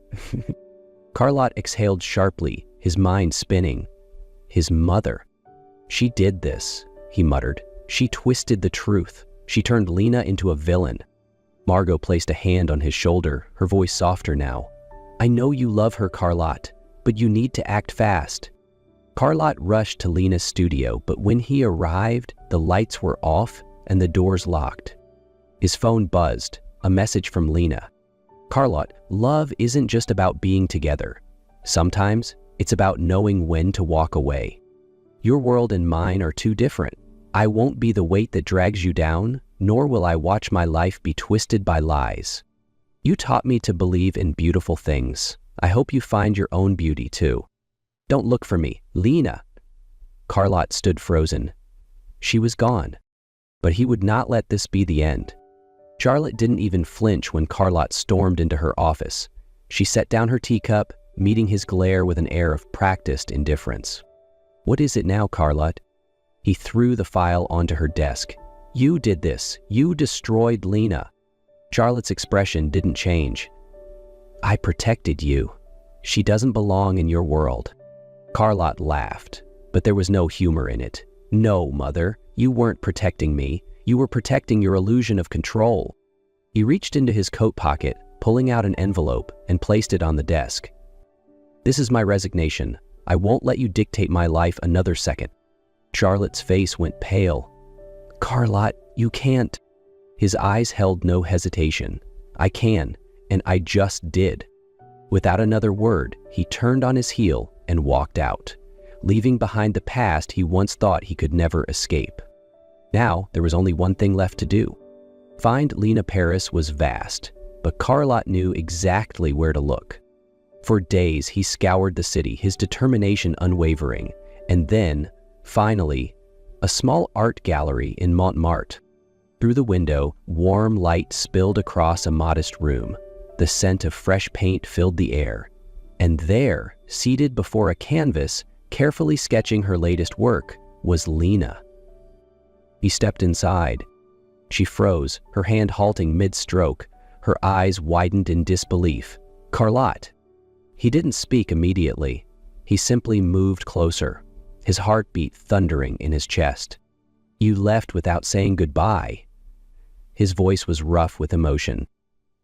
Carlotte exhaled sharply, his mind spinning. His mother. She did this, he muttered. She twisted the truth. She turned Lena into a villain. Margot placed a hand on his shoulder, her voice softer now. I know you love her, Carlotte, but you need to act fast. Carlotte rushed to Lena's studio, but when he arrived, the lights were off and the doors locked. His phone buzzed, a message from Lena. Carlotte, love isn't just about being together. Sometimes it's about knowing when to walk away. Your world and mine are too different. I won't be the weight that drags you down, nor will I watch my life be twisted by lies. You taught me to believe in beautiful things. I hope you find your own beauty too. Don't look for me, Lena. Carlotte stood frozen. She was gone. But he would not let this be the end. Charlotte didn't even flinch when Carlotte stormed into her office. She set down her teacup, meeting his glare with an air of practiced indifference. What is it now, Carlotte? He threw the file onto her desk. You did this. You destroyed Lena. Charlotte's expression didn't change. I protected you. She doesn't belong in your world. Carlotte laughed, but there was no humor in it. No, Mother, you weren't protecting me. You were protecting your illusion of control. He reached into his coat pocket, pulling out an envelope, and placed it on the desk. This is my resignation. I won't let you dictate my life another second. Charlotte's face went pale. Carlotte, you can't. His eyes held no hesitation. I can, and I just did. Without another word, he turned on his heel and walked out, leaving behind the past he once thought he could never escape. Now, there was only one thing left to do. Find Lena Paris was vast, but Carlotte knew exactly where to look. For days, he scoured the city, his determination unwavering, and then, finally, a small art gallery in Montmartre. Through the window, warm light spilled across a modest room. The scent of fresh paint filled the air. And there, seated before a canvas, carefully sketching her latest work, was Lena. He stepped inside. She froze, her hand halting mid-stroke, her eyes widened in disbelief. Carlotte! He didn't speak immediately. He simply moved closer, his heartbeat thundering in his chest. You left without saying goodbye. His voice was rough with emotion.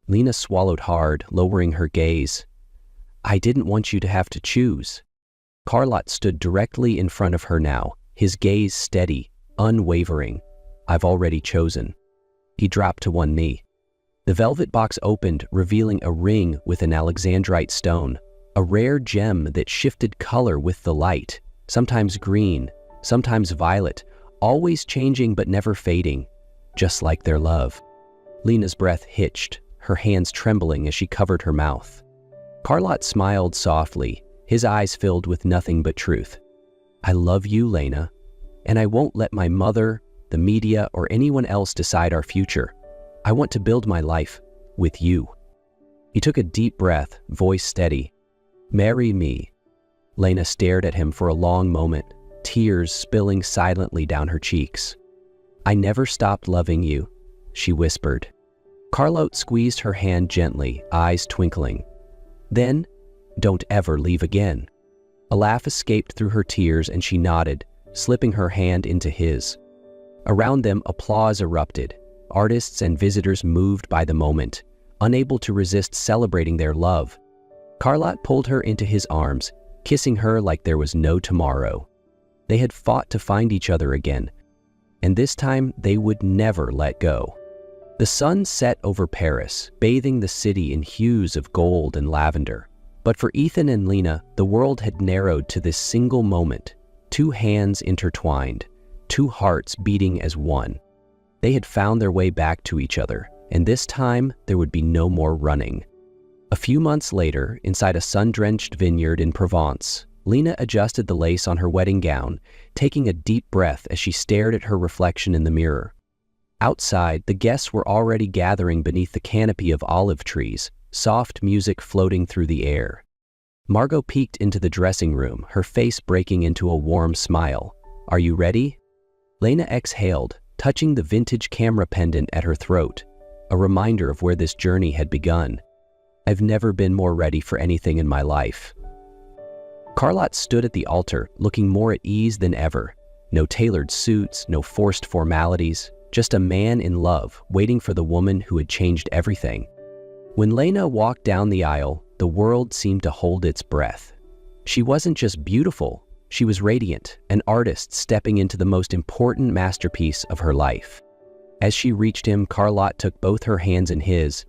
Lena swallowed hard, lowering her gaze. I didn't want you to have to choose. Carlotte stood directly in front of her now, his gaze steady, unwavering. I've already chosen. He dropped to one knee. The velvet box opened, revealing a ring with an alexandrite stone, a rare gem that shifted color with the light, sometimes green, sometimes violet, always changing but never fading, just like their love. Lena's breath hitched, her hands trembling as she covered her mouth. Carlotte smiled softly, his eyes filled with nothing but truth. I love you, Lena, and I won't let my mother, the media, or anyone else decide our future. I want to build my life with you. He took a deep breath, voice steady. Marry me. Lena stared at him for a long moment, tears spilling silently down her cheeks. I never stopped loving you, she whispered. Carlotte squeezed her hand gently, eyes twinkling. Then, don't ever leave again. A laugh escaped through her tears and she nodded, slipping her hand into his. Around them, applause erupted. Artists and visitors moved by the moment, unable to resist celebrating their love. Carlotte pulled her into his arms, kissing her like there was no tomorrow. They had fought to find each other again, and this time they would never let go. The sun set over Paris, bathing the city in hues of gold and lavender. But for Ethan and Lena, the world had narrowed to this single moment, two hands intertwined, two hearts beating as one. They had found their way back to each other, and this time there would be no more running. A few months later, inside a sun-drenched vineyard in Provence, Lena adjusted the lace on her wedding gown, taking a deep breath as she stared at her reflection in the mirror. Outside, the guests were already gathering beneath the canopy of olive trees, soft music floating through the air. Margot peeked into the dressing room, her face breaking into a warm smile. "Are you ready?" Lena exhaled, touching the vintage camera pendant at her throat, a reminder of where this journey had begun. "I've never been more ready for anything in my life." Carlotte stood at the altar, looking more at ease than ever. No tailored suits, no forced formalities, just a man in love, waiting for the woman who had changed everything. When Lena walked down the aisle, the world seemed to hold its breath. She wasn't just beautiful, she was radiant, an artist stepping into the most important masterpiece of her life. As she reached him, Carlotte took both her hands in his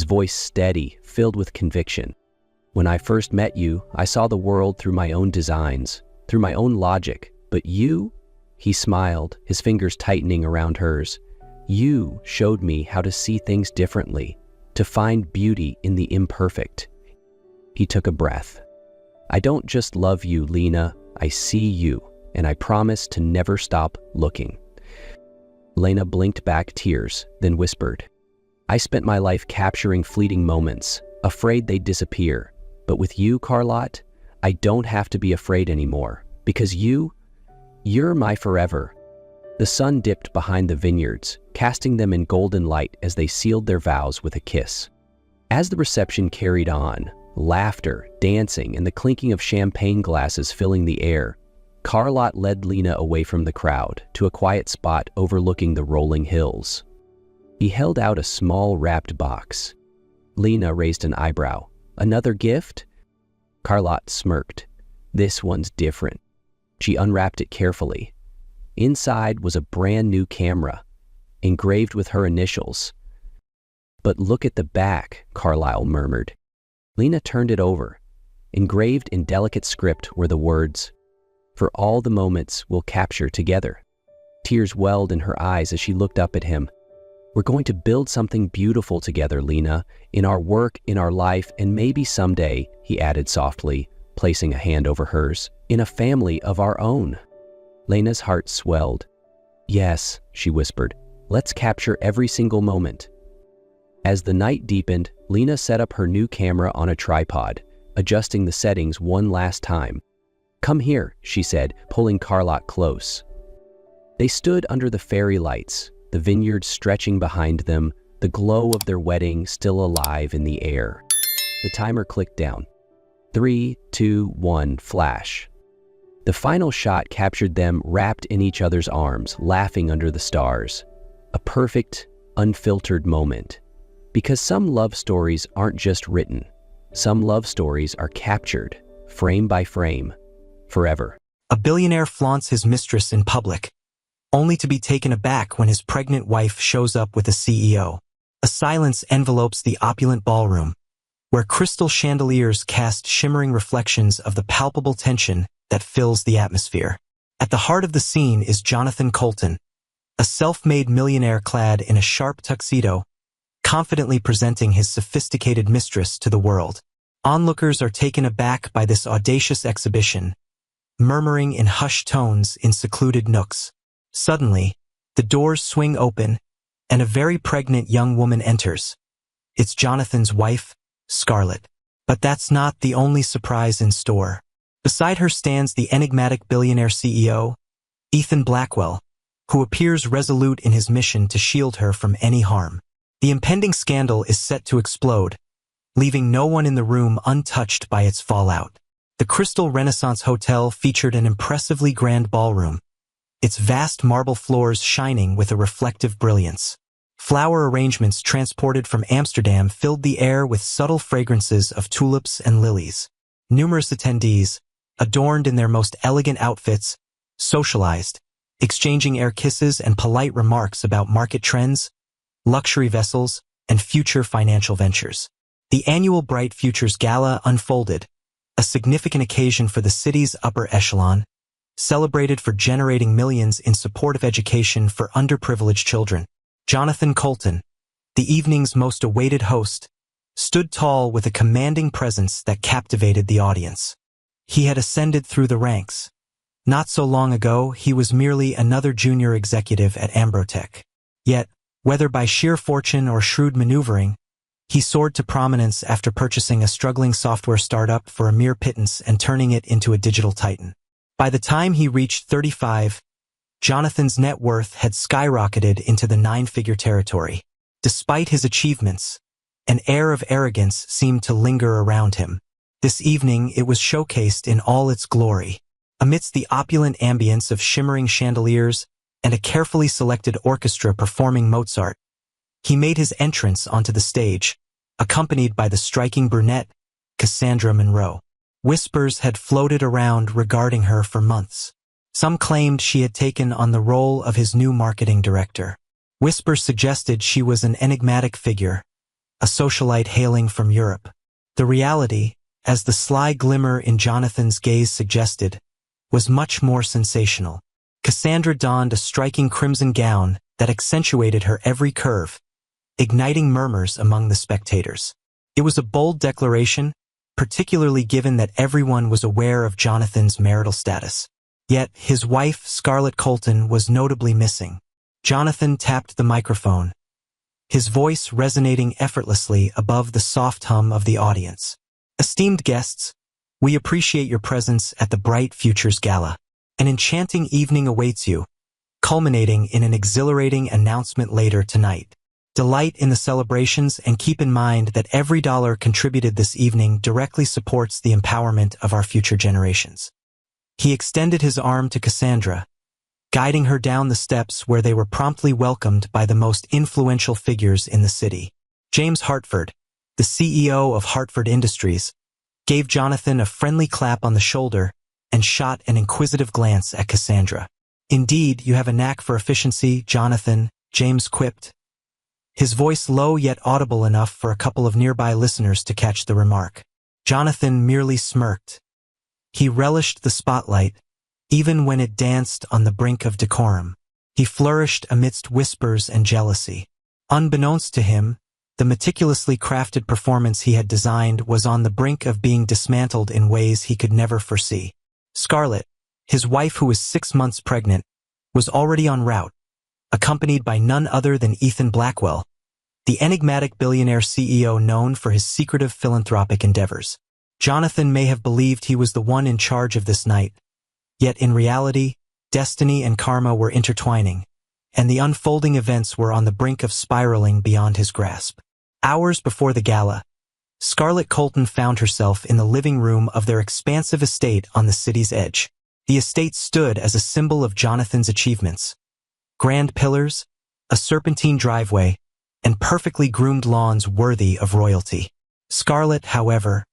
voice steady, filled with conviction. "When I first met you, I saw the world through my own designs, through my own logic, but you," he smiled, his fingers tightening around hers, "you showed me how to see things differently, to find beauty in the imperfect." He took a breath. "I don't just love you, Lena, I see you, and I promise to never stop looking." Lena blinked back tears, then whispered, "I spent my life capturing fleeting moments, afraid they'd disappear. But with you, Carlotte, I don't have to be afraid anymore, because you're my forever." The sun dipped behind the vineyards, casting them in golden light as they sealed their vows with a kiss. As the reception carried on, laughter, dancing, and the clinking of champagne glasses filling the air, Carlotte led Lena away from the crowd to a quiet spot overlooking the rolling hills. He held out a small wrapped box. Lena raised an eyebrow. "Another gift?" Carlotte smirked. "This one's different." She unwrapped it carefully. Inside was a brand new camera, engraved with her initials. "But look at the back," Carlyle murmured. Lena turned it over. Engraved in delicate script were the words, "For all the moments we'll capture together." Tears welled in her eyes as she looked up at him. "We're going to build something beautiful together, Lena, in our work, in our life, and maybe someday," he added softly, placing a hand over hers, "in a family of our own." Lena's heart swelled. "Yes," she whispered, "let's capture every single moment." As the night deepened, Lena set up her new camera on a tripod, adjusting the settings one last time. "Come here," she said, pulling Carlotte close. They stood under the fairy lights, the vineyard stretching behind them, the glow of their wedding still alive in the air. The timer clicked down. 3, 2, 1, flash. The final shot captured them wrapped in each other's arms, laughing under the stars. A perfect, unfiltered moment. Because some love stories aren't just written. Some love stories are captured, frame by frame, forever. A billionaire flaunts his mistress in public, only to be taken aback when his pregnant wife shows up with a CEO. A silence envelopes the opulent ballroom, where crystal chandeliers cast shimmering reflections of the palpable tension that fills the atmosphere. At the heart of the scene is Jonathan Colton, a self-made millionaire clad in a sharp tuxedo, confidently presenting his sophisticated mistress to the world. Onlookers are taken aback by this audacious exhibition, murmuring in hushed tones in secluded nooks. Suddenly, the doors swing open, and a very pregnant young woman enters. It's Jonathan's wife, Scarlett. But that's not the only surprise in store. Beside her stands the enigmatic billionaire CEO, Ethan Blackwell, who appears resolute in his mission to shield her from any harm. The impending scandal is set to explode, leaving no one in the room untouched by its fallout. The Crystal Renaissance Hotel featured an impressively grand ballroom, its vast marble floors shining with a reflective brilliance. Flower arrangements transported from Amsterdam filled the air with subtle fragrances of tulips and lilies. Numerous attendees, adorned in their most elegant outfits, socialized, exchanging air kisses and polite remarks about market trends, luxury vessels, and future financial ventures. The annual Bright Futures Gala unfolded, a significant occasion for the city's upper echelon, celebrated for generating millions in support of education for underprivileged children. Jonathan Colton, the evening's most awaited host, stood tall with a commanding presence that captivated the audience. He had ascended through the ranks. Not so long ago, he was merely another junior executive at Ambrotech. Yet, whether by sheer fortune or shrewd maneuvering, he soared to prominence after purchasing a struggling software startup for a mere pittance and turning it into a digital titan. By the time he reached 35, Jonathan's net worth had skyrocketed into the nine-figure territory. Despite his achievements, an air of arrogance seemed to linger around him. This evening, it was showcased in all its glory. Amidst the opulent ambience of shimmering chandeliers and a carefully selected orchestra performing Mozart, he made his entrance onto the stage, accompanied by the striking brunette, Cassandra Monroe. Whispers had floated around regarding her for months. Some claimed she had taken on the role of his new marketing director. Whispers suggested she was an enigmatic figure, a socialite hailing from Europe. The reality, as the sly glimmer in Jonathan's gaze suggested, was much more sensational. Cassandra donned a striking crimson gown that accentuated her every curve, igniting murmurs among the spectators. It was a bold declaration, particularly given that everyone was aware of Jonathan's marital status. Yet, his wife, Scarlett Colton, was notably missing. Jonathan tapped the microphone, his voice resonating effortlessly above the soft hum of the audience. Esteemed guests, we appreciate your presence at the Bright Futures Gala. An enchanting evening awaits you, culminating in an exhilarating announcement later tonight. Delight in the celebrations and keep in mind that every dollar contributed this evening directly supports the empowerment of our future generations. He extended his arm to Cassandra, guiding her down the steps where they were promptly welcomed by the most influential figures in the city. James Hartford, the CEO of Hartford Industries, gave Jonathan a friendly clap on the shoulder and shot an inquisitive glance at Cassandra. Indeed, you have a knack for efficiency, Jonathan, James quipped, his voice low yet audible enough for a couple of nearby listeners to catch the remark. Jonathan merely smirked. He relished the spotlight, even when it danced on the brink of decorum. He flourished amidst whispers and jealousy. Unbeknownst to him, the meticulously crafted performance he had designed was on the brink of being dismantled in ways he could never foresee. Scarlett, his wife who was 6 months pregnant, was already en route, accompanied by none other than Ethan Blackwell, the enigmatic billionaire CEO known for his secretive philanthropic endeavors. Jonathan may have believed he was the one in charge of this night, yet in reality, destiny and karma were intertwining, and the unfolding events were on the brink of spiraling beyond his grasp. Hours before the gala, Scarlett Colton found herself in the living room of their expansive estate on the city's edge. The estate stood as a symbol of Jonathan's achievements. Grand pillars, a serpentine driveway, and perfectly groomed lawns worthy of royalty. Scarlett, however,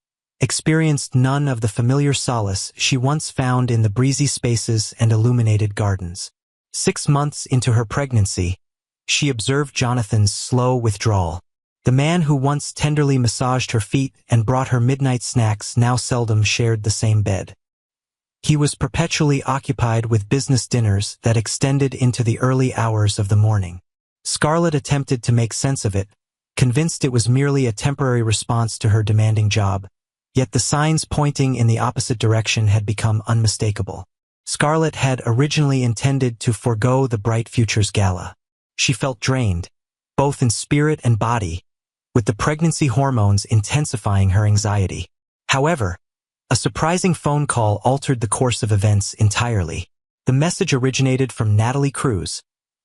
experienced none of the familiar solace she once found in the breezy spaces and illuminated gardens. 6 months into her pregnancy, she observed Jonathan's slow withdrawal. The man who once tenderly massaged her feet and brought her midnight snacks now seldom shared the same bed. He was perpetually occupied with business dinners that extended into the early hours of the morning. Scarlett attempted to make sense of it, convinced it was merely a temporary response to her demanding job, yet the signs pointing in the opposite direction had become unmistakable. Scarlett had originally intended to forego the Bright Futures Gala. She felt drained, both in spirit and body, with the pregnancy hormones intensifying her anxiety. However, a surprising phone call altered the course of events entirely. The message originated from Natalie Cruz,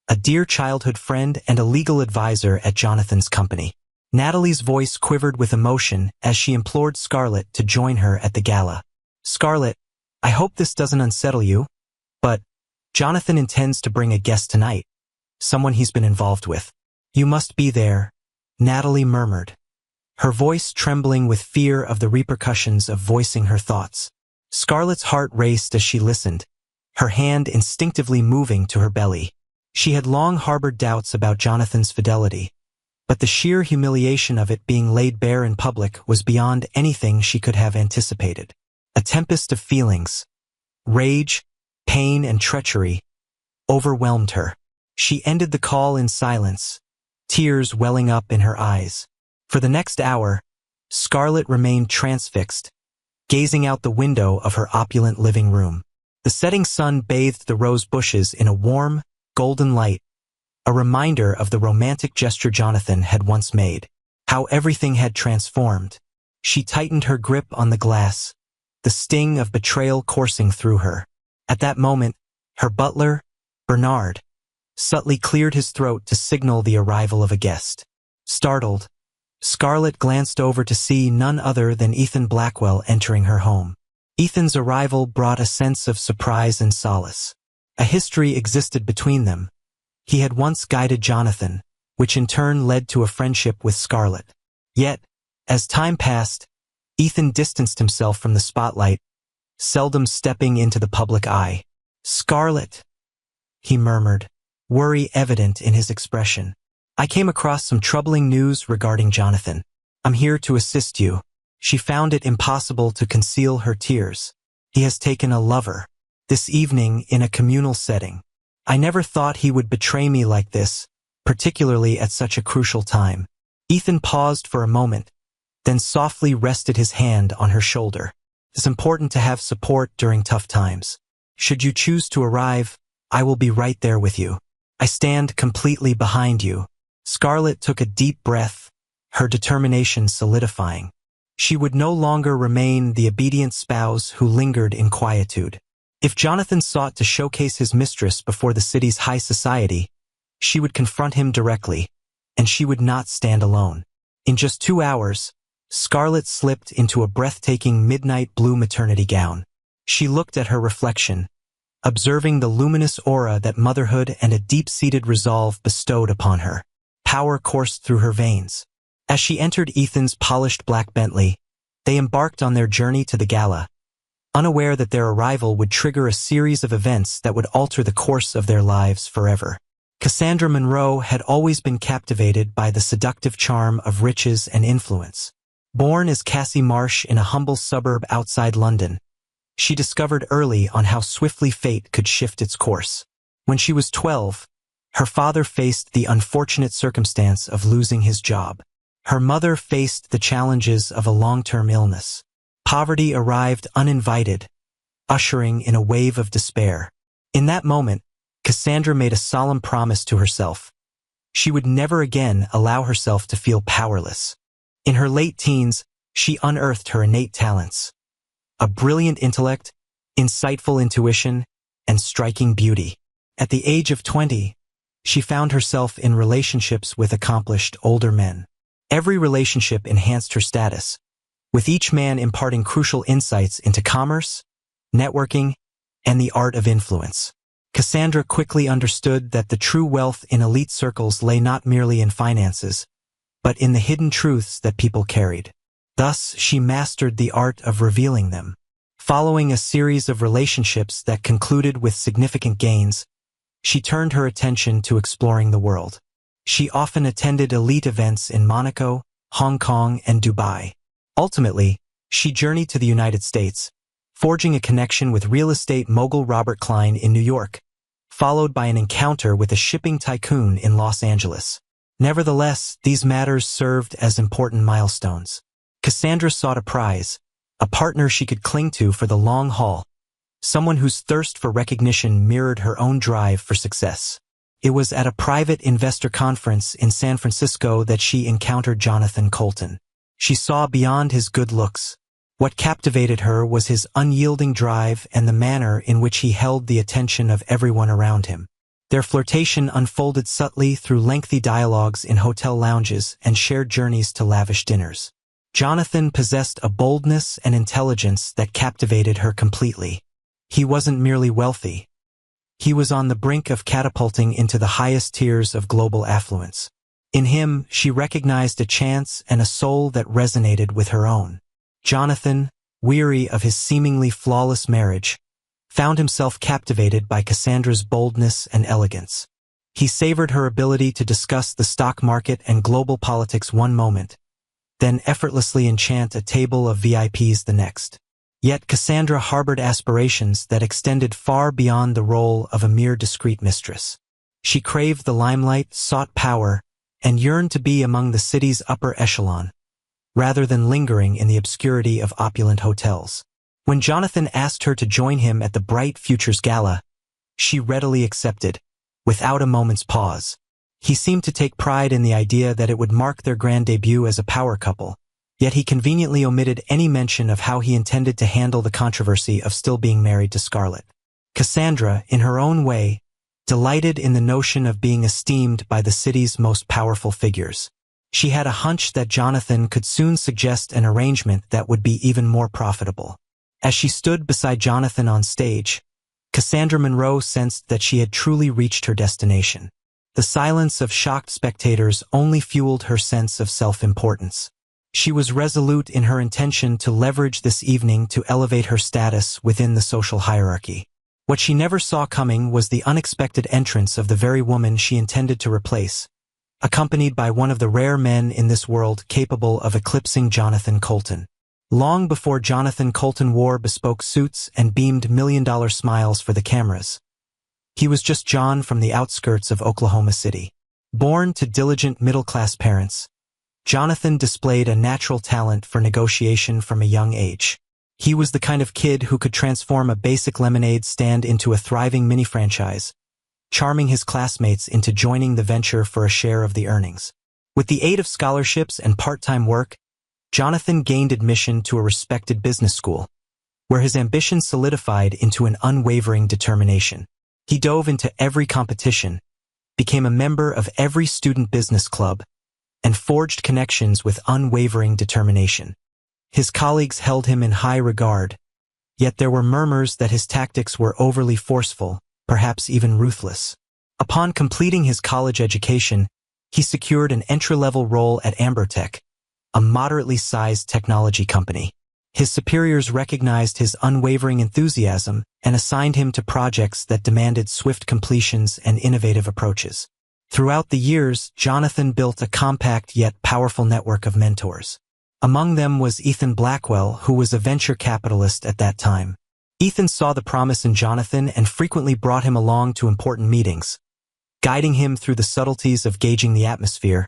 a dear childhood friend and a legal advisor at Jonathan's company. Natalie's voice quivered with emotion as she implored Scarlett to join her at the gala. Scarlett, I hope this doesn't unsettle you, but Jonathan intends to bring a guest tonight, someone he's been involved with. You must be there, Natalie murmured, her voice trembling with fear of the repercussions of voicing her thoughts. Scarlett's heart raced as she listened, her hand instinctively moving to her belly. She had long harbored doubts about Jonathan's fidelity, but the sheer humiliation of it being laid bare in public was beyond anything she could have anticipated. A tempest of feelings, rage, pain, and treachery, overwhelmed her. She ended the call in silence, tears welling up in her eyes. For the next hour, Scarlett remained transfixed, gazing out the window of her opulent living room. The setting sun bathed the rose bushes in a warm, golden light, a reminder of the romantic gesture Jonathan had once made. How everything had transformed. She tightened her grip on the glass, the sting of betrayal coursing through her. At that moment, her butler, Bernard, subtly cleared his throat to signal the arrival of a guest. Startled, Scarlett glanced over to see none other than Ethan Blackwell entering her home. Ethan's arrival brought a sense of surprise and solace. A history existed between them. He had once guided Jonathan, which in turn led to a friendship with Scarlett. Yet, as time passed, Ethan distanced himself from the spotlight, seldom stepping into the public eye. "Scarlett," he murmured, worry evident in his expression. "I came across some troubling news regarding Jonathan. I'm here to assist you." She found it impossible to conceal her tears. "He has taken a lover. This evening in a communal setting. I never thought he would betray me like this, particularly at such a crucial time." Ethan paused for a moment, then softly rested his hand on her shoulder. "It's important to have support during tough times. Should you choose to arrive, I will be right there with you. I stand completely behind you." Scarlett took a deep breath, her determination solidifying. She would no longer remain the obedient spouse who lingered in quietude. If Jonathan sought to showcase his mistress before the city's high society, she would confront him directly, and she would not stand alone. In just 2 hours, Scarlett slipped into a breathtaking midnight blue maternity gown. She looked at her reflection, observing the luminous aura that motherhood and a deep-seated resolve bestowed upon her. Power coursed through her veins. As she entered Ethan's polished black Bentley, they embarked on their journey to the gala, unaware that their arrival would trigger a series of events that would alter the course of their lives forever. Cassandra Monroe had always been captivated by the seductive charm of riches and influence. Born as Cassie Marsh in a humble suburb outside London, she discovered early on how swiftly fate could shift its course. When she was 12, her father faced the unfortunate circumstance of losing his job. Her mother faced the challenges of a long-term illness. Poverty arrived uninvited, ushering in a wave of despair. In that moment, Cassandra made a solemn promise to herself. She would never again allow herself to feel powerless. In her late teens, she unearthed her innate talents. A brilliant intellect, insightful intuition, and striking beauty. At the age of 20, she found herself in relationships with accomplished older men. Every relationship enhanced her status, with each man imparting crucial insights into commerce, networking, and the art of influence. Cassandra quickly understood that the true wealth in elite circles lay not merely in finances, but in the hidden truths that people carried. Thus, she mastered the art of revealing them. Following a series of relationships that concluded with significant gains, she turned her attention to exploring the world. She often attended elite events in Monaco, Hong Kong, and Dubai. Ultimately, she journeyed to the United States, forging a connection with real estate mogul Robert Klein in New York, followed by an encounter with a shipping tycoon in Los Angeles. Nevertheless, these matters served as important milestones. Cassandra sought a prize, a partner she could cling to for the long haul, someone whose thirst for recognition mirrored her own drive for success. It was at a private investor conference in San Francisco that she encountered Jonathan Colton. She saw beyond his good looks. What captivated her was his unyielding drive and the manner in which he held the attention of everyone around him. Their flirtation unfolded subtly through lengthy dialogues in hotel lounges and shared journeys to lavish dinners. Jonathan possessed a boldness and intelligence that captivated her completely. He wasn't merely wealthy. He was on the brink of catapulting into the highest tiers of global affluence. In him, she recognized a chance and a soul that resonated with her own. Jonathan, weary of his seemingly flawless marriage, found himself captivated by Cassandra's boldness and elegance. He savored her ability to discuss the stock market and global politics one moment, then effortlessly enchant a table of VIPs the next. Yet Cassandra harbored aspirations that extended far beyond the role of a mere discreet mistress. She craved the limelight, sought power, and yearned to be among the city's upper echelon, rather than lingering in the obscurity of opulent hotels. When Jonathan asked her to join him at the Bright Futures Gala, she readily accepted, without a moment's pause. He seemed to take pride in the idea that it would mark their grand debut as a power couple, yet he conveniently omitted any mention of how he intended to handle the controversy of still being married to Scarlett. Cassandra, in her own way, delighted in the notion of being esteemed by the city's most powerful figures. She had a hunch that Jonathan could soon suggest an arrangement that would be even more profitable. As she stood beside Jonathan on stage, Cassandra Monroe sensed that she had truly reached her destination. The silence of shocked spectators only fueled her sense of self-importance. She was resolute in her intention to leverage this evening to elevate her status within the social hierarchy. What she never saw coming was the unexpected entrance of the very woman she intended to replace, accompanied by one of the rare men in this world capable of eclipsing Jonathan Colton. Long before Jonathan Colton wore bespoke suits and beamed million-dollar smiles for the cameras, he was just John from the outskirts of Oklahoma City. Born to diligent middle-class parents, Jonathan displayed a natural talent for negotiation from a young age. He was the kind of kid who could transform a basic lemonade stand into a thriving mini-franchise, charming his classmates into joining the venture for a share of the earnings. With the aid of scholarships and part-time work, Jonathan gained admission to a respected business school, where his ambition solidified into an unwavering determination. He dove into every competition, became a member of every student business club, and forged connections with unwavering determination. His colleagues held him in high regard, yet there were murmurs that his tactics were overly forceful, perhaps even ruthless. Upon completing his college education, he secured an entry-level role at Ambertech, a moderately sized technology company. His superiors recognized his unwavering enthusiasm and assigned him to projects that demanded swift completions and innovative approaches. Throughout the years, Jonathan built a compact yet powerful network of mentors. Among them was Ethan Blackwell, who was a venture capitalist at that time. Ethan saw the promise in Jonathan and frequently brought him along to important meetings, guiding him through the subtleties of gauging the atmosphere,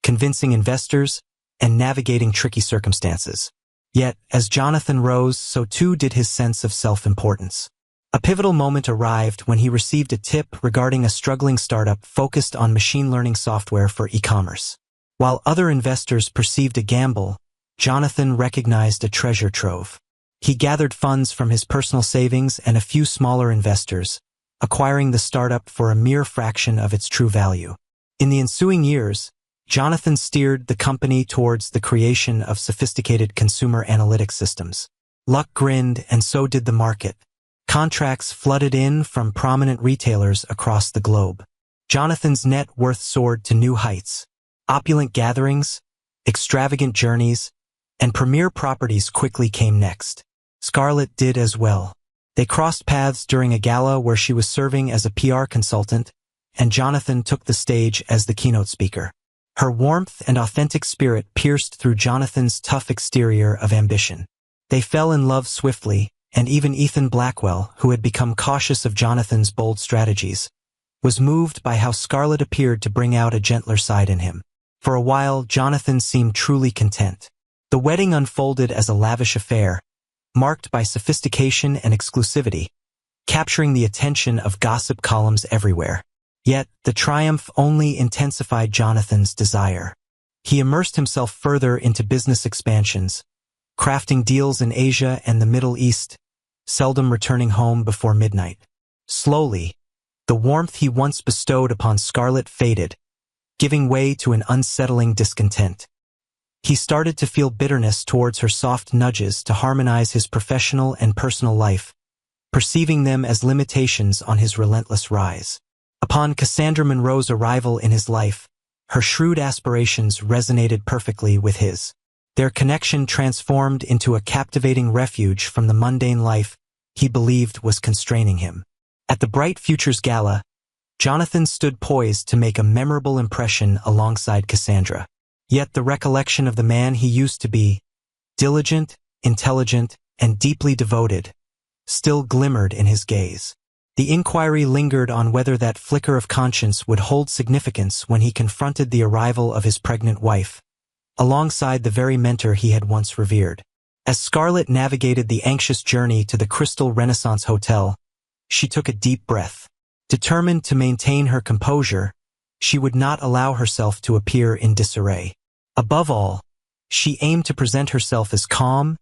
convincing investors, and navigating tricky circumstances. Yet, as Jonathan rose, so too did his sense of self-importance. A pivotal moment arrived when he received a tip regarding a struggling startup focused on machine learning software for e-commerce. While other investors perceived a gamble, Jonathan recognized a treasure trove. He gathered funds from his personal savings and a few smaller investors, acquiring the startup for a mere fraction of its true value. In the ensuing years, Jonathan steered the company towards the creation of sophisticated consumer analytics systems. Luck grinned, and so did the market. Contracts flooded in from prominent retailers across the globe. Jonathan's net worth soared to new heights. Opulent gatherings, extravagant journeys, and premier properties quickly came next. Scarlett did as well. They crossed paths during a gala where she was serving as a PR consultant, and Jonathan took the stage as the keynote speaker. Her warmth and authentic spirit pierced through Jonathan's tough exterior of ambition. They fell in love swiftly, and even Ethan Blackwell, who had become cautious of Jonathan's bold strategies, was moved by how Scarlett appeared to bring out a gentler side in him. For a while, Jonathan seemed truly content. The wedding unfolded as a lavish affair, marked by sophistication and exclusivity, capturing the attention of gossip columns everywhere. Yet, the triumph only intensified Jonathan's desire. He immersed himself further into business expansions, crafting deals in Asia and the Middle East, seldom returning home before midnight. Slowly, the warmth he once bestowed upon Scarlett faded, giving way to an unsettling discontent. He started to feel bitterness towards her soft nudges to harmonize his professional and personal life, perceiving them as limitations on his relentless rise. Upon Cassandra Monroe's arrival in his life, her shrewd aspirations resonated perfectly with his. Their connection transformed into a captivating refuge from the mundane life he believed was constraining him. At the Bright Futures Gala, Jonathan stood poised to make a memorable impression alongside Cassandra. Yet the recollection of the man he used to be, diligent, intelligent, and deeply devoted, still glimmered in his gaze. The inquiry lingered on whether that flicker of conscience would hold significance when he confronted the arrival of his pregnant wife, alongside the very mentor he had once revered. As Scarlett navigated the anxious journey to the Crystal Renaissance Hotel, she took a deep breath. Determined to maintain her composure, she would not allow herself to appear in disarray. Above all, she aimed to present herself as calm,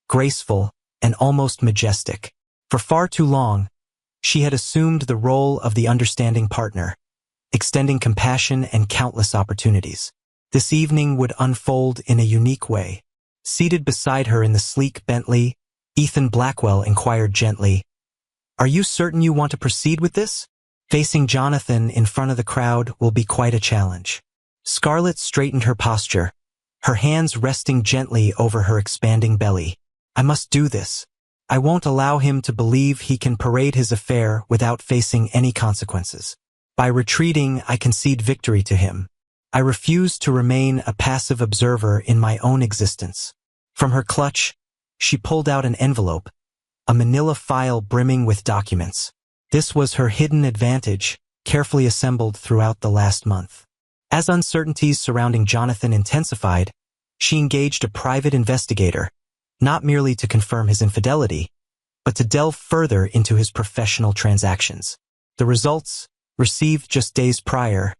graceful, and almost majestic. For far too long, she had assumed the role of the understanding partner, extending compassion and countless opportunities. This evening would unfold in a unique way. Seated beside her in the sleek Bentley, Ethan Blackwell inquired gently, "Are you certain you want to proceed with this? Facing Jonathan in front of the crowd will be quite a challenge." Scarlett straightened her posture, her hands resting gently over her expanding belly. "I must do this. I won't allow him to believe he can parade his affair without facing any consequences. By retreating, I concede victory to him. I refuse to remain a passive observer in my own existence." From her clutch, she pulled out an envelope, a manila file brimming with documents. This was her hidden advantage, carefully assembled throughout the last month. As uncertainties surrounding Jonathan intensified, she engaged a private investigator, not merely to confirm his infidelity, but to delve further into his professional transactions. The results, received just days prior,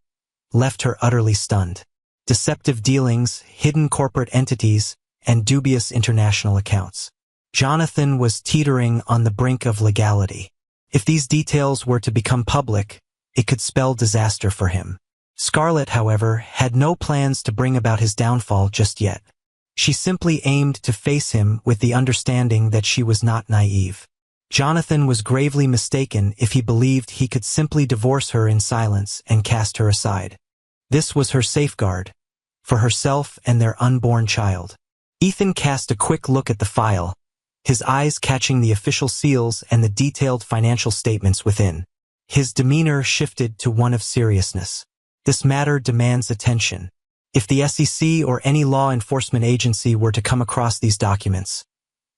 left her utterly stunned. Deceptive dealings, hidden corporate entities, and dubious international accounts. Jonathan was teetering on the brink of legality. If these details were to become public, it could spell disaster for him. Scarlett, however, had no plans to bring about his downfall just yet. She simply aimed to face him with the understanding that she was not naive. Jonathan was gravely mistaken if he believed he could simply divorce her in silence and cast her aside. This was her safeguard, for herself and their unborn child. Ethan cast a quick look at the file, his eyes catching the official seals and the detailed financial statements within. His demeanor shifted to one of seriousness. This matter demands attention. If the SEC or any law enforcement agency were to come across these documents.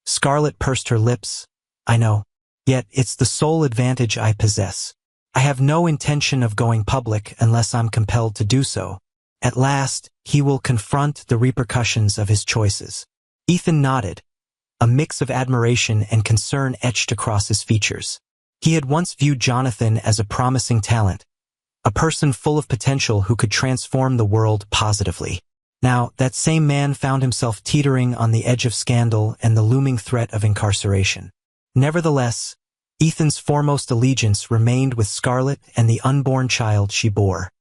Scarlett pursed her lips. "I know. Yet it's the sole advantage I possess. I have no intention of going public unless I'm compelled to do so." At last, he will confront the repercussions of his choices. Ethan nodded, a mix of admiration and concern etched across his features. He had once viewed Jonathan as a promising talent, a person full of potential who could transform the world positively. Now, that same man found himself teetering on the edge of scandal and the looming threat of incarceration. Nevertheless, Ethan's foremost allegiance remained with Scarlett and the unborn child she bore.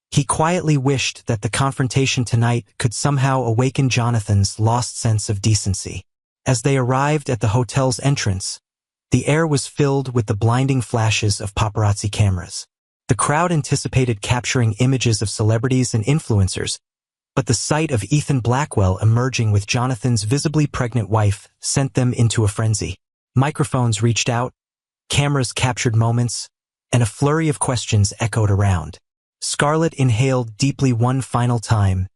He quietly wished that the confrontation tonight could somehow awaken Jonathan's lost sense of decency. As they arrived at the hotel's entrance, the air was filled with the blinding flashes of paparazzi cameras. The crowd anticipated capturing images of celebrities and influencers, but the sight of Ethan Blackwell emerging with Jonathan's visibly pregnant wife sent them into a frenzy. Microphones reached out, cameras captured moments, and a flurry of questions echoed around. Scarlett inhaled deeply one final time,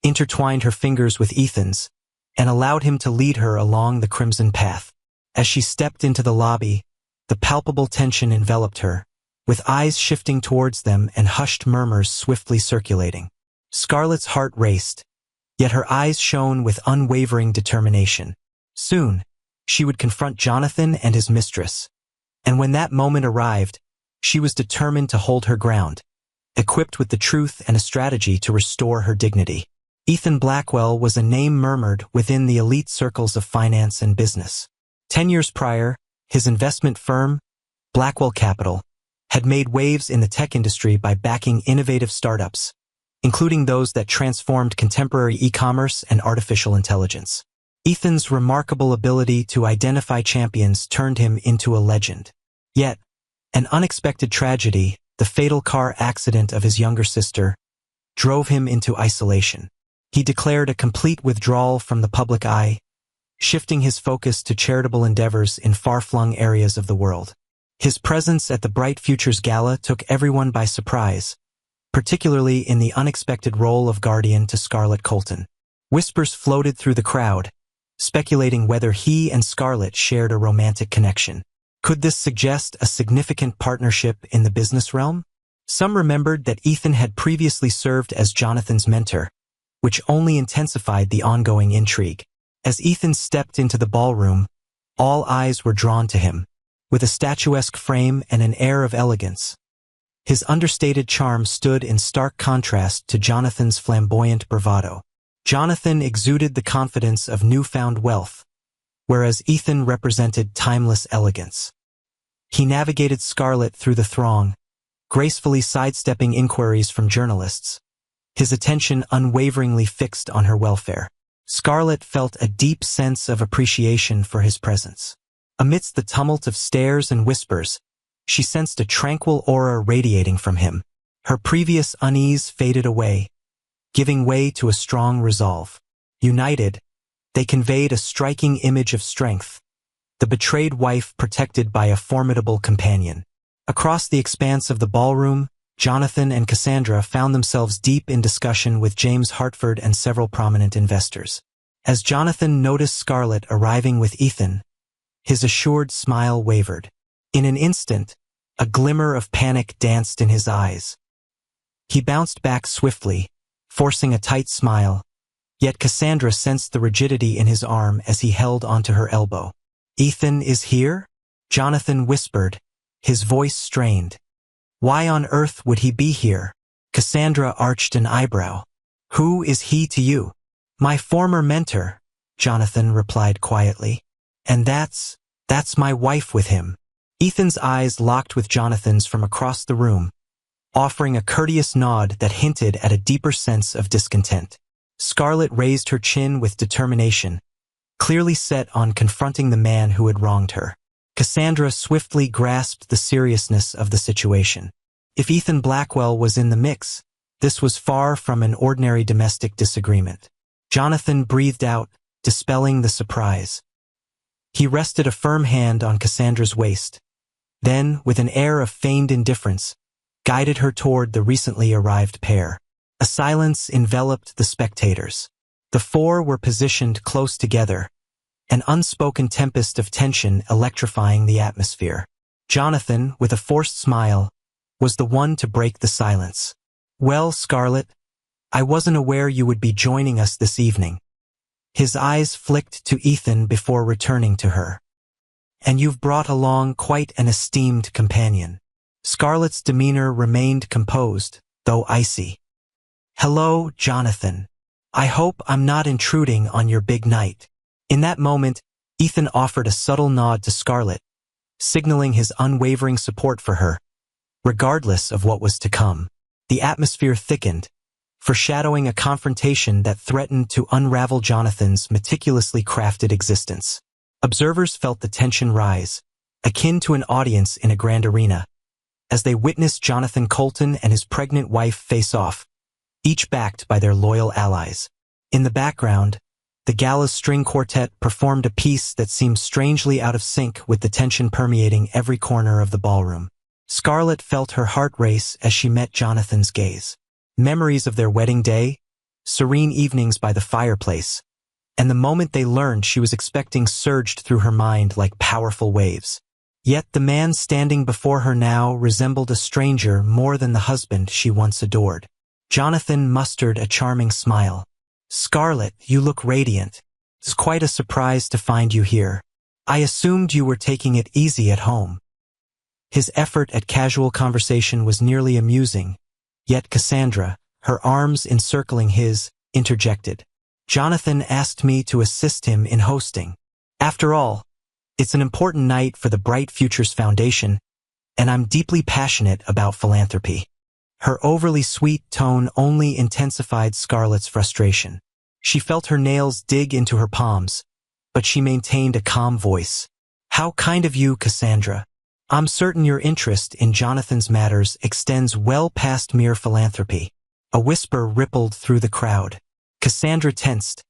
intertwined her fingers with Ethan's, and allowed him to lead her along the crimson path. As she stepped into the lobby, the palpable tension enveloped her, with eyes shifting towards them and hushed murmurs swiftly circulating. Scarlett's heart raced, yet her eyes shone with unwavering determination. Soon, she would confront Jonathan and his mistress, and when that moment arrived, she was determined to hold her ground, equipped with the truth and a strategy to restore her dignity. Ethan Blackwell was a name murmured within the elite circles of finance and business. 10 years prior, his investment firm, Blackwell Capital, had made waves in the tech industry by backing innovative startups, including those that transformed contemporary e-commerce and artificial intelligence. Ethan's remarkable ability to identify champions turned him into a legend. Yet, an unexpected tragedy, the fatal car accident of his younger sister, drove him into isolation. He declared a complete withdrawal from the public eye, shifting his focus to charitable endeavors in far-flung areas of the world. His presence at the Bright Futures Gala took everyone by surprise, particularly in the unexpected role of guardian to Scarlett Colton. Whispers floated through the crowd, speculating whether he and Scarlett shared a romantic connection. Could this suggest a significant partnership in the business realm? Some remembered that Ethan had previously served as Jonathan's mentor, which only intensified the ongoing intrigue. As Ethan stepped into the ballroom, all eyes were drawn to him, with a statuesque frame and an air of elegance. His understated charm stood in stark contrast to Jonathan's flamboyant bravado. Jonathan exuded the confidence of newfound wealth, whereas Ethan represented timeless elegance. He navigated Scarlett through the throng, gracefully sidestepping inquiries from journalists, his attention unwaveringly fixed on her welfare. Scarlett felt a deep sense of appreciation for his presence. Amidst the tumult of stares and whispers, she sensed a tranquil aura radiating from him. Her previous unease faded away, giving way to a strong resolve. United, they conveyed a striking image of strength, the betrayed wife protected by a formidable companion. Across the expanse of the ballroom, Jonathan and Cassandra found themselves deep in discussion with James Hartford and several prominent investors. As Jonathan noticed Scarlett arriving with Ethan, his assured smile wavered. In an instant, a glimmer of panic danced in his eyes. He bounced back swiftly, forcing a tight smile, yet Cassandra sensed the rigidity in his arm as he held onto her elbow. "Ethan is here?" Jonathan whispered, his voice strained. "Why on earth would he be here?" Cassandra arched an eyebrow. "Who is he to you?" "My former mentor," Jonathan replied quietly. "And that's my wife with him." Ethan's eyes locked with Jonathan's from across the room, offering a courteous nod that hinted at a deeper sense of discontent. Scarlett raised her chin with determination, clearly set on confronting the man who had wronged her. Cassandra swiftly grasped the seriousness of the situation. If Ethan Blackwell was in the mix, this was far from an ordinary domestic disagreement. Jonathan breathed out, dispelling the surprise. He rested a firm hand on Cassandra's waist, then, with an air of feigned indifference, guided her toward the recently arrived pair. A silence enveloped the spectators. The four were positioned close together, an unspoken tempest of tension electrifying the atmosphere. Jonathan, with a forced smile, was the one to break the silence. "Well, Scarlett, I wasn't aware you would be joining us this evening." His eyes flicked to Ethan before returning to her. "And you've brought along quite an esteemed companion." Scarlett's demeanor remained composed, though icy. "Hello, Jonathan. I hope I'm not intruding on your big night." In that moment, Ethan offered a subtle nod to Scarlett, signaling his unwavering support for her, regardless of what was to come. The atmosphere thickened, foreshadowing a confrontation that threatened to unravel Jonathan's meticulously crafted existence. Observers felt the tension rise, akin to an audience in a grand arena, as they witnessed Jonathan Colton and his pregnant wife face off, each backed by their loyal allies. In the background, the gala's string quartet performed a piece that seemed strangely out of sync with the tension permeating every corner of the ballroom. Scarlett felt her heart race as she met Jonathan's gaze. Memories of their wedding day, serene evenings by the fireplace, and the moment they learned she was expecting surged through her mind like powerful waves. Yet the man standing before her now resembled a stranger more than the husband she once adored. Jonathan mustered a charming smile. "Scarlett, you look radiant. It's quite a surprise to find you here. I assumed you were taking it easy at home." His effort at casual conversation was nearly amusing, yet Cassandra, her arms encircling his, interjected. "Jonathan asked me to assist him in hosting. After all, it's an important night for the Bright Futures Foundation, and I'm deeply passionate about philanthropy." Her overly sweet tone only intensified Scarlett's frustration. She felt her nails dig into her palms, but she maintained a calm voice. "How kind of you, Cassandra. I'm certain your interest in Jonathan's matters extends well past mere philanthropy." A whisper rippled through the crowd. Cassandra tensed,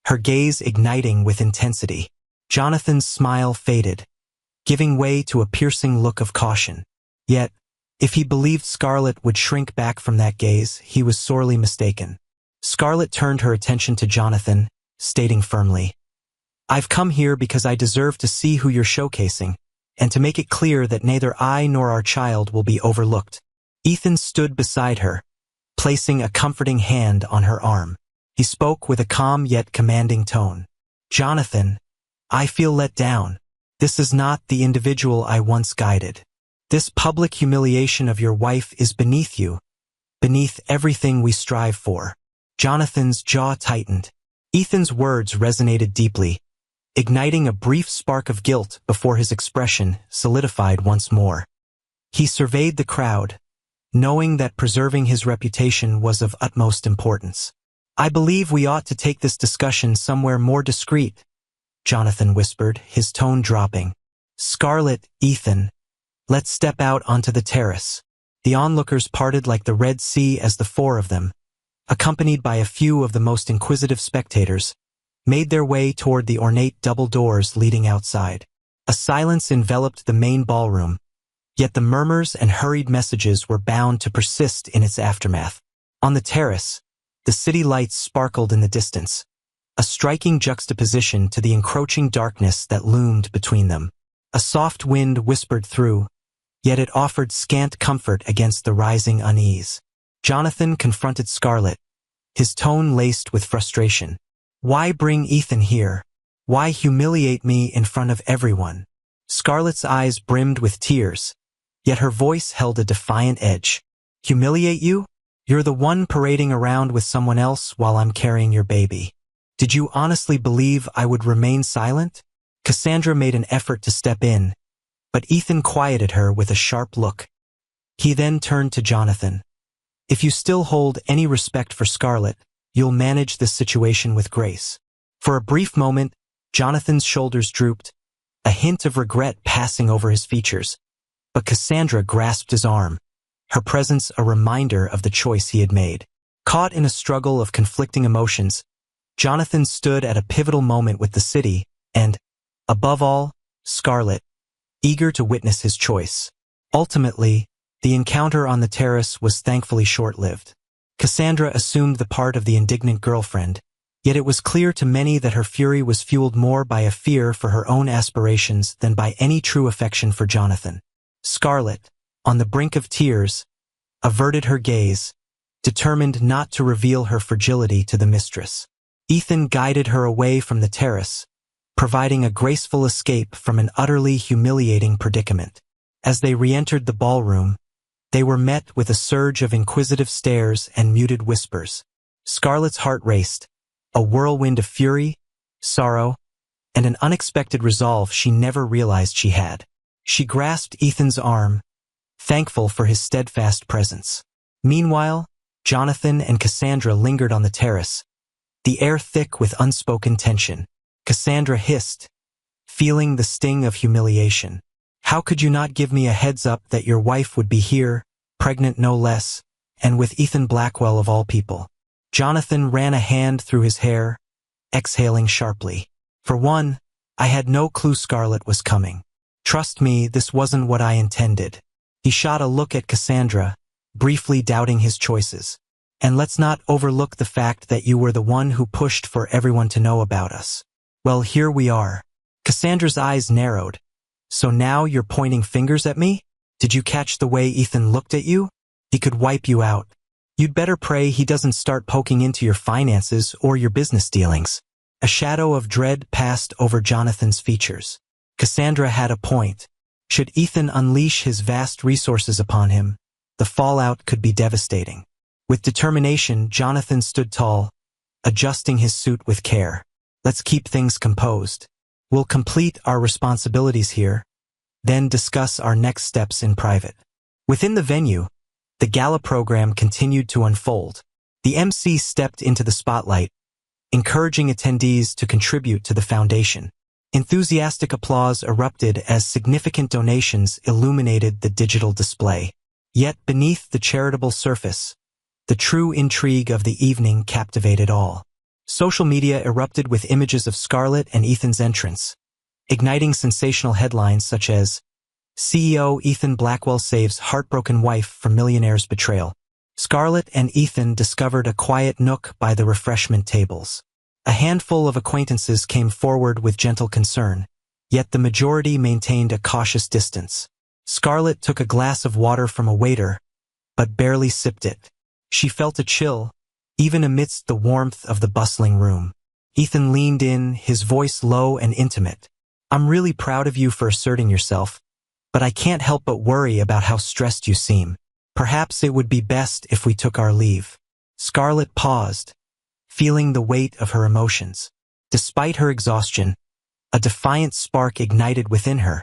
her gaze igniting with intensity. Jonathan's smile faded, giving way to a piercing look of caution. Yet, if he believed Scarlett would shrink back from that gaze, he was sorely mistaken. Scarlett turned her attention to Jonathan, stating firmly, "I've come here because I deserve to see who you're showcasing, and to make it clear that neither I nor our child will be overlooked." Ethan stood beside her, placing a comforting hand on her arm. He spoke with a calm yet commanding tone. "Jonathan, I feel let down. This is not the individual I once guided. This public humiliation of your wife is beneath you, beneath everything we strive for." Jonathan's jaw tightened. Ethan's words resonated deeply, igniting a brief spark of guilt before his expression solidified once more. He surveyed the crowd, knowing that preserving his reputation was of utmost importance. "I believe we ought to take this discussion somewhere more discreet," Jonathan whispered, his tone dropping. "Scarlett, Ethan, let's step out onto the terrace." The onlookers parted like the Red Sea as the four of them, accompanied by a few of the most inquisitive spectators, made their way toward the ornate double doors leading outside. A silence enveloped the main ballroom, yet the murmurs and hurried messages were bound to persist in its aftermath. On the terrace, the city lights sparkled in the distance, a striking juxtaposition to the encroaching darkness that loomed between them. A soft wind whispered through, yet it offered scant comfort against the rising unease. Jonathan confronted Scarlett, his tone laced with frustration. "Why bring Ethan here? Why humiliate me in front of everyone?" Scarlett's eyes brimmed with tears, yet her voice held a defiant edge. "Humiliate you? You're the one parading around with someone else while I'm carrying your baby. Did you honestly believe I would remain silent?" Cassandra made an effort to step in, but Ethan quieted her with a sharp look. He then turned to Jonathan. "If you still hold any respect for Scarlett, you'll manage this situation with grace." For a brief moment, Jonathan's shoulders drooped, a hint of regret passing over his features. But Cassandra grasped his arm, her presence a reminder of the choice he had made. Caught in a struggle of conflicting emotions, Jonathan stood at a pivotal moment with the city and, above all, Scarlett, eager to witness his choice. Ultimately, the encounter on the terrace was thankfully short-lived. Cassandra assumed the part of the indignant girlfriend, yet it was clear to many that her fury was fueled more by a fear for her own aspirations than by any true affection for Jonathan. Scarlett, on the brink of tears, averted her gaze, determined not to reveal her fragility to the mistress. Ethan guided her away from the terrace, providing a graceful escape from an utterly humiliating predicament. As they re-entered the ballroom, they were met with a surge of inquisitive stares and muted whispers. Scarlett's heart raced, a whirlwind of fury, sorrow, and an unexpected resolve she never realized she had. She grasped Ethan's arm, thankful for his steadfast presence. Meanwhile, Jonathan and Cassandra lingered on the terrace, the air thick with unspoken tension. Cassandra hissed, feeling the sting of humiliation. "How could you not give me a heads up that your wife would be here, pregnant no less, and with Ethan Blackwell of all people?" Jonathan ran a hand through his hair, exhaling sharply. "For one, I had no clue Scarlett was coming. Trust me, this wasn't what I intended." He shot a look at Cassandra, briefly doubting his choices. "And let's not overlook the fact that you were the one who pushed for everyone to know about us. Well, here we are." Cassandra's eyes narrowed. "So now you're pointing fingers at me? Did you catch the way Ethan looked at you? He could wipe you out. You'd better pray he doesn't start poking into your finances or your business dealings." A shadow of dread passed over Jonathan's features. Cassandra had a point. Should Ethan unleash his vast resources upon him, the fallout could be devastating. With determination, Jonathan stood tall, adjusting his suit with care. "Let's keep things composed. We'll complete our responsibilities here, then discuss our next steps in private." Within the venue, the gala program continued to unfold. The MC stepped into the spotlight, encouraging attendees to contribute to the foundation. Enthusiastic applause erupted as significant donations illuminated the digital display. Yet beneath the charitable surface, the true intrigue of the evening captivated all. Social media erupted with images of Scarlett and Ethan's entrance, igniting sensational headlines such as CEO Ethan Blackwell saves heartbroken wife from Millionaire's betrayal. Scarlett and Ethan discovered a quiet nook by the refreshment tables. A handful of acquaintances came forward with gentle concern, yet the majority maintained a cautious distance. Scarlett took a glass of water from a waiter, but barely sipped it. She felt a chill, even amidst the warmth of the bustling room. Ethan leaned in, his voice low and intimate. "I'm really proud of you for asserting yourself, but I can't help but worry about how stressed you seem. Perhaps it would be best if we took our leave." Scarlett paused, feeling the weight of her emotions. Despite her exhaustion, a defiant spark ignited within her,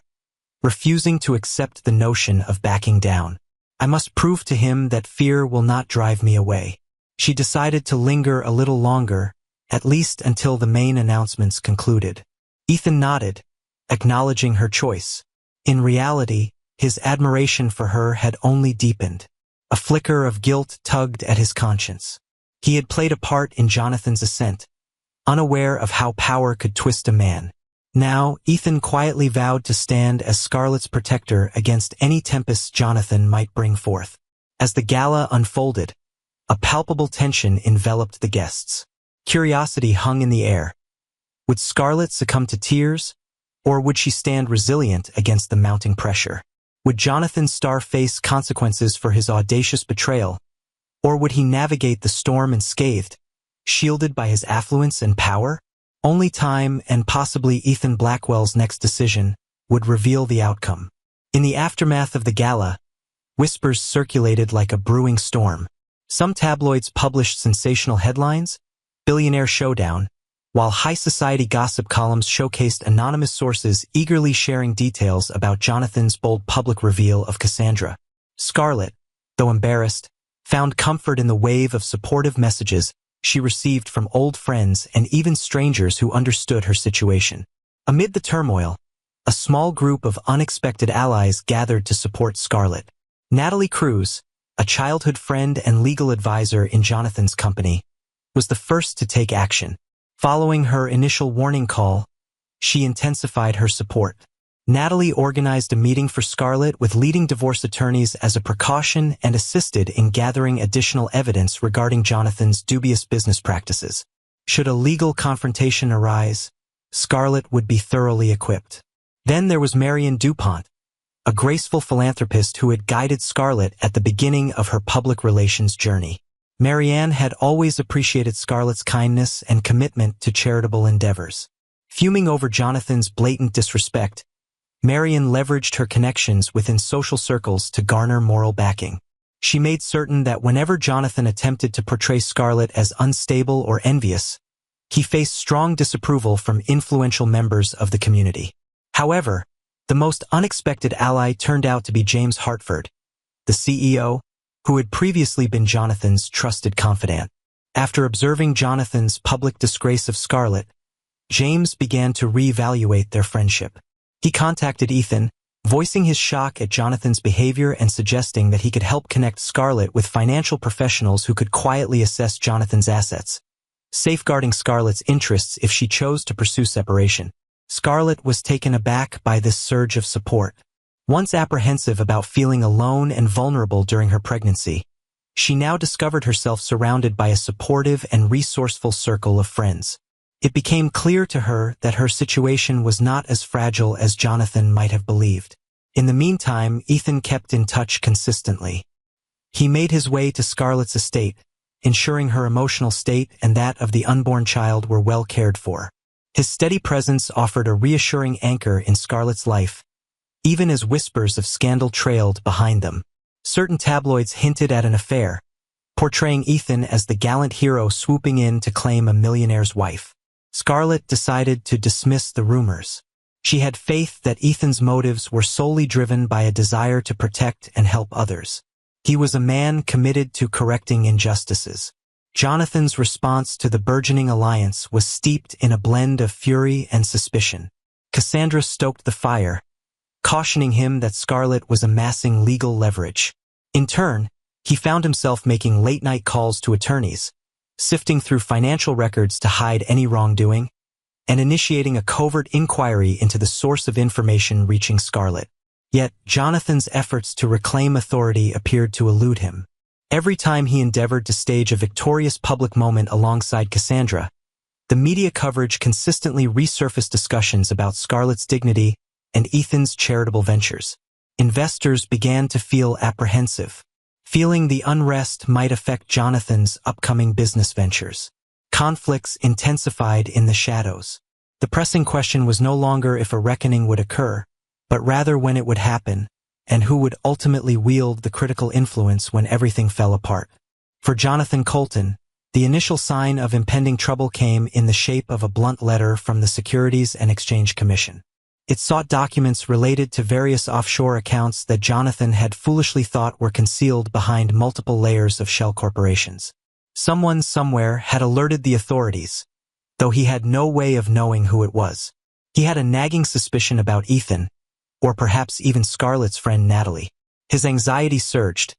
refusing to accept the notion of backing down. "I must prove to him that fear will not drive me away." She decided to linger a little longer, at least until the main announcements concluded. Ethan nodded, acknowledging her choice. In reality, his admiration for her had only deepened. A flicker of guilt tugged at his conscience. He had played a part in Jonathan's ascent, unaware of how power could twist a man. Now, Ethan quietly vowed to stand as Scarlett's protector against any tempests Jonathan might bring forth. As the gala unfolded, a palpable tension enveloped the guests. Curiosity hung in the air. Would Scarlett succumb to tears, or would she stand resilient against the mounting pressure? Would Jonathan's star face consequences for his audacious betrayal, or would he navigate the storm unscathed, shielded by his affluence and power? Only time, and possibly Ethan Blackwell's next decision, would reveal the outcome. In the aftermath of the gala, whispers circulated like a brewing storm. Some tabloids published sensational headlines, "Billionaire Showdown," while high society gossip columns showcased anonymous sources eagerly sharing details about Jonathan's bold public reveal of Cassandra. Scarlett, though embarrassed, found comfort in the wave of supportive messages she received from old friends and even strangers who understood her situation. Amid the turmoil, a small group of unexpected allies gathered to support Scarlett. Natalie Cruz, a childhood friend and legal advisor in Jonathan's company, was the first to take action. Following her initial warning call, she intensified her support. Natalie organized a meeting for Scarlett with leading divorce attorneys as a precaution and assisted in gathering additional evidence regarding Jonathan's dubious business practices. Should a legal confrontation arise, Scarlett would be thoroughly equipped. Then there was Marian DuPont, a graceful philanthropist who had guided Scarlett at the beginning of her public relations journey. Marianne had always appreciated Scarlett's kindness and commitment to charitable endeavors. Fuming over Jonathan's blatant disrespect, Marian leveraged her connections within social circles to garner moral backing. She made certain that whenever Jonathan attempted to portray Scarlett as unstable or envious, he faced strong disapproval from influential members of the community. However, the most unexpected ally turned out to be James Hartford, the CEO, who had previously been Jonathan's trusted confidant. After observing Jonathan's public disgrace of Scarlett, James began to reevaluate their friendship. He contacted Ethan, voicing his shock at Jonathan's behavior and suggesting that he could help connect Scarlett with financial professionals who could quietly assess Jonathan's assets, safeguarding Scarlett's interests if she chose to pursue separation. Scarlett was taken aback by this surge of support. Once apprehensive about feeling alone and vulnerable during her pregnancy, she now discovered herself surrounded by a supportive and resourceful circle of friends. It became clear to her that her situation was not as fragile as Jonathan might have believed. In the meantime, Ethan kept in touch consistently. He made his way to Scarlett's estate, ensuring her emotional state and that of the unborn child were well cared for. His steady presence offered a reassuring anchor in Scarlett's life, even as whispers of scandal trailed behind them. Certain tabloids hinted at an affair, portraying Ethan as the gallant hero swooping in to claim a millionaire's wife. Scarlett decided to dismiss the rumors. She had faith that Ethan's motives were solely driven by a desire to protect and help others. He was a man committed to correcting injustices. Jonathan's response to the burgeoning alliance was steeped in a blend of fury and suspicion. Cassandra stoked the fire, cautioning him that Scarlett was amassing legal leverage. In turn, he found himself making late-night calls to attorneys, sifting through financial records to hide any wrongdoing, and initiating a covert inquiry into the source of information reaching Scarlett. Yet, Jonathan's efforts to reclaim authority appeared to elude him. Every time he endeavored to stage a victorious public moment alongside Cassandra, the media coverage consistently resurfaced discussions about Scarlett's dignity and Ethan's charitable ventures. Investors began to feel apprehensive, feeling the unrest might affect Jonathan's upcoming business ventures. Conflicts intensified in the shadows. The pressing question was no longer if a reckoning would occur, but rather when it would happen, and who would ultimately wield the critical influence when everything fell apart. For Jonathan Colton, the initial sign of impending trouble came in the shape of a blunt letter from the Securities and Exchange Commission. It sought documents related to various offshore accounts that Jonathan had foolishly thought were concealed behind multiple layers of shell corporations. Someone somewhere had alerted the authorities, though he had no way of knowing who it was. He had a nagging suspicion about Ethan, or perhaps even Scarlett's friend Natalie. His anxiety surged,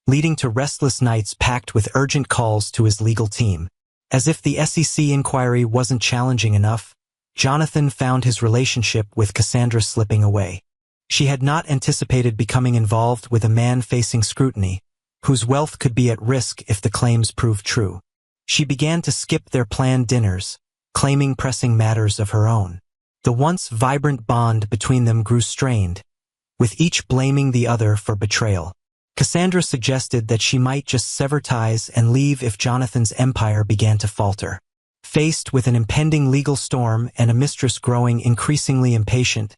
leading to restless nights packed with urgent calls to his legal team. As if the SEC inquiry wasn't challenging enough, Jonathan found his relationship with Cassandra slipping away. She had not anticipated becoming involved with a man facing scrutiny, whose wealth could be at risk if the claims proved true. She began to skip their planned dinners, claiming pressing matters of her own. The once vibrant bond between them grew strained, with each blaming the other for betrayal. Cassandra suggested that she might just sever ties and leave if Jonathan's empire began to falter. Faced with an impending legal storm and a mistress growing increasingly impatient,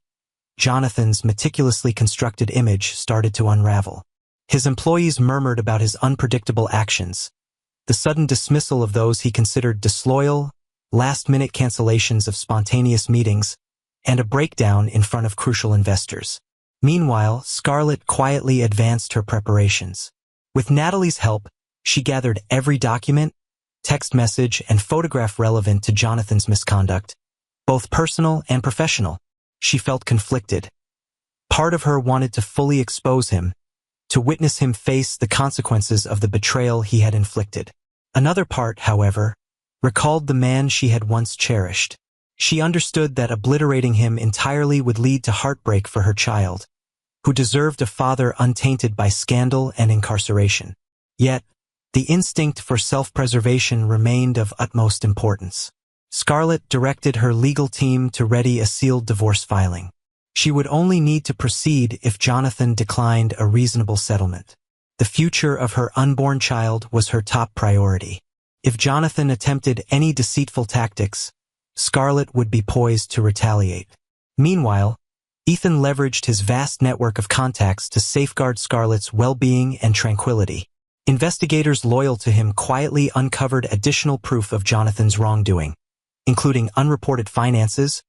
Jonathan's meticulously constructed image started to unravel. His employees murmured about his unpredictable actions, the sudden dismissal of those he considered disloyal, last-minute cancellations of spontaneous meetings, and a breakdown in front of crucial investors. Meanwhile, Scarlett quietly advanced her preparations. With Natalie's help, she gathered every document, text message, and photograph relevant to Jonathan's misconduct, both personal and professional. She felt conflicted. Part of her wanted to fully expose him, to witness him face the consequences of the betrayal he had inflicted. Another part, however, recalled the man she had once cherished. She understood that obliterating him entirely would lead to heartbreak for her child, who deserved a father untainted by scandal and incarceration. Yet, the instinct for self-preservation remained of utmost importance. Scarlett directed her legal team to ready a sealed divorce filing. She would only need to proceed if Jonathan declined a reasonable settlement. The future of her unborn child was her top priority. If Jonathan attempted any deceitful tactics, Scarlett would be poised to retaliate. Meanwhile, Ethan leveraged his vast network of contacts to safeguard Scarlett's well-being and tranquility. Investigators loyal to him quietly uncovered additional proof of Jonathan's wrongdoing, including unreported finances,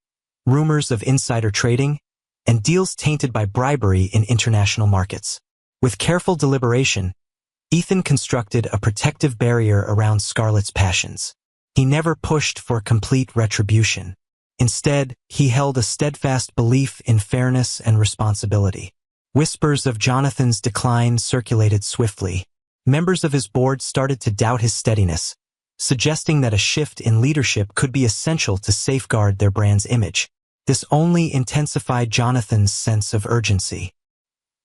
rumors of insider trading, and deals tainted by bribery in international markets. With careful deliberation, Ethan constructed a protective barrier around Scarlett's passions. He never pushed for complete retribution. Instead, he held a steadfast belief in fairness and responsibility. Whispers of Jonathan's decline circulated swiftly. Members of his board started to doubt his steadiness, suggesting that a shift in leadership could be essential to safeguard their brand's image. This only intensified Jonathan's sense of urgency.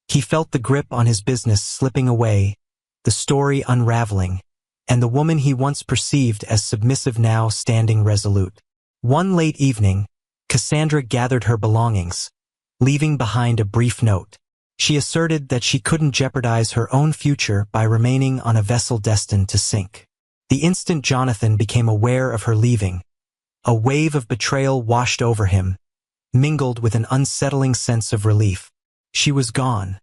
He felt the grip on his business slipping away, the story unraveling, and the woman he once perceived as submissive now standing resolute. One late evening, Cassandra gathered her belongings, leaving behind a brief note. She asserted that she couldn't jeopardize her own future by remaining on a vessel destined to sink. The instant Jonathan became aware of her leaving, a wave of betrayal washed over him, mingled with an unsettling sense of relief. She was gone,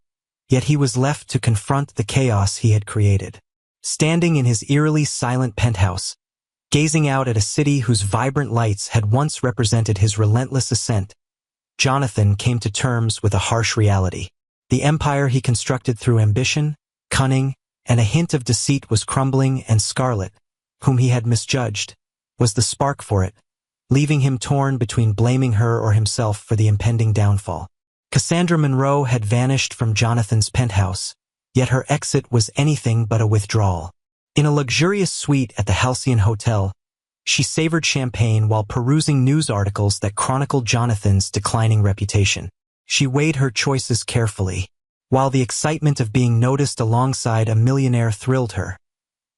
yet he was left to confront the chaos he had created. Standing in his eerily silent penthouse, gazing out at a city whose vibrant lights had once represented his relentless ascent, Jonathan came to terms with a harsh reality. The empire he constructed through ambition, cunning, and a hint of deceit was crumbling, and Scarlett, whom he had misjudged, was the spark for it, leaving him torn between blaming her or himself for the impending downfall. Cassandra Monroe had vanished from Jonathan's penthouse, yet her exit was anything but a withdrawal. In a luxurious suite at the Halcyon Hotel, she savored champagne while perusing news articles that chronicled Jonathan's declining reputation. She weighed her choices carefully. While the excitement of being noticed alongside a millionaire thrilled her,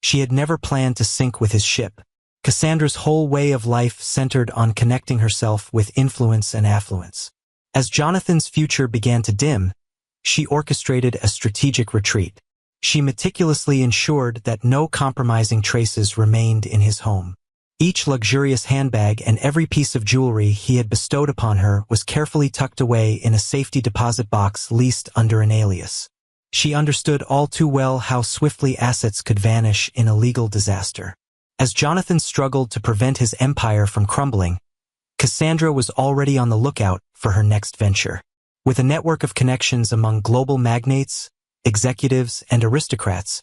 she had never planned to sink with his ship. Cassandra's whole way of life centered on connecting herself with influence and affluence. As Jonathan's future began to dim, she orchestrated a strategic retreat. She meticulously ensured that no compromising traces remained in his home. Each luxurious handbag and every piece of jewelry he had bestowed upon her was carefully tucked away in a safety deposit box leased under an alias. She understood all too well how swiftly assets could vanish in a legal disaster. As Jonathan struggled to prevent his empire from crumbling, Cassandra was already on the lookout for her next venture. With a network of connections among global magnates, executives, and aristocrats,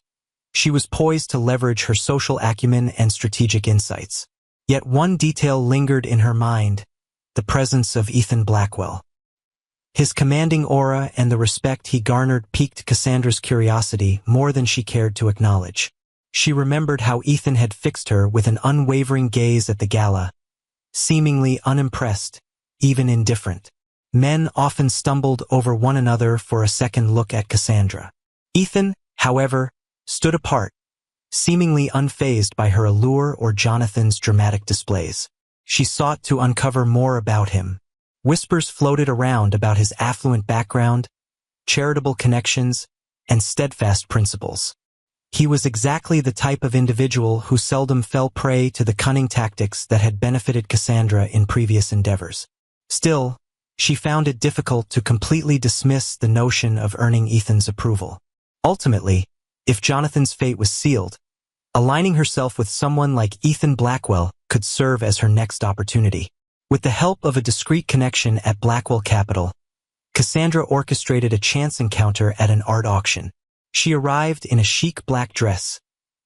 she was poised to leverage her social acumen and strategic insights. Yet one detail lingered in her mind: the presence of Ethan Blackwell. His commanding aura and the respect he garnered piqued Cassandra's curiosity more than she cared to acknowledge. She remembered how Ethan had fixed her with an unwavering gaze at the gala, seemingly unimpressed, even indifferent. Men often stumbled over one another for a second look at Cassandra. Ethan, however, stood apart, seemingly unfazed by her allure or Jonathan's dramatic displays. She sought to uncover more about him. Whispers floated around about his affluent background, charitable connections, and steadfast principles. He was exactly the type of individual who seldom fell prey to the cunning tactics that had benefited Cassandra in previous endeavors. Still, she found it difficult to completely dismiss the notion of earning Ethan's approval. Ultimately, if Jonathan's fate was sealed, aligning herself with someone like Ethan Blackwell could serve as her next opportunity. With the help of a discreet connection at Blackwell Capital, Cassandra orchestrated a chance encounter at an art auction. She arrived in a chic black dress,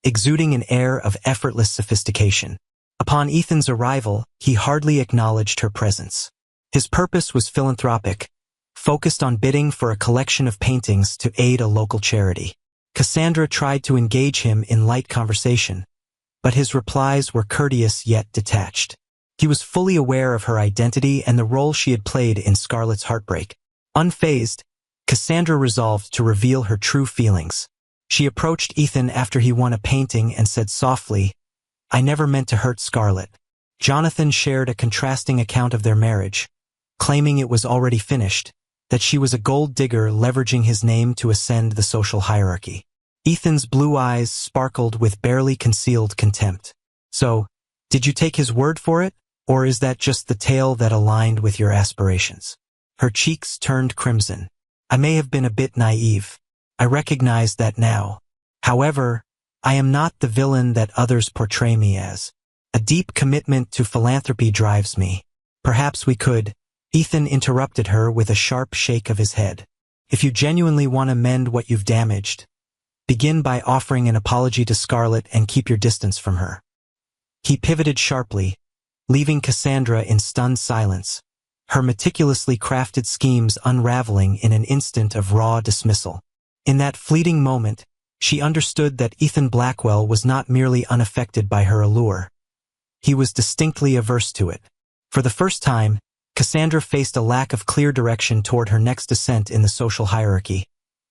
exuding an air of effortless sophistication. Upon Ethan's arrival, he hardly acknowledged her presence. His purpose was philanthropic, focused on bidding for a collection of paintings to aid a local charity. Cassandra tried to engage him in light conversation, but his replies were courteous yet detached. He was fully aware of her identity and the role she had played in Scarlett's heartbreak. Unfazed, Cassandra resolved to reveal her true feelings. She approached Ethan after he won a painting and said softly, "I never meant to hurt Scarlett." Jonathan shared a contrasting account of their marriage, claiming it was already finished, that she was a gold digger leveraging his name to ascend the social hierarchy. Ethan's blue eyes sparkled with barely concealed contempt. "So, did you take his word for it, or is that just the tale that aligned with your aspirations?" Her cheeks turned crimson. "I may have been a bit naive. I recognize that now. However, I am not the villain that others portray me as. A deep commitment to philanthropy drives me. Perhaps we could—" Ethan interrupted her with a sharp shake of his head. "If you genuinely want to mend what you've damaged, begin by offering an apology to Scarlett and keep your distance from her." He pivoted sharply, leaving Cassandra in stunned silence, her meticulously crafted schemes unraveling in an instant of raw dismissal. In that fleeting moment, she understood that Ethan Blackwell was not merely unaffected by her allure. He was distinctly averse to it. For the first time, Cassandra faced a lack of clear direction toward her next ascent in the social hierarchy,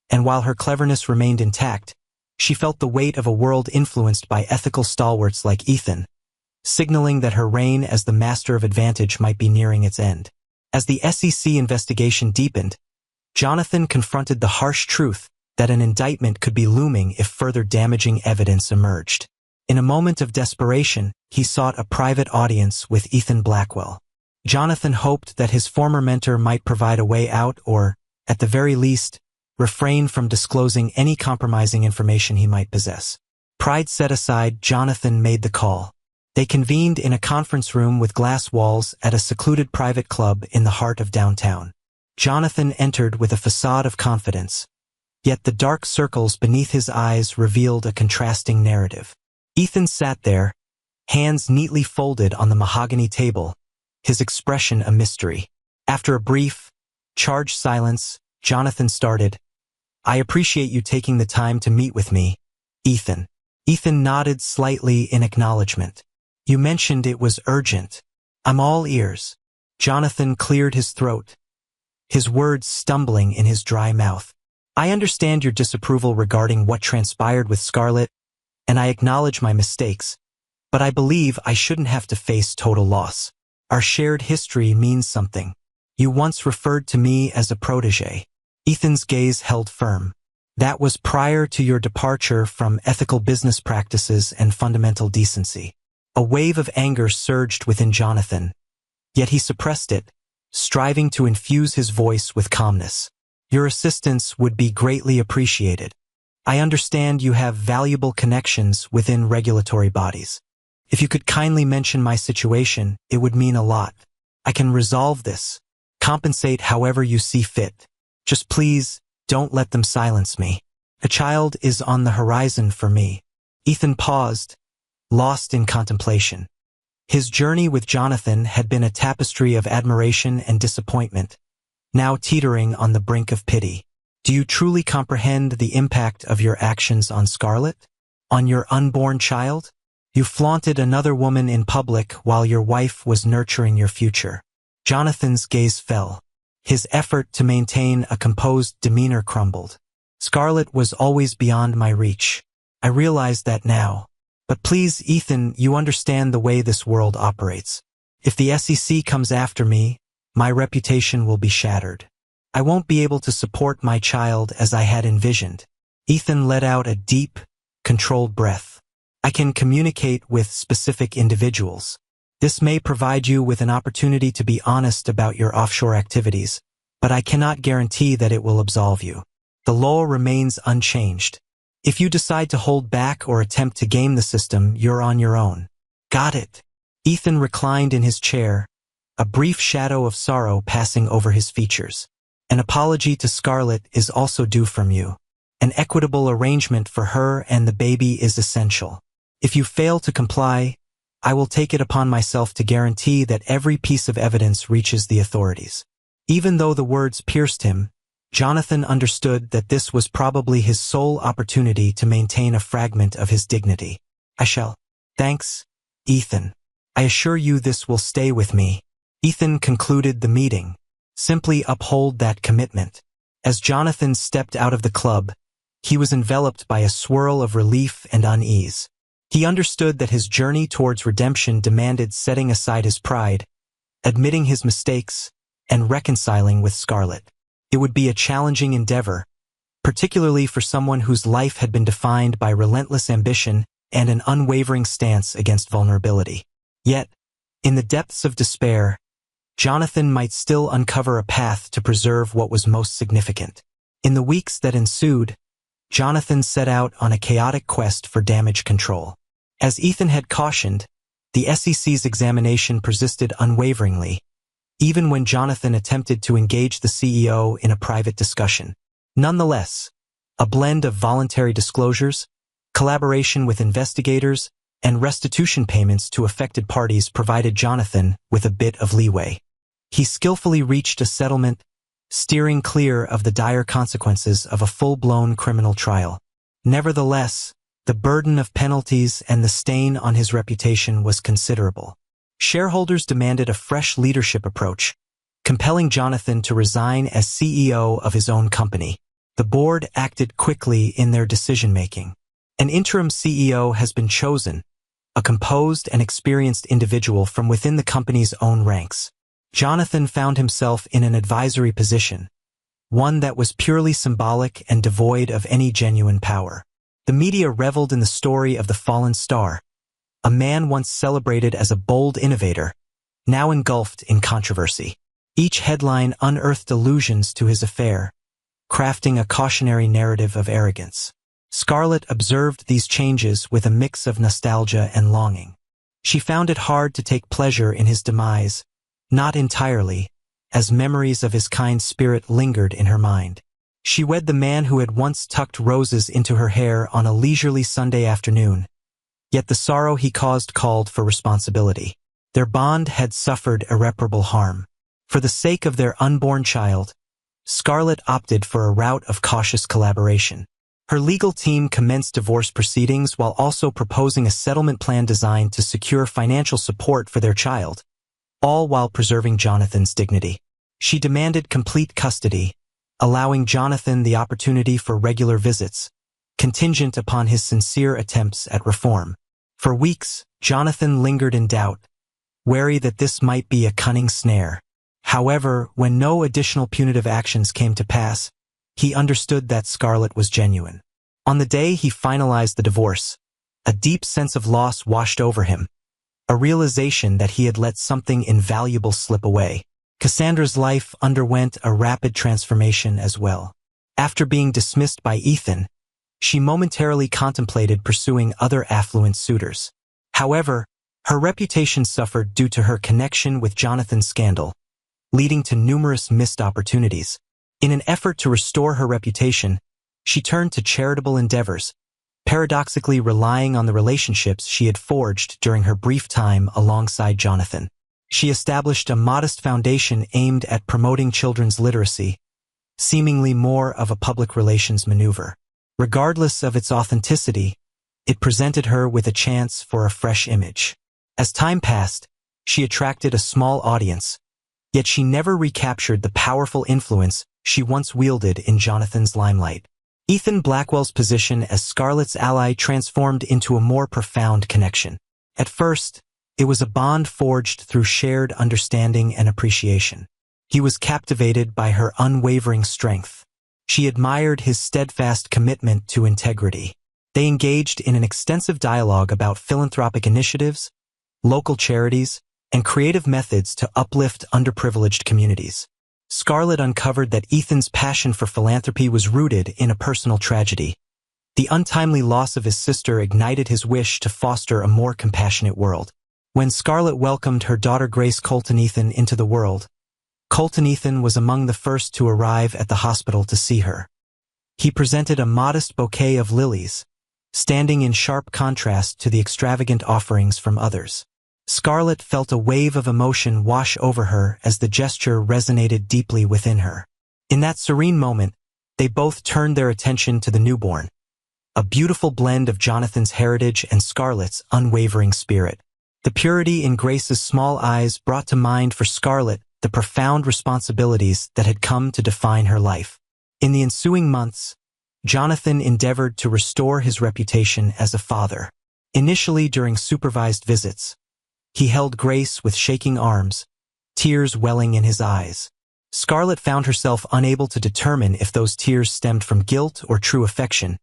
and while her cleverness remained intact, she felt the weight of a world influenced by ethical stalwarts like Ethan, signaling that her reign as the master of advantage might be nearing its end. As the SEC investigation deepened, Jonathan confronted the harsh truth that an indictment could be looming if further damaging evidence emerged. In a moment of desperation, he sought a private audience with Ethan Blackwell. Jonathan hoped that his former mentor might provide a way out or, at the very least, refrain from disclosing any compromising information he might possess. Pride set aside, Jonathan made the call. They convened in a conference room with glass walls at a secluded private club in the heart of downtown. Jonathan entered with a facade of confidence, yet the dark circles beneath his eyes revealed a contrasting narrative. Ethan sat there, hands neatly folded on the mahogany table, his expression a mystery. After a brief, charged silence, Jonathan started, "I appreciate you taking the time to meet with me, Ethan." Ethan nodded slightly in acknowledgement. You mentioned it was urgent. I'm all ears. Jonathan cleared his throat, his words stumbling in his dry mouth. I understand your disapproval regarding what transpired with Scarlett, and I acknowledge my mistakes, but I believe I shouldn't have to face total loss. Our shared history means something. You once referred to me as a protégé. Ethan's gaze held firm. That was prior to your departure from ethical business practices and fundamental decency. A wave of anger surged within Jonathan, yet he suppressed it, striving to infuse his voice with calmness. Your assistance would be greatly appreciated. I understand you have valuable connections within regulatory bodies. If you could kindly mention my situation, it would mean a lot. I can resolve this, compensate however you see fit. Just please, don't let them silence me. A child is on the horizon for me. Ethan paused, lost in contemplation. His journey with Jonathan had been a tapestry of admiration and disappointment, now teetering on the brink of pity. Do you truly comprehend the impact of your actions on Scarlett? On your unborn child? You flaunted another woman in public while your wife was nurturing your future. Jonathan's gaze fell. His effort to maintain a composed demeanor crumbled. Scarlett was always beyond my reach. I realize that now. But please, Ethan, you understand the way this world operates. If the SEC comes after me, my reputation will be shattered. I won't be able to support my child as I had envisioned. Ethan let out a deep, controlled breath. I can communicate with specific individuals. This may provide you with an opportunity to be honest about your offshore activities, but I cannot guarantee that it will absolve you. The law remains unchanged. If you decide to hold back or attempt to game the system, you're on your own. Got it. Ethan reclined in his chair, a brief shadow of sorrow passing over his features. An apology to Scarlett is also due from you. An equitable arrangement for her and the baby is essential. If you fail to comply, I will take it upon myself to guarantee that every piece of evidence reaches the authorities. Even though the words pierced him, Jonathan understood that this was probably his sole opportunity to maintain a fragment of his dignity. I shall. Thanks, Ethan. I assure you this will stay with me. Ethan concluded the meeting. Simply uphold that commitment. As Jonathan stepped out of the club, he was enveloped by a swirl of relief and unease. He understood that his journey towards redemption demanded setting aside his pride, admitting his mistakes, and reconciling with Scarlett. It would be a challenging endeavor, particularly for someone whose life had been defined by relentless ambition and an unwavering stance against vulnerability. Yet, in the depths of despair, Jonathan might still uncover a path to preserve what was most significant. In the weeks that ensued, Jonathan set out on a chaotic quest for damage control. As Ethan had cautioned, the SEC's examination persisted unwaveringly, even when Jonathan attempted to engage the CEO in a private discussion. Nonetheless, a blend of voluntary disclosures, collaboration with investigators, and restitution payments to affected parties provided Jonathan with a bit of leeway. He skillfully reached a settlement, steering clear of the dire consequences of a full-blown criminal trial. Nevertheless, the burden of penalties and the stain on his reputation was considerable. Shareholders demanded a fresh leadership approach, compelling Jonathan to resign as CEO of his own company. The board acted quickly in their decision-making. An interim CEO has been chosen, a composed and experienced individual from within the company's own ranks. Jonathan found himself in an advisory position, one that was purely symbolic and devoid of any genuine power. The media reveled in the story of the fallen star, a man once celebrated as a bold innovator, now engulfed in controversy. Each headline unearthed allusions to his affair, crafting a cautionary narrative of arrogance. Scarlett observed these changes with a mix of nostalgia and longing. She found it hard to take pleasure in his demise, not entirely, as memories of his kind spirit lingered in her mind. She wed the man who had once tucked roses into her hair on a leisurely Sunday afternoon, yet the sorrow he caused called for responsibility. Their bond had suffered irreparable harm. For the sake of their unborn child, Scarlett opted for a route of cautious collaboration. Her legal team commenced divorce proceedings while also proposing a settlement plan designed to secure financial support for their child, all while preserving Jonathan's dignity. She demanded complete custody, allowing Jonathan the opportunity for regular visits, contingent upon his sincere attempts at reform. For weeks, Jonathan lingered in doubt, wary that this might be a cunning snare. However, when no additional punitive actions came to pass, he understood that Scarlett was genuine. On the day he finalized the divorce, a deep sense of loss washed over him, a realization that he had let something invaluable slip away. Cassandra's life underwent a rapid transformation as well. After being dismissed by Ethan, she momentarily contemplated pursuing other affluent suitors. However, her reputation suffered due to her connection with Jonathan's scandal, leading to numerous missed opportunities. In an effort to restore her reputation, she turned to charitable endeavors, paradoxically relying on the relationships she had forged during her brief time alongside Jonathan. She established a modest foundation aimed at promoting children's literacy, seemingly more of a public relations maneuver. Regardless of its authenticity, it presented her with a chance for a fresh image. As time passed, she attracted a small audience, yet she never recaptured the powerful influence she once wielded in Jonathan's limelight. Ethan Blackwell's position as Scarlett's ally transformed into a more profound connection. At first, it was a bond forged through shared understanding and appreciation. He was captivated by her unwavering strength. She admired his steadfast commitment to integrity. They engaged in an extensive dialogue about philanthropic initiatives, local charities, and creative methods to uplift underprivileged communities. Scarlett uncovered that Ethan's passion for philanthropy was rooted in a personal tragedy. The untimely loss of his sister ignited his wish to foster a more compassionate world. When Scarlett welcomed her daughter Grace Colton Ethan into the world, Colton Ethan was among the first to arrive at the hospital to see her. He presented a modest bouquet of lilies, standing in sharp contrast to the extravagant offerings from others. Scarlett felt a wave of emotion wash over her as the gesture resonated deeply within her. In that serene moment, they both turned their attention to the newborn, a beautiful blend of Jonathan's heritage and Scarlett's unwavering spirit. The purity in Grace's small eyes brought to mind for Scarlett the profound responsibilities that had come to define her life. In the ensuing months, Jonathan endeavored to restore his reputation as a father. Initially during supervised visits, he held Grace with shaking arms, tears welling in his eyes. Scarlett found herself unable to determine if those tears stemmed from guilt or true affection,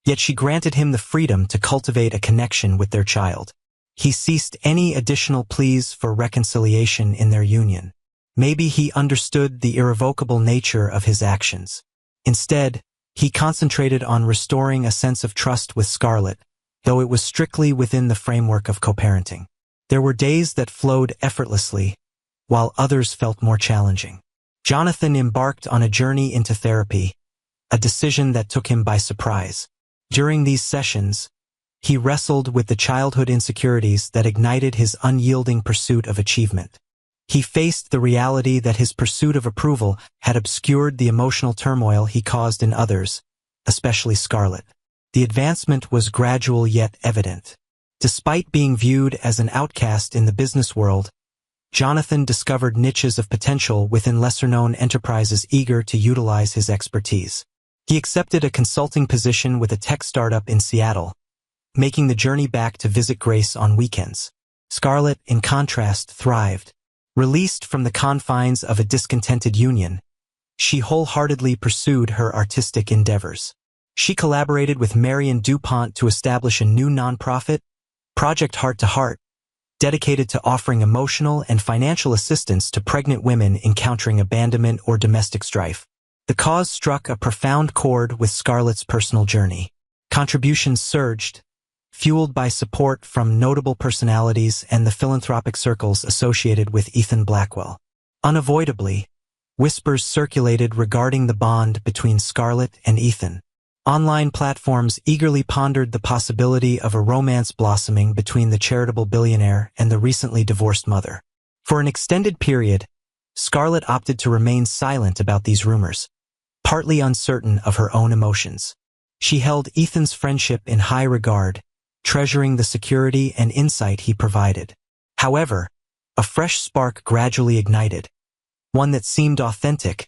yet she granted him the freedom to cultivate a connection with their child. He ceased any additional pleas for reconciliation in their union. Maybe he understood the irrevocable nature of his actions. Instead, he concentrated on restoring a sense of trust with Scarlett, though it was strictly within the framework of co-parenting. There were days that flowed effortlessly, while others felt more challenging. Jonathan embarked on a journey into therapy, a decision that took him by surprise. During these sessions, he wrestled with the childhood insecurities that ignited his unyielding pursuit of achievement. He faced the reality that his pursuit of approval had obscured the emotional turmoil he caused in others, especially Scarlett. The advancement was gradual yet evident. Despite being viewed as an outcast in the business world, Jonathan discovered niches of potential within lesser-known enterprises eager to utilize his expertise. He accepted a consulting position with a tech startup in Seattle, making the journey back to visit Grace on weekends. Scarlett, in contrast, thrived. Released from the confines of a discontented union, she wholeheartedly pursued her artistic endeavors. She collaborated with Marion DuPont to establish a new nonprofit, Project Heart to Heart, dedicated to offering emotional and financial assistance to pregnant women encountering abandonment or domestic strife. The cause struck a profound chord with Scarlett's personal journey. Contributions surged, fueled by support from notable personalities and the philanthropic circles associated with Ethan Blackwell. Unavoidably, whispers circulated regarding the bond between Scarlett and Ethan. Online platforms eagerly pondered the possibility of a romance blossoming between the charitable billionaire and the recently divorced mother. For an extended period, Scarlett opted to remain silent about these rumors, partly uncertain of her own emotions. She held Ethan's friendship in high regard, treasuring the security and insight he provided. However, a fresh spark gradually ignited, one that seemed authentic,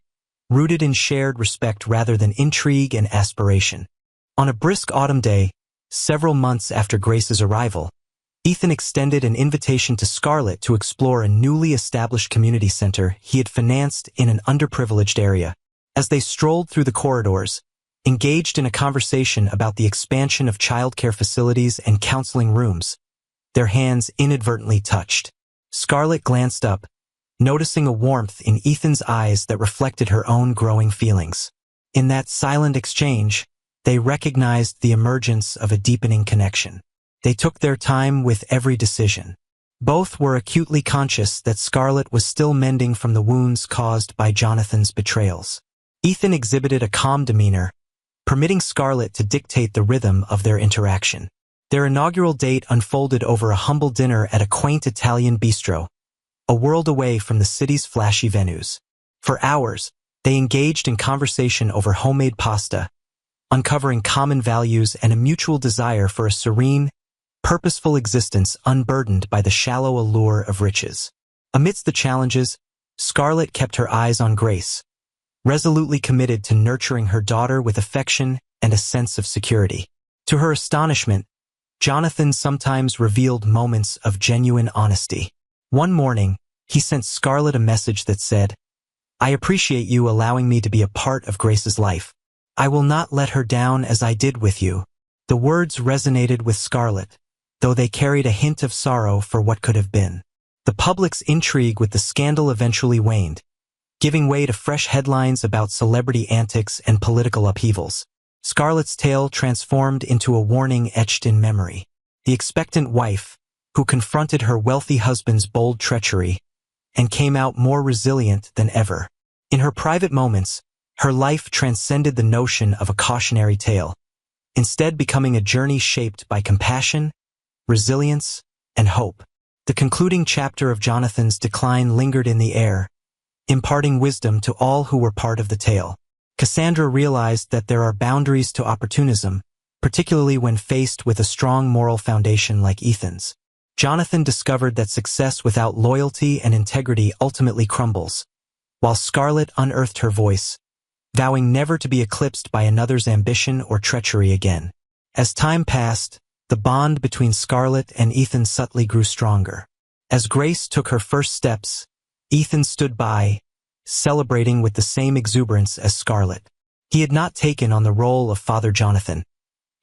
rooted in shared respect rather than intrigue and aspiration. On a brisk autumn day, several months after Grace's arrival, Ethan extended an invitation to Scarlett to explore a newly established community center he had financed in an underprivileged area. As they strolled through the corridors, engaged in a conversation about the expansion of childcare facilities and counseling rooms, their hands inadvertently touched. Scarlett glanced up, noticing a warmth in Ethan's eyes that reflected her own growing feelings. In that silent exchange, they recognized the emergence of a deepening connection. They took their time with every decision. Both were acutely conscious that Scarlett was still mending from the wounds caused by Jonathan's betrayals. Ethan exhibited a calm demeanor, permitting Scarlett to dictate the rhythm of their interaction. Their inaugural date unfolded over a humble dinner at a quaint Italian bistro, a world away from the city's flashy venues. For hours, they engaged in conversation over homemade pasta, uncovering common values and a mutual desire for a serene, purposeful existence unburdened by the shallow allure of riches. Amidst the challenges, Scarlett kept her eyes on Grace, resolutely committed to nurturing her daughter with affection and a sense of security. To her astonishment, Jonathan sometimes revealed moments of genuine honesty. One morning, he sent Scarlett a message that said, "I appreciate you allowing me to be a part of Grace's life. I will not let her down as I did with you." The words resonated with Scarlett, though they carried a hint of sorrow for what could have been. The public's intrigue with the scandal eventually waned, giving way to fresh headlines about celebrity antics and political upheavals. Scarlett's tale transformed into a warning etched in memory. The expectant wife, who confronted her wealthy husband's bold treachery, and came out more resilient than ever. In her private moments, her life transcended the notion of a cautionary tale, instead becoming a journey shaped by compassion, resilience, and hope. The concluding chapter of Jonathan's decline lingered in the air, imparting wisdom to all who were part of the tale. Cassandra realized that there are boundaries to opportunism, particularly when faced with a strong moral foundation like Ethan's. Jonathan discovered that success without loyalty and integrity ultimately crumbles, while Scarlett unearthed her voice, vowing never to be eclipsed by another's ambition or treachery again. As time passed, the bond between Scarlett and Ethan subtly grew stronger. As Grace took her first steps, Ethan stood by, celebrating with the same exuberance as Scarlett. He had not taken on the role of Father Jonathan,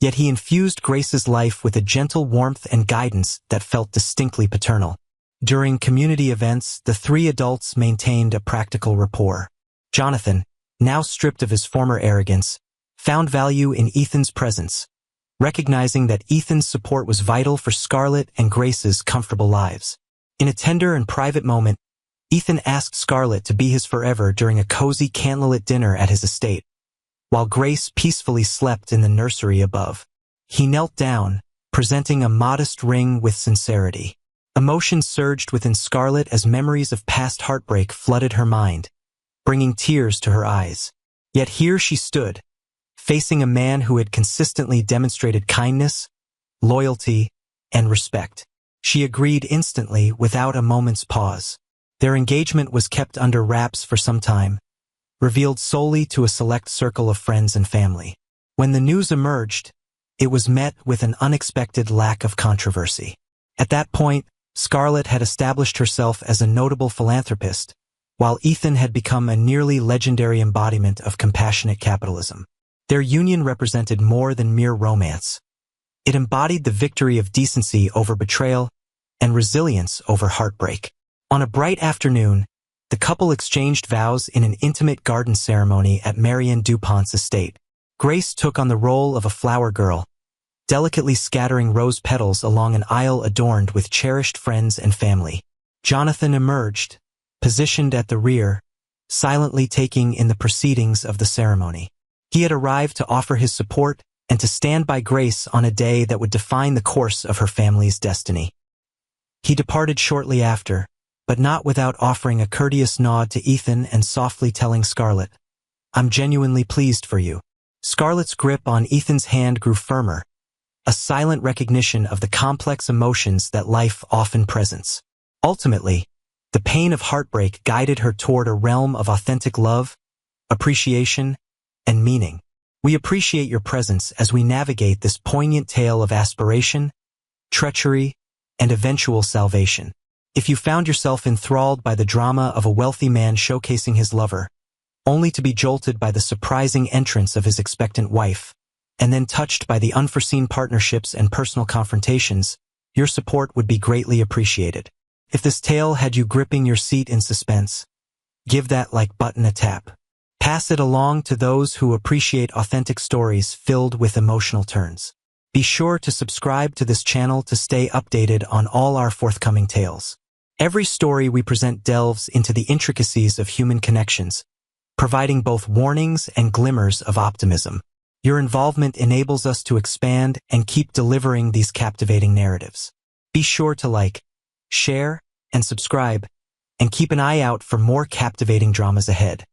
yet he infused Grace's life with a gentle warmth and guidance that felt distinctly paternal. During community events, the three adults maintained a practical rapport. Jonathan, now stripped of his former arrogance, found value in Ethan's presence, recognizing that Ethan's support was vital for Scarlett and Grace's comfortable lives. In a tender and private moment, Ethan asked Scarlett to be his forever during a cozy candlelit dinner at his estate, while Grace peacefully slept in the nursery above. He knelt down, presenting a modest ring with sincerity. Emotion surged within Scarlett as memories of past heartbreak flooded her mind, bringing tears to her eyes. Yet here she stood, facing a man who had consistently demonstrated kindness, loyalty, and respect. She agreed instantly without a moment's pause. Their engagement was kept under wraps for some time, revealed solely to a select circle of friends and family. When the news emerged, it was met with an unexpected lack of controversy. At that point, Scarlett had established herself as a notable philanthropist, while Ethan had become a nearly legendary embodiment of compassionate capitalism. Their union represented more than mere romance. It embodied the victory of decency over betrayal and resilience over heartbreak. On a bright afternoon, the couple exchanged vows in an intimate garden ceremony at Marianne DuPont's estate. Grace took on the role of a flower girl, delicately scattering rose petals along an aisle adorned with cherished friends and family. Jonathan emerged, positioned at the rear, silently taking in the proceedings of the ceremony. He had arrived to offer his support and to stand by Grace on a day that would define the course of her family's destiny. He departed shortly after, but not without offering a courteous nod to Ethan and softly telling Scarlett, "I'm genuinely pleased for you." Scarlett's grip on Ethan's hand grew firmer, a silent recognition of the complex emotions that life often presents. Ultimately, the pain of heartbreak guided her toward a realm of authentic love, appreciation, and meaning. We appreciate your presence as we navigate this poignant tale of aspiration, treachery, and eventual salvation. If you found yourself enthralled by the drama of a wealthy man showcasing his lover, only to be jolted by the surprising entrance of his expectant wife, and then touched by the unforeseen partnerships and personal confrontations, your support would be greatly appreciated. If this tale had you gripping your seat in suspense, give that like button a tap. Pass it along to those who appreciate authentic stories filled with emotional turns. Be sure to subscribe to this channel to stay updated on all our forthcoming tales. Every story we present delves into the intricacies of human connections, providing both warnings and glimmers of optimism. Your involvement enables us to expand and keep delivering these captivating narratives. Be sure to like, share, and subscribe, and keep an eye out for more captivating dramas ahead.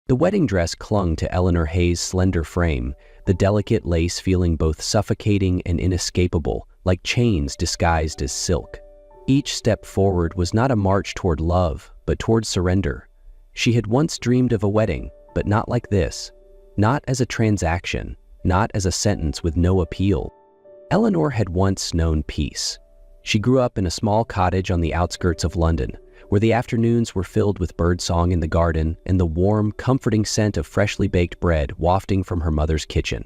The wedding dress clung to Eleanor Hayes' slender frame, the delicate lace feeling both suffocating and inescapable, like chains disguised as silk. Each step forward was not a march toward love, but toward surrender. She had once dreamed of a wedding, but not like this. Not as a transaction, not as a sentence with no appeal. Eleanor had once known peace. She grew up in a small cottage on the outskirts of London, where the afternoons were filled with birdsong in the garden and the warm, comforting scent of freshly baked bread wafting from her mother's kitchen.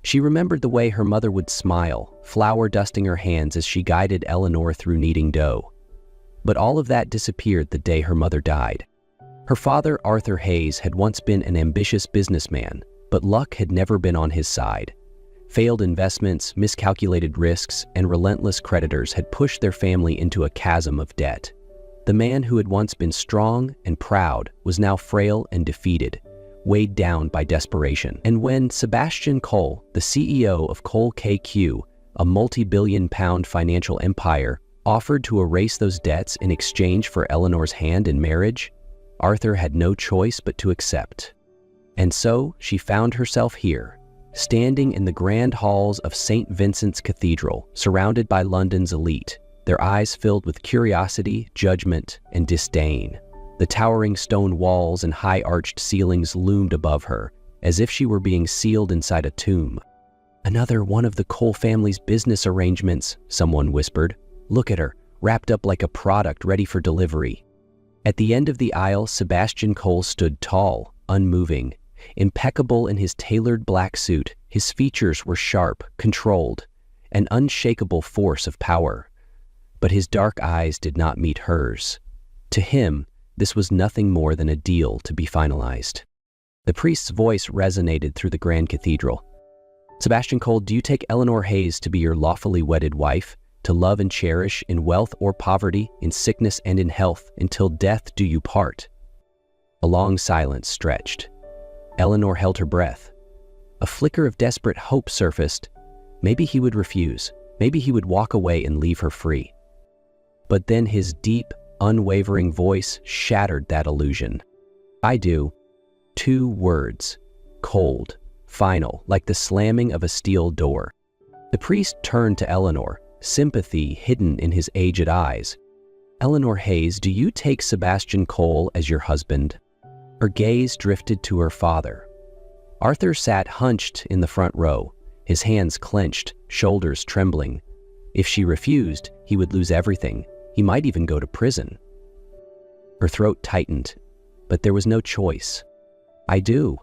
She remembered the way her mother would smile, flour dusting her hands as she guided Eleanor through kneading dough. But all of that disappeared the day her mother died. Her father, Arthur Hayes, had once been an ambitious businessman, but luck had never been on his side. Failed investments, miscalculated risks, and relentless creditors had pushed their family into a chasm of debt. The man who had once been strong and proud was now frail and defeated, weighed down by desperation. And when Sebastian Cole, the CEO of Cole KQ, a multi-billion-pound financial empire, offered to erase those debts in exchange for Eleanor's hand in marriage, Arthur had no choice but to accept. And so she found herself here, standing in the grand halls of St. Vincent's Cathedral, surrounded by London's elite, their eyes filled with curiosity, judgment, and disdain. The towering stone walls and high-arched ceilings loomed above her, as if she were being sealed inside a tomb. "Another one of the Cole family's business arrangements," someone whispered. "Look at her, wrapped up like a product ready for delivery." At the end of the aisle, Sebastian Cole stood tall, unmoving. Impeccable in his tailored black suit, his features were sharp, controlled, an unshakable force of power. But his dark eyes did not meet hers. To him, this was nothing more than a deal to be finalized. The priest's voice resonated through the grand cathedral. "Sebastian Cole, do you take Eleanor Hayes to be your lawfully wedded wife, to love and cherish in wealth or poverty, in sickness and in health, until death do you part?" A long silence stretched. Eleanor held her breath. A flicker of desperate hope surfaced. Maybe he would refuse. Maybe he would walk away and leave her free. But then his deep, unwavering voice shattered that illusion. "I do." 2 words. Cold, final, like the slamming of a steel door. The priest turned to Eleanor, sympathy hidden in his aged eyes. "Eleanor Hayes, do you take Sebastian Cole as your husband?" Her gaze drifted to her father. Arthur sat hunched in the front row, his hands clenched, shoulders trembling. If she refused, he would lose everything. He might even go to prison. Her throat tightened, but there was no choice. "I do."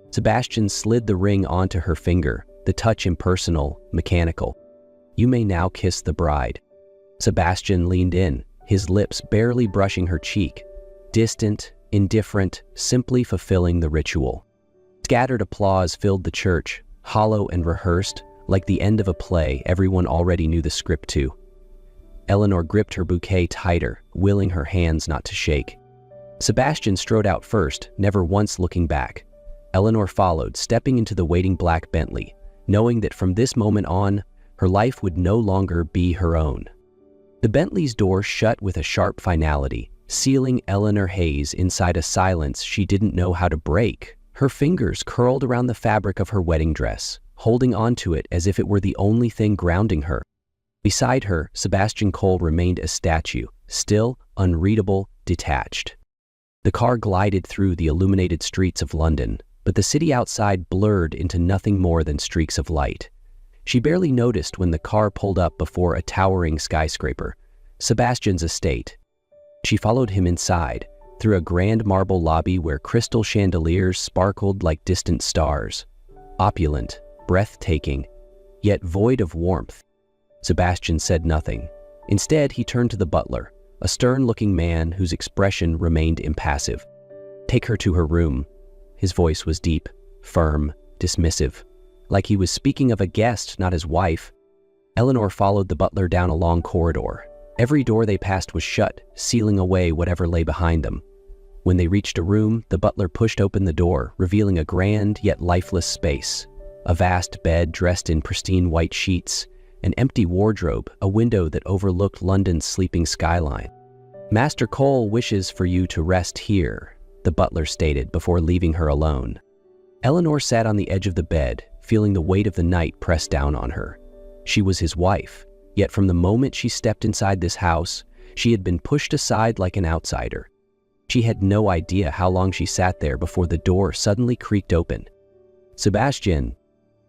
Sebastian slid the ring onto her finger, the touch impersonal, mechanical. "You may now kiss the bride." Sebastian leaned in, his lips barely brushing her cheek, distant, indifferent, simply fulfilling the ritual. Scattered applause filled the church, hollow and rehearsed, like the end of a play everyone already knew the script to. Eleanor gripped her bouquet tighter, willing her hands not to shake. Sebastian strode out first, never once looking back. Eleanor followed, stepping into the waiting black Bentley, knowing that from this moment on, her life would no longer be her own. The Bentley's door shut with a sharp finality, sealing Eleanor Hayes inside a silence she didn't know how to break. Her fingers curled around the fabric of her wedding dress, holding onto it as if it were the only thing grounding her. Beside her, Sebastian Cole remained a statue, still, unreadable, detached. The car glided through the illuminated streets of London, but the city outside blurred into nothing more than streaks of light. She barely noticed when the car pulled up before a towering skyscraper, Sebastian's estate. She followed him inside, through a grand marble lobby where crystal chandeliers sparkled like distant stars. Opulent, breathtaking, yet void of warmth. Sebastian said nothing. Instead, he turned to the butler, a stern-looking man whose expression remained impassive. "Take her to her room." His voice was deep, firm, dismissive, like he was speaking of a guest, not his wife. Eleanor followed the butler down a long corridor. Every door they passed was shut, sealing away whatever lay behind them. When they reached a room, the butler pushed open the door, revealing a grand yet lifeless space. A vast bed dressed in pristine white sheets, an empty wardrobe, a window that overlooked London's sleeping skyline. "Master Cole wishes for you to rest here," the butler stated before leaving her alone. Eleanor sat on the edge of the bed, feeling the weight of the night press down on her. She was his wife, yet from the moment she stepped inside this house, she had been pushed aside like an outsider. She had no idea how long she sat there before the door suddenly creaked open. Sebastian.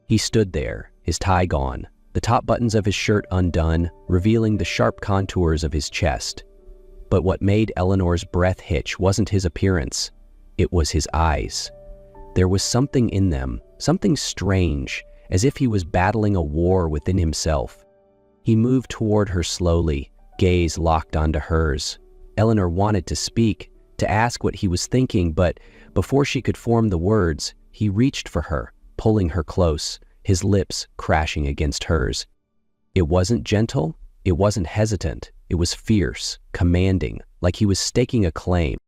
He stood there, his tie gone, the top buttons of his shirt undone, revealing the sharp contours of his chest. But what made Eleanor's breath hitch wasn't his appearance, it was his eyes. There was something in them, something strange, as if he was battling a war within himself. He moved toward her slowly, gaze locked onto hers. Eleanor wanted to speak, to ask what he was thinking, but before she could form the words, he reached for her, pulling her close, his lips crashing against hers. It wasn't gentle, it wasn't hesitant, it was fierce, commanding, like he was staking a claim.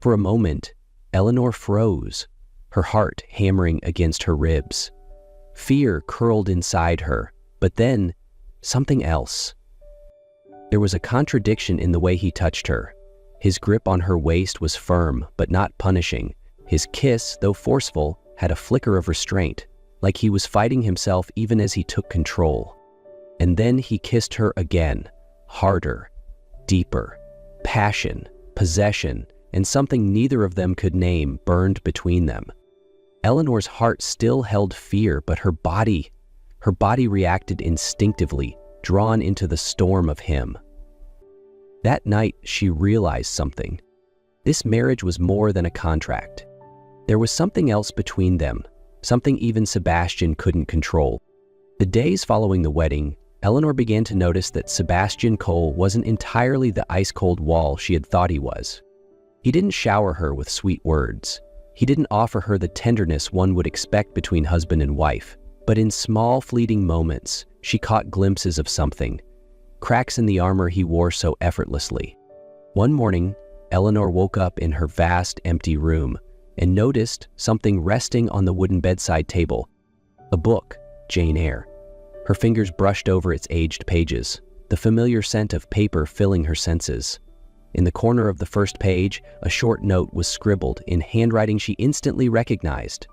For a moment, Eleanor froze, her heart hammering against her ribs. Fear curled inside her, but then something else. There was a contradiction in the way he touched her. His grip on her waist was firm, but not punishing. His kiss, though forceful, had a flicker of restraint, like he was fighting himself even as he took control. And then he kissed her again, harder, deeper. Passion, possession, and something neither of them could name burned between them. Eleanor's heart still held fear, but her body reacted instinctively, drawn into the storm of him. That night, she realized something. This marriage was more than a contract. There was something else between them, something even Sebastian couldn't control. The days following the wedding, Eleanor began to notice that Sebastian Cole wasn't entirely the ice-cold wall she had thought he was. He didn't shower her with sweet words. He didn't offer her the tenderness one would expect between husband and wife. But in small, fleeting moments, she caught glimpses of something, cracks in the armor he wore so effortlessly. One morning, Eleanor woke up in her vast, empty room and noticed something resting on the wooden bedside table. A book, Jane Eyre. Her fingers brushed over its aged pages, the familiar scent of paper filling her senses. In the corner of the first page, a short note was scribbled in handwriting she instantly recognized.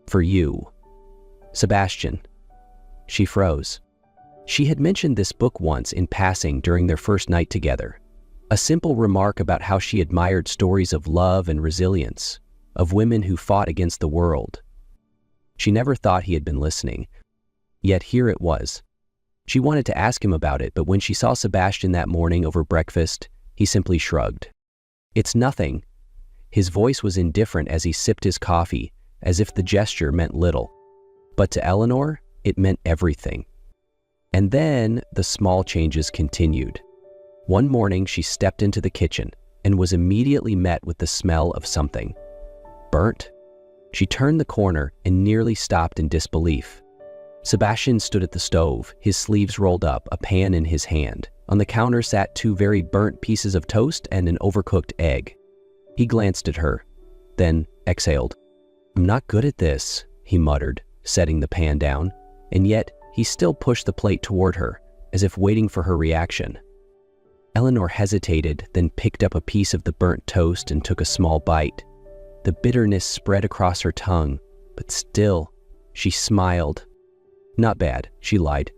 "For you, Sebastian." She froze. She had mentioned this book once in passing during their first night together. A simple remark about how she admired stories of love and resilience, of women who fought against the world. She never thought he had been listening. Yet here it was. She wanted to ask him about it, but when she saw Sebastian that morning over breakfast, he simply shrugged. "It's nothing." His voice was indifferent as he sipped his coffee, as if the gesture meant little. But to Eleanor, it meant everything. And then the small changes continued. One morning, she stepped into the kitchen and was immediately met with the smell of something. Burnt? She turned the corner and nearly stopped in disbelief. Sebastian stood at the stove, his sleeves rolled up, a pan in his hand. On the counter sat 2 very burnt pieces of toast and an overcooked egg. He glanced at her, then exhaled. "I'm not good at this," he muttered, setting the pan down, and yet he still pushed the plate toward her, as if waiting for her reaction. Eleanor hesitated, then picked up a piece of the burnt toast and took a small bite. The bitterness spread across her tongue, but still, she smiled. "Not bad," she lied.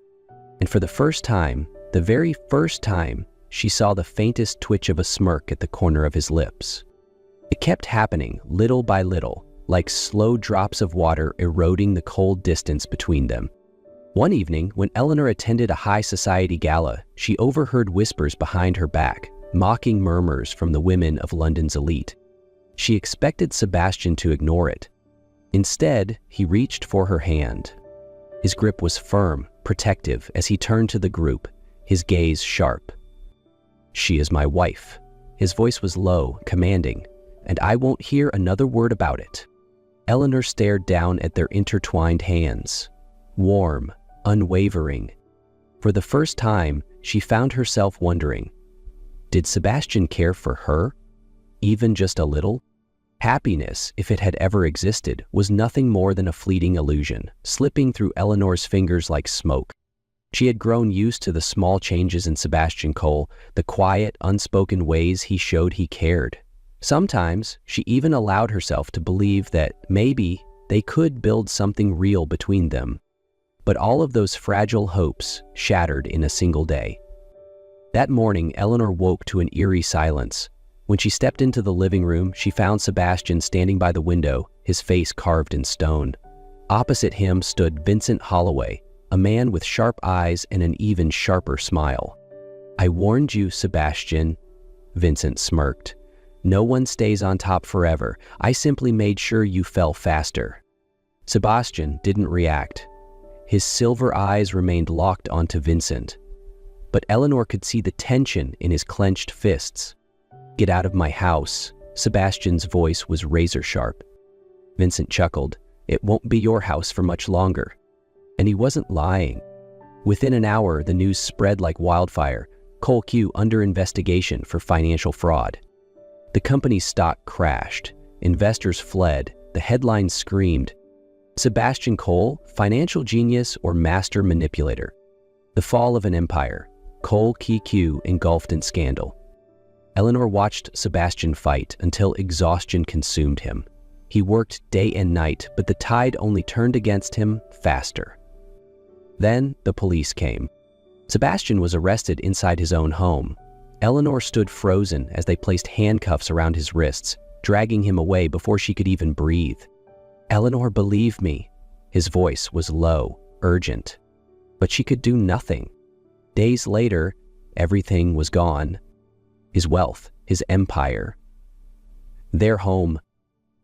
And for the first time, the very first time, she saw the faintest twitch of a smirk at the corner of his lips. It kept happening, little by little, like slow drops of water eroding the cold distance between them. One evening, when Eleanor attended a high society gala, she overheard whispers behind her back, mocking murmurs from the women of London's elite. She expected Sebastian to ignore it. Instead, he reached for her hand. His grip was firm, protective, as he turned to the group, his gaze sharp. "She is my wife." His voice was low, commanding, "and I won't hear another word about it." Eleanor stared down at their intertwined hands. Warm, unwavering. For the first time, she found herself wondering, did Sebastian care for her? Even just a little? Happiness, if it had ever existed, was nothing more than a fleeting illusion, slipping through Eleanor's fingers like smoke. She had grown used to the small changes in Sebastian Cole, the quiet, unspoken ways he showed he cared. Sometimes, she even allowed herself to believe that maybe They could build something real between them. But all of those fragile hopes shattered in a single day. That morning, Eleanor woke to an eerie silence. When she stepped into the living room, she found Sebastian standing by the window, his face carved in stone. Opposite him stood Vincent Holloway, a man with sharp eyes and an even sharper smile. "I warned you, Sebastian," Vincent smirked. "No one stays on top forever. I simply made sure you fell faster." Sebastian didn't react. His silver eyes remained locked onto Vincent. But Eleanor could see the tension in his clenched fists. "Get out of my house." Sebastian's voice was razor sharp. Vincent chuckled. "It won't be your house for much longer." And he wasn't lying. Within an hour, the news spread like wildfire. Cole Q under investigation for financial fraud. The company's stock crashed. Investors fled. The headlines screamed, "Sebastian Cole, financial genius or master manipulator." The fall of an empire. Cole Q engulfed in scandal. Eleanor watched Sebastian fight until exhaustion consumed him. He worked day and night, but the tide only turned against him faster. Then the police came. Sebastian was arrested inside his own home. Eleanor stood frozen as they placed handcuffs around his wrists, dragging him away before she could even breathe. "Eleanor, believe me." His voice was low, urgent. But she could do nothing. Days later, everything was gone. His wealth, his empire. Their home.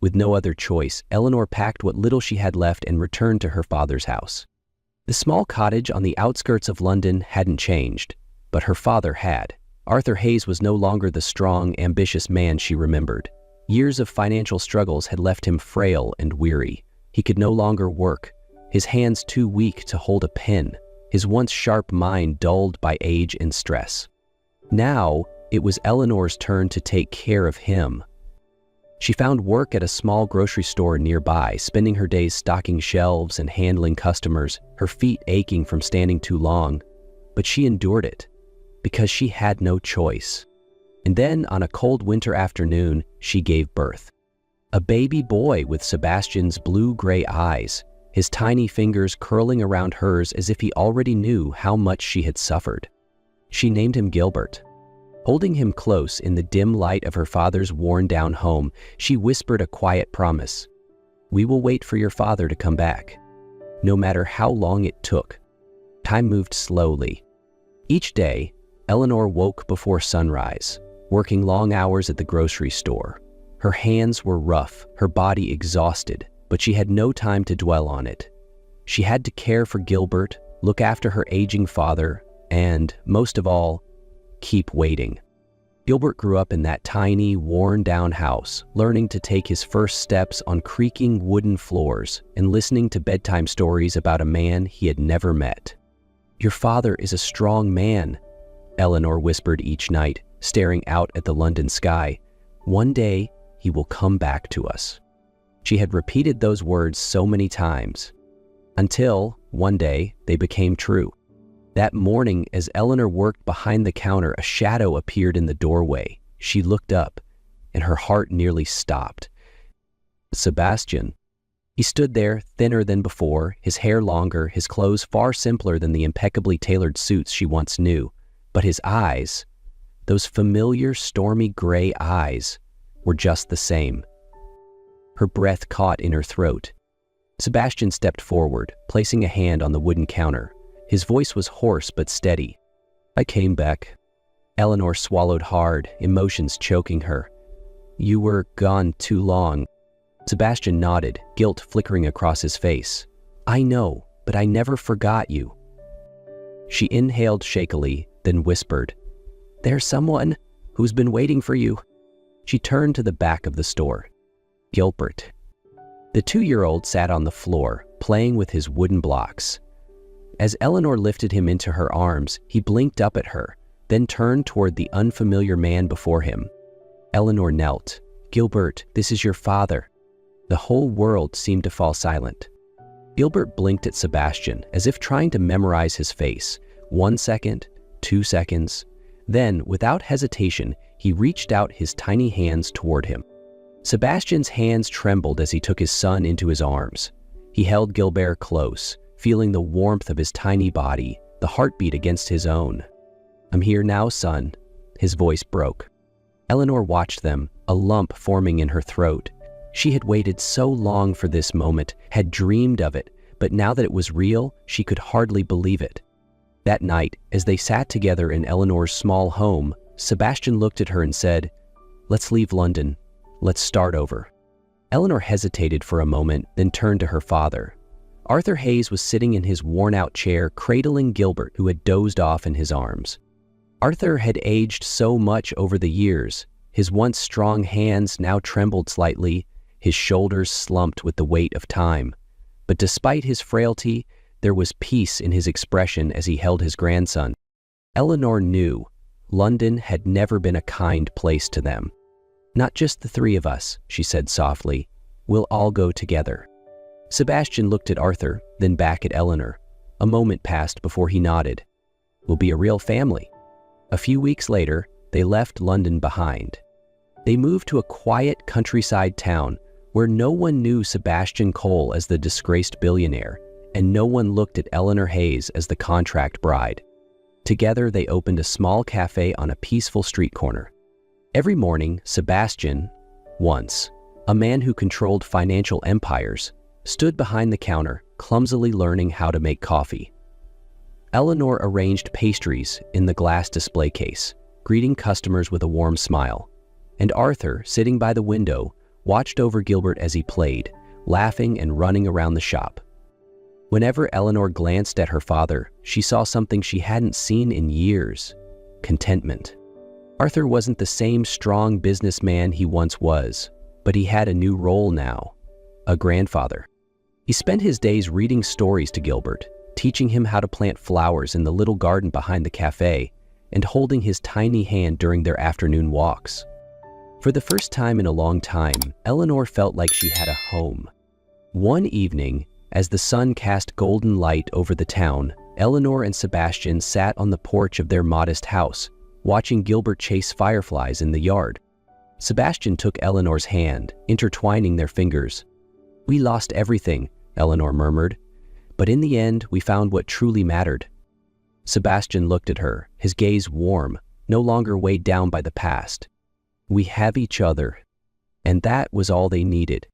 With no other choice, Eleanor packed what little she had left and returned to her father's house. The small cottage on the outskirts of London hadn't changed, but her father had. Arthur Hayes was no longer the strong, ambitious man she remembered. Years of financial struggles had left him frail and weary. He could no longer work, his hands too weak to hold a pen, his once sharp mind dulled by age and stress. Now, it was Eleanor's turn to take care of him. She found work at a small grocery store nearby, spending her days stocking shelves and handling customers, her feet aching from standing too long. But she endured it, because she had no choice. And then, on a cold winter afternoon, she gave birth. A baby boy with Sebastian's blue-gray eyes, his tiny fingers curling around hers as if he already knew how much she had suffered. She named him Gilbert. Holding him close in the dim light of her father's worn-down home, she whispered a quiet promise. "We will wait for your father to come back." No matter how long it took. Time moved slowly. Each day, Eleanor woke before sunrise, working long hours at the grocery store. Her hands were rough, her body exhausted, but she had no time to dwell on it. She had to care for Gilbert, look after her aging father, and, most of all, keep waiting. Gilbert grew up in that tiny, worn-down house, learning to take his first steps on creaking wooden floors and listening to bedtime stories about a man he had never met. "Your father is a strong man," Eleanor whispered each night, staring out at the London sky. "One day, he will come back to us." She had repeated those words so many times, until, one day, they became true. That morning, as Eleanor worked behind the counter, a shadow appeared in the doorway. She looked up, and her heart nearly stopped. Sebastian. He stood there, thinner than before, his hair longer, his clothes far simpler than the impeccably tailored suits she once knew. But his eyes, those familiar stormy gray eyes, were just the same. Her breath caught in her throat. Sebastian stepped forward, placing a hand on the wooden counter. His voice was hoarse but steady. "I came back." Eleanor swallowed hard, emotions choking her. "You were gone too long." Sebastian nodded, guilt flickering across his face. "I know, but I never forgot you." She inhaled shakily, then whispered, "There's someone who's been waiting for you." She turned to the back of the store. Gilbert. The 2-year-old sat on the floor, playing with his wooden blocks. As Eleanor lifted him into her arms, he blinked up at her, then turned toward the unfamiliar man before him. Eleanor knelt. "Gilbert, this is your father." The whole world seemed to fall silent. Gilbert blinked at Sebastian, as if trying to memorize his face. 1 second, 2 seconds. Then, without hesitation, he reached out his tiny hands toward him. Sebastian's hands trembled as he took his son into his arms. He held Gilbert close, feeling the warmth of his tiny body, the heartbeat against his own. "I'm here now, son." His voice broke. Eleanor watched them, a lump forming in her throat. She had waited so long for this moment, had dreamed of it, but now that it was real, she could hardly believe it. That night, as they sat together in Eleanor's small home, Sebastian looked at her and said, "Let's leave London. Let's start over." Eleanor hesitated for a moment, then turned to her father. Arthur Hayes was sitting in his worn-out chair, cradling Gilbert, who had dozed off in his arms. Arthur had aged so much over the years. His once strong hands now trembled slightly, his shoulders slumped with the weight of time. But despite his frailty, there was peace in his expression as he held his grandson. Eleanor knew London had never been a kind place to them. "Not just the three of us," she said softly. "We'll all go together." Sebastian looked at Arthur, then back at Eleanor. A moment passed before he nodded. "We'll be a real family." A few weeks later, they left London behind. They moved to a quiet countryside town where no one knew Sebastian Cole as the disgraced billionaire, and no one looked at Eleanor Hayes as the contract bride. Together, they opened a small cafe on a peaceful street corner. Every morning, Sebastian, once a man who controlled financial empires, stood behind the counter, clumsily learning how to make coffee. Eleanor arranged pastries in the glass display case, greeting customers with a warm smile. And Arthur, sitting by the window, watched over Gilbert as he played, laughing and running around the shop. Whenever Eleanor glanced at her father, she saw something she hadn't seen in years: contentment. Arthur wasn't the same strong businessman he once was, but he had a new role now: a grandfather. He spent his days reading stories to Gilbert, teaching him how to plant flowers in the little garden behind the cafe, and holding his tiny hand during their afternoon walks. For the first time in a long time, Eleanor felt like she had a home. One evening, as the sun cast golden light over the town, Eleanor and Sebastian sat on the porch of their modest house, watching Gilbert chase fireflies in the yard. Sebastian took Eleanor's hand, intertwining their fingers. "We lost everything," Eleanor murmured, "but in the end, we found what truly mattered." Sebastian looked at her, his gaze warm, no longer weighed down by the past. "We have each other," and that was all they needed.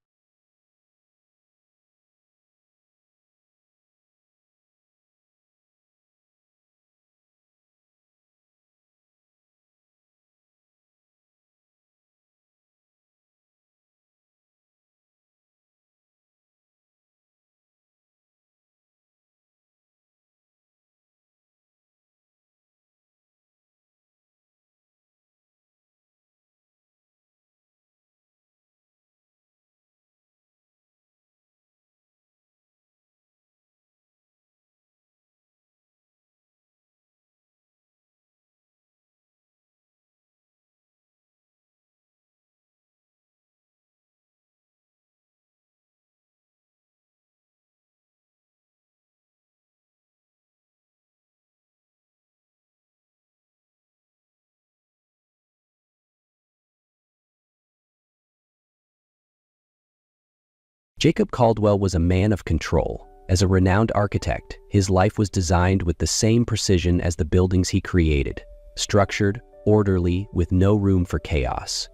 Jacob Caldwell was a man of control. As a renowned architect, his life was designed with the same precision as the buildings he created, structured, orderly, with no room for chaos.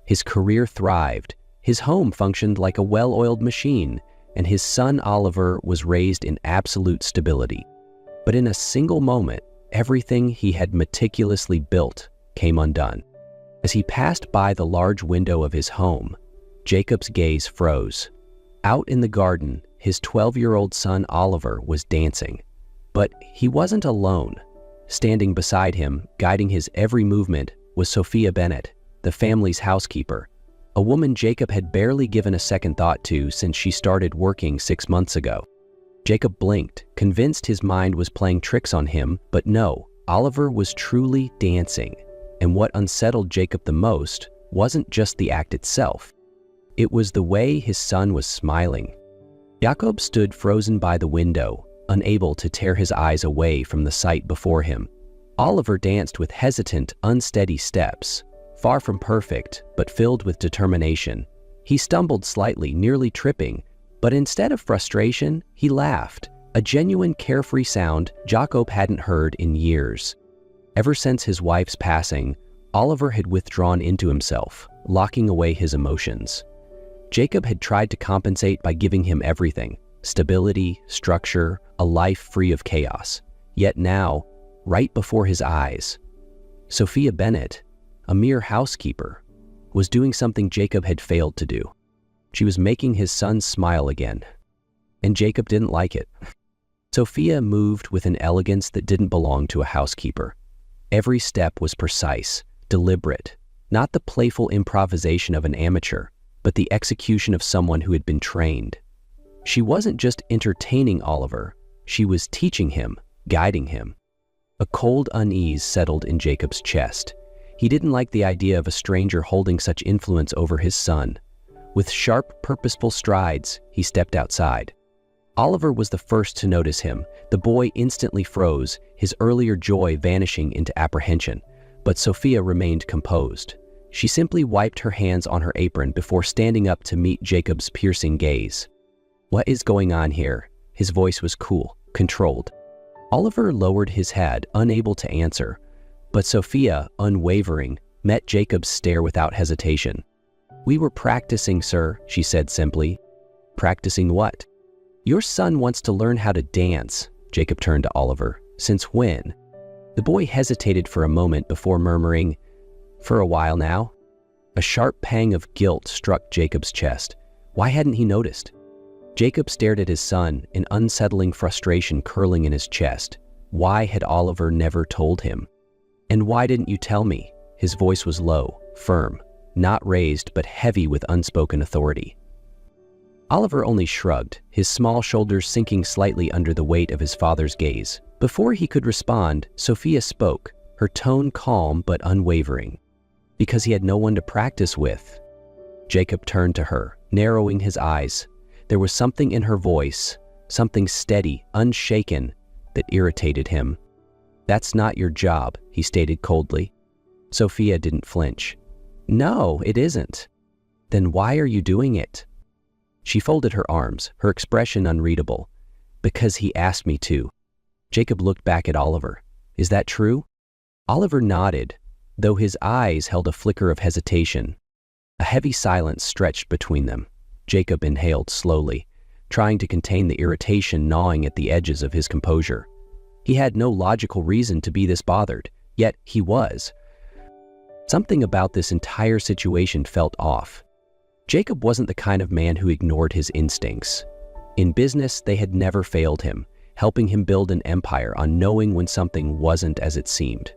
His career thrived, his home functioned like a well-oiled machine, and his son Oliver was raised in absolute stability. But in a single moment, everything he had meticulously built came undone. As he passed by the large window of his home, Jacob's gaze froze. Out in the garden, his 12-year-old son Oliver was dancing. But he wasn't alone. Standing beside him, guiding his every movement, was Sophia Bennett, the family's housekeeper, a woman Jacob had barely given a second thought to since she started working 6 months ago. Jacob blinked, convinced his mind was playing tricks on him, but no, Oliver was truly dancing. And what unsettled Jacob the most wasn't just the act itself. It was the way his son was smiling. Jacob stood frozen by the window, unable to tear his eyes away from the sight before him. Oliver danced with hesitant, unsteady steps, far from perfect, but filled with determination. He stumbled slightly, nearly tripping, but instead of frustration, he laughed, a genuine carefree sound Jacob hadn't heard in years. Ever since his wife's passing, Oliver had withdrawn into himself, locking away his emotions. Jacob had tried to compensate by giving him everything: stability, structure, a life free of chaos. Yet now, right before his eyes, Sophia Bennett, a mere housekeeper, was doing something Jacob had failed to do. She was making his son smile again, and Jacob didn't like it. Sophia moved with an elegance that didn't belong to a housekeeper. Every step was precise, deliberate, not the playful improvisation of an amateur, but the execution of someone who had been trained. She wasn't just entertaining Oliver, she was teaching him, guiding him. A cold unease settled in Jacob's chest. He didn't like the idea of a stranger holding such influence over his son. With sharp, purposeful strides, he stepped outside. Oliver was the first to notice him. The boy instantly froze, his earlier joy vanishing into apprehension. But Sophia remained composed. She simply wiped her hands on her apron before standing up to meet Jacob's piercing gaze. "What is going on here?" His voice was cool, controlled. Oliver lowered his head, unable to answer. But Sophia, unwavering, met Jacob's stare without hesitation. "We were practicing, sir," she said simply. "Practicing what?" "Your son wants to learn how to dance," Jacob turned to Oliver. "Since when?" The boy hesitated for a moment before murmuring, "For a while now." A sharp pang of guilt struck Jacob's chest. Why hadn't he noticed? Jacob stared at his son, an unsettling frustration curling in his chest. Why had Oliver never told him? "And why didn't you tell me?" His voice was low, firm, not raised but heavy with unspoken authority. Oliver only shrugged, his small shoulders sinking slightly under the weight of his father's gaze. Before he could respond, Sophia spoke, her tone calm but unwavering. "Because he had no one to practice with." Jacob turned to her, narrowing his eyes. There was something in her voice, something steady, unshaken, that irritated him. "That's not your job," he stated coldly. Sophia didn't flinch. "No, it isn't." "Then why are you doing it?" She folded her arms, her expression unreadable. "Because he asked me to." Jacob looked back at Oliver. "Is that true?" Oliver nodded, though his eyes held a flicker of hesitation. A heavy silence stretched between them. Jacob inhaled slowly, trying to contain the irritation gnawing at the edges of his composure. He had no logical reason to be this bothered, yet he was. Something about this entire situation felt off. Jacob wasn't the kind of man who ignored his instincts. In business, they had never failed him, helping him build an empire on knowing when something wasn't as it seemed.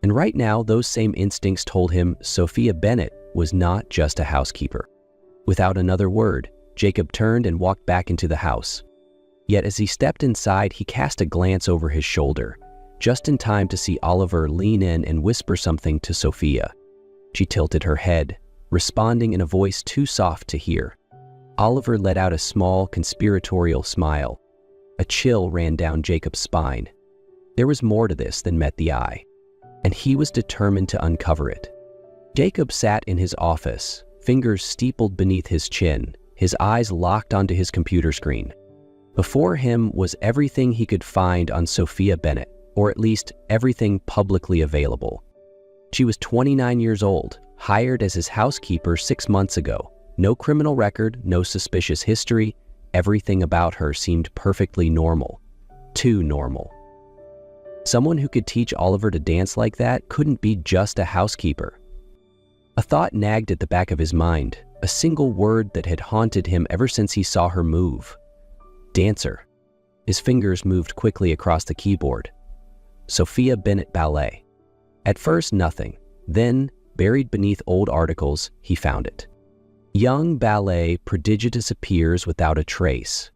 And right now, those same instincts told him Sophia Bennett was not just a housekeeper. Without another word, Jacob turned and walked back into the house. Yet as he stepped inside, he cast a glance over his shoulder, just in time to see Oliver lean in and whisper something to Sophia. She tilted her head, responding in a voice too soft to hear. Oliver let out a small, conspiratorial smile. A chill ran down Jacob's spine. There was more to this than met the eye, and he was determined to uncover it. Jacob sat in his office, fingers steepled beneath his chin, his eyes locked onto his computer screen. Before him was everything he could find on Sophia Bennett, or at least everything publicly available. She was 29 years old, hired as his housekeeper 6 months ago. No criminal record, no suspicious history. Everything about her seemed perfectly normal. Too normal. Someone who could teach Oliver to dance like that couldn't be just a housekeeper. A thought nagged at the back of his mind, a single word that had haunted him ever since he saw her move. Dancer. His fingers moved quickly across the keyboard. Sophia Bennett Ballet. At first, nothing. Then, buried beneath old articles, he found it. Young ballet prodigious appears without a trace.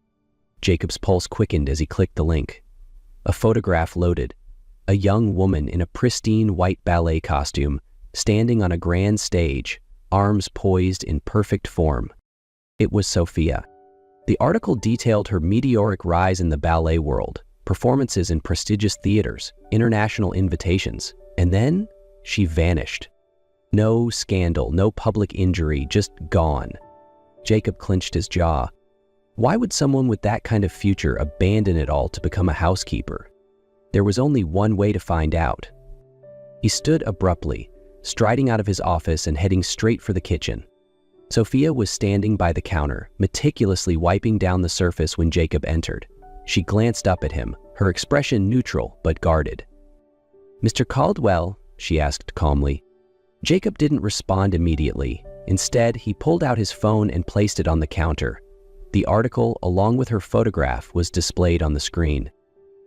Jacob's pulse quickened as he clicked the link. A photograph loaded. A young woman in a pristine white ballet costume, standing on a grand stage, arms poised in perfect form. It was Sophia. The article detailed her meteoric rise in the ballet world, performances in prestigious theaters, international invitations, and then she vanished. No scandal, no public injury, just gone. Jacob clenched his jaw. Why would someone with that kind of future abandon it all to become a housekeeper? There was only one way to find out. He stood abruptly, striding out of his office and heading straight for the kitchen. Sophia was standing by the counter, meticulously wiping down the surface when Jacob entered. She glanced up at him, her expression neutral but guarded. "Mr. Caldwell?" she asked calmly. Jacob didn't respond immediately. Instead, he pulled out his phone and placed it on the counter. The article, along with her photograph, was displayed on the screen.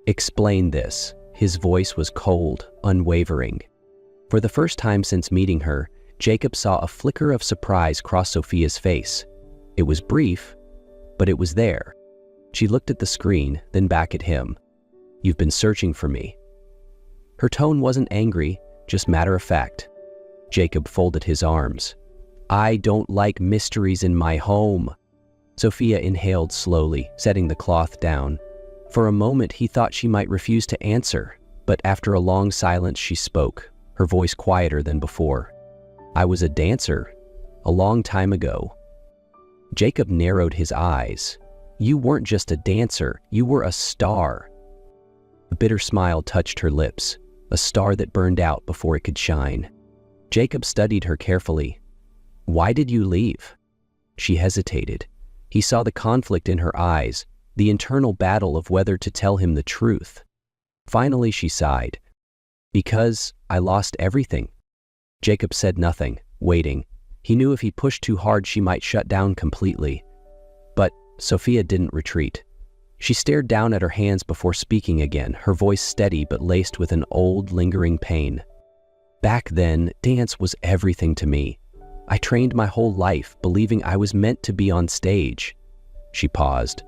"Explain this." His voice was cold, unwavering. For the first time since meeting her, Jacob saw a flicker of surprise cross Sophia's face. It was brief, but it was there. She looked at the screen, then back at him. "You've been searching for me." Her tone wasn't angry, just matter of fact. Jacob folded his arms. "I don't like mysteries in my home." Sophia inhaled slowly, setting the cloth down. For a moment, he thought she might refuse to answer, but after a long silence, she spoke, her voice quieter than before. "I was a dancer, a long time ago." Jacob narrowed his eyes. "You weren't just a dancer, you were a star." A bitter smile touched her lips, a star that burned out before it could shine. Jacob studied her carefully. "Why did you leave?" She hesitated. He saw the conflict in her eyes, the internal battle of whether to tell him the truth. Finally, she sighed. "Because I lost everything." Jacob said nothing, waiting. He knew if he pushed too hard, she might shut down completely. But Sophia didn't retreat. She stared down at her hands before speaking again, her voice steady but laced with an old, lingering pain. "Back then, dance was everything to me. I trained my whole life, believing I was meant to be on stage." She paused.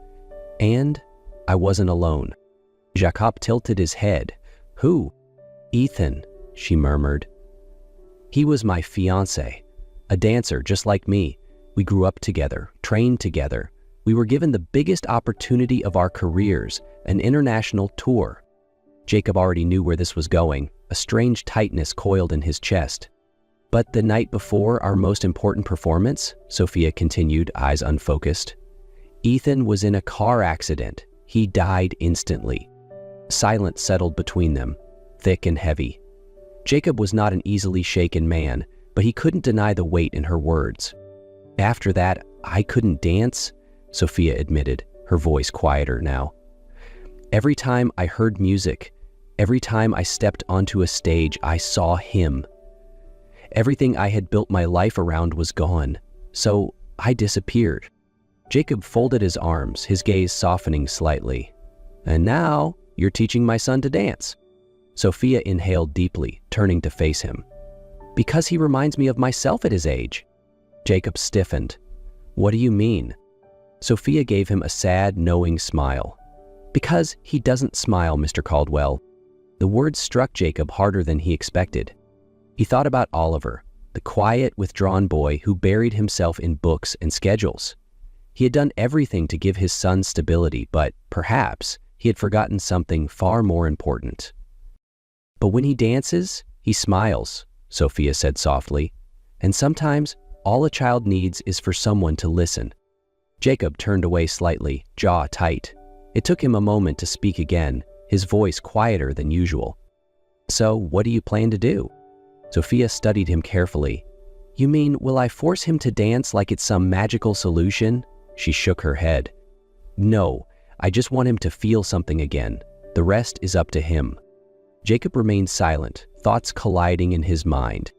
"And I wasn't alone." Jacob tilted his head. "Who?" "Ethan," she murmured. "He was my fiancé, a dancer just like me. We grew up together, trained together. We were given the biggest opportunity of our careers, an international tour." Jacob already knew where this was going. A strange tightness coiled in his chest. "But the night before our most important performance," Sophia continued, eyes unfocused, "Ethan was in a car accident. He died instantly." Silence settled between them, thick and heavy. Jacob was not an easily shaken man, but he couldn't deny the weight in her words. "After that, I couldn't dance," Sophia admitted, her voice quieter now. "Every time I heard music, every time I stepped onto a stage, I saw him. Everything I had built my life around was gone, so I disappeared." Jacob folded his arms, his gaze softening slightly. "And now, you're teaching my son to dance." Sophia inhaled deeply, turning to face him. "Because he reminds me of myself at his age." Jacob stiffened. "What do you mean?" Sophia gave him a sad, knowing smile. "Because he doesn't smile, Mr. Caldwell." The words struck Jacob harder than he expected. He thought about Oliver, the quiet, withdrawn boy who buried himself in books and schedules. He had done everything to give his son stability, but perhaps he had forgotten something far more important. "But when he dances, he smiles," Sophia said softly. "And sometimes all a child needs is for someone to listen." Jacob turned away slightly, jaw tight. It took him a moment to speak again, his voice quieter than usual. "So, what do you plan to do?" Sophia studied him carefully. "You mean, will I force him to dance like it's some magical solution?" She shook her head. "No, I just want him to feel something again. The rest is up to him." Jacob remained silent, thoughts colliding in his mind.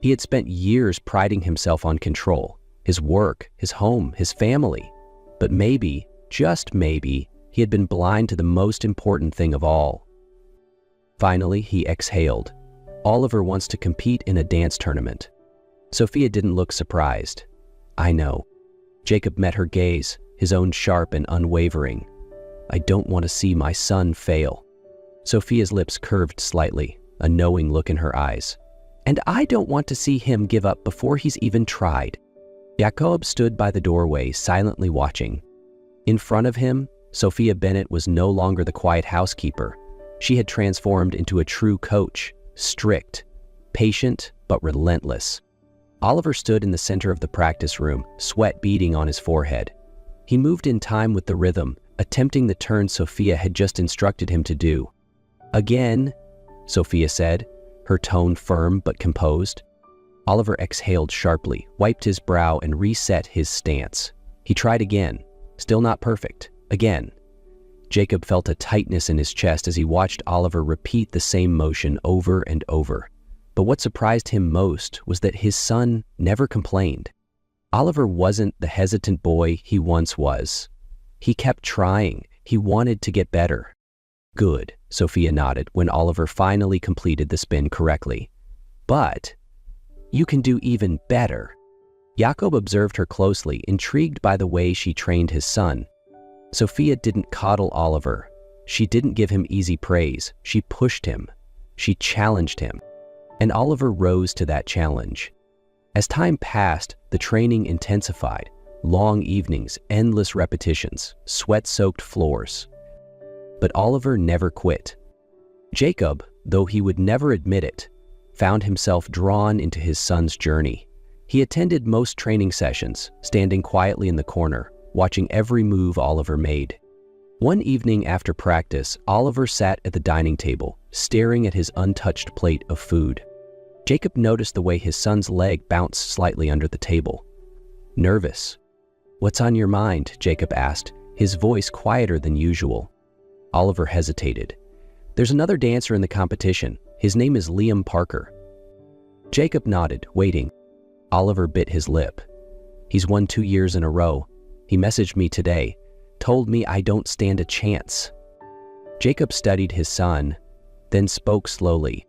He had spent years priding himself on control, his work, his home, his family. But maybe, just maybe, he had been blind to the most important thing of all. Finally, he exhaled. "Oliver wants to compete in a dance tournament." Sophia didn't look surprised. "I know." Jacob met her gaze, his own sharp and unwavering. "I don't want to see my son fail." Sophia's lips curved slightly, a knowing look in her eyes. "And I don't want to see him give up before he's even tried." Jacob stood by the doorway, silently watching. In front of him, Sophia Bennett was no longer the quiet housekeeper. She had transformed into a true coach, strict, patient but relentless. Oliver stood in the center of the practice room, sweat beading on his forehead. He moved in time with the rhythm, attempting the turn Sophia had just instructed him to do. "Again," Sophia said, her tone firm but composed. Oliver exhaled sharply, wiped his brow, and reset his stance. He tried again. Still not perfect. Again. Jacob felt a tightness in his chest as he watched Oliver repeat the same motion over and over. But what surprised him most was that his son never complained. Oliver wasn't the hesitant boy he once was. He kept trying. He wanted to get better. "Good," Sophia nodded when Oliver finally completed the spin correctly. "But you can do even better." Jacob observed her closely, intrigued by the way she trained his son. Sophia didn't coddle Oliver. She didn't give him easy praise. She pushed him. She challenged him. And Oliver rose to that challenge. As time passed, the training intensified. Long evenings, endless repetitions, sweat-soaked floors. But Oliver never quit. Jacob, though he would never admit it, found himself drawn into his son's journey. He attended most training sessions, standing quietly in the corner, watching every move Oliver made. One evening after practice, Oliver sat at the dining table, staring at his untouched plate of food. Jacob noticed the way his son's leg bounced slightly under the table. "Nervous?" "What's on your mind?" Jacob asked, his voice quieter than usual. Oliver hesitated. "There's another dancer in the competition. His name is Liam Parker." Jacob nodded, waiting. Oliver bit his lip. "He's won 2 years in a row. He messaged me today, told me I don't stand a chance." Jacob studied his son, then spoke slowly.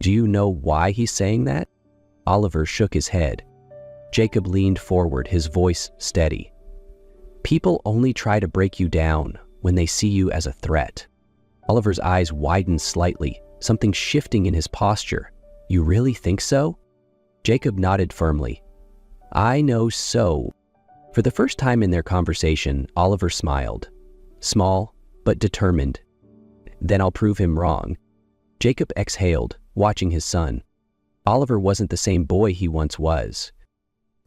"Do you know why he's saying that?" Oliver shook his head. Jacob leaned forward, his voice steady. "People only try to break you down when they see you as a threat." Oliver's eyes widened slightly, something shifting in his posture. "You really think so?" Jacob nodded firmly. "I know so." For the first time in their conversation, Oliver smiled. Small, but determined. "Then I'll prove him wrong." Jacob exhaled, watching his son. Oliver wasn't the same boy he once was.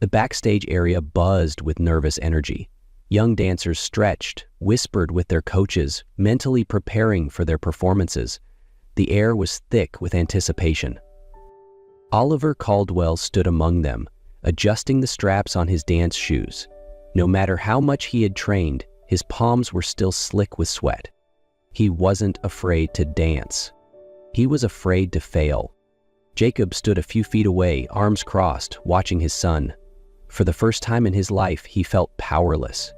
The backstage area buzzed with nervous energy. Young dancers stretched, whispered with their coaches, mentally preparing for their performances. The air was thick with anticipation. Oliver Caldwell stood among them, adjusting the straps on his dance shoes. No matter how much he had trained, his palms were still slick with sweat. He wasn't afraid to dance. He was afraid to fail. Jacob stood a few feet away, arms crossed, watching his son. For the first time in his life, he felt powerless.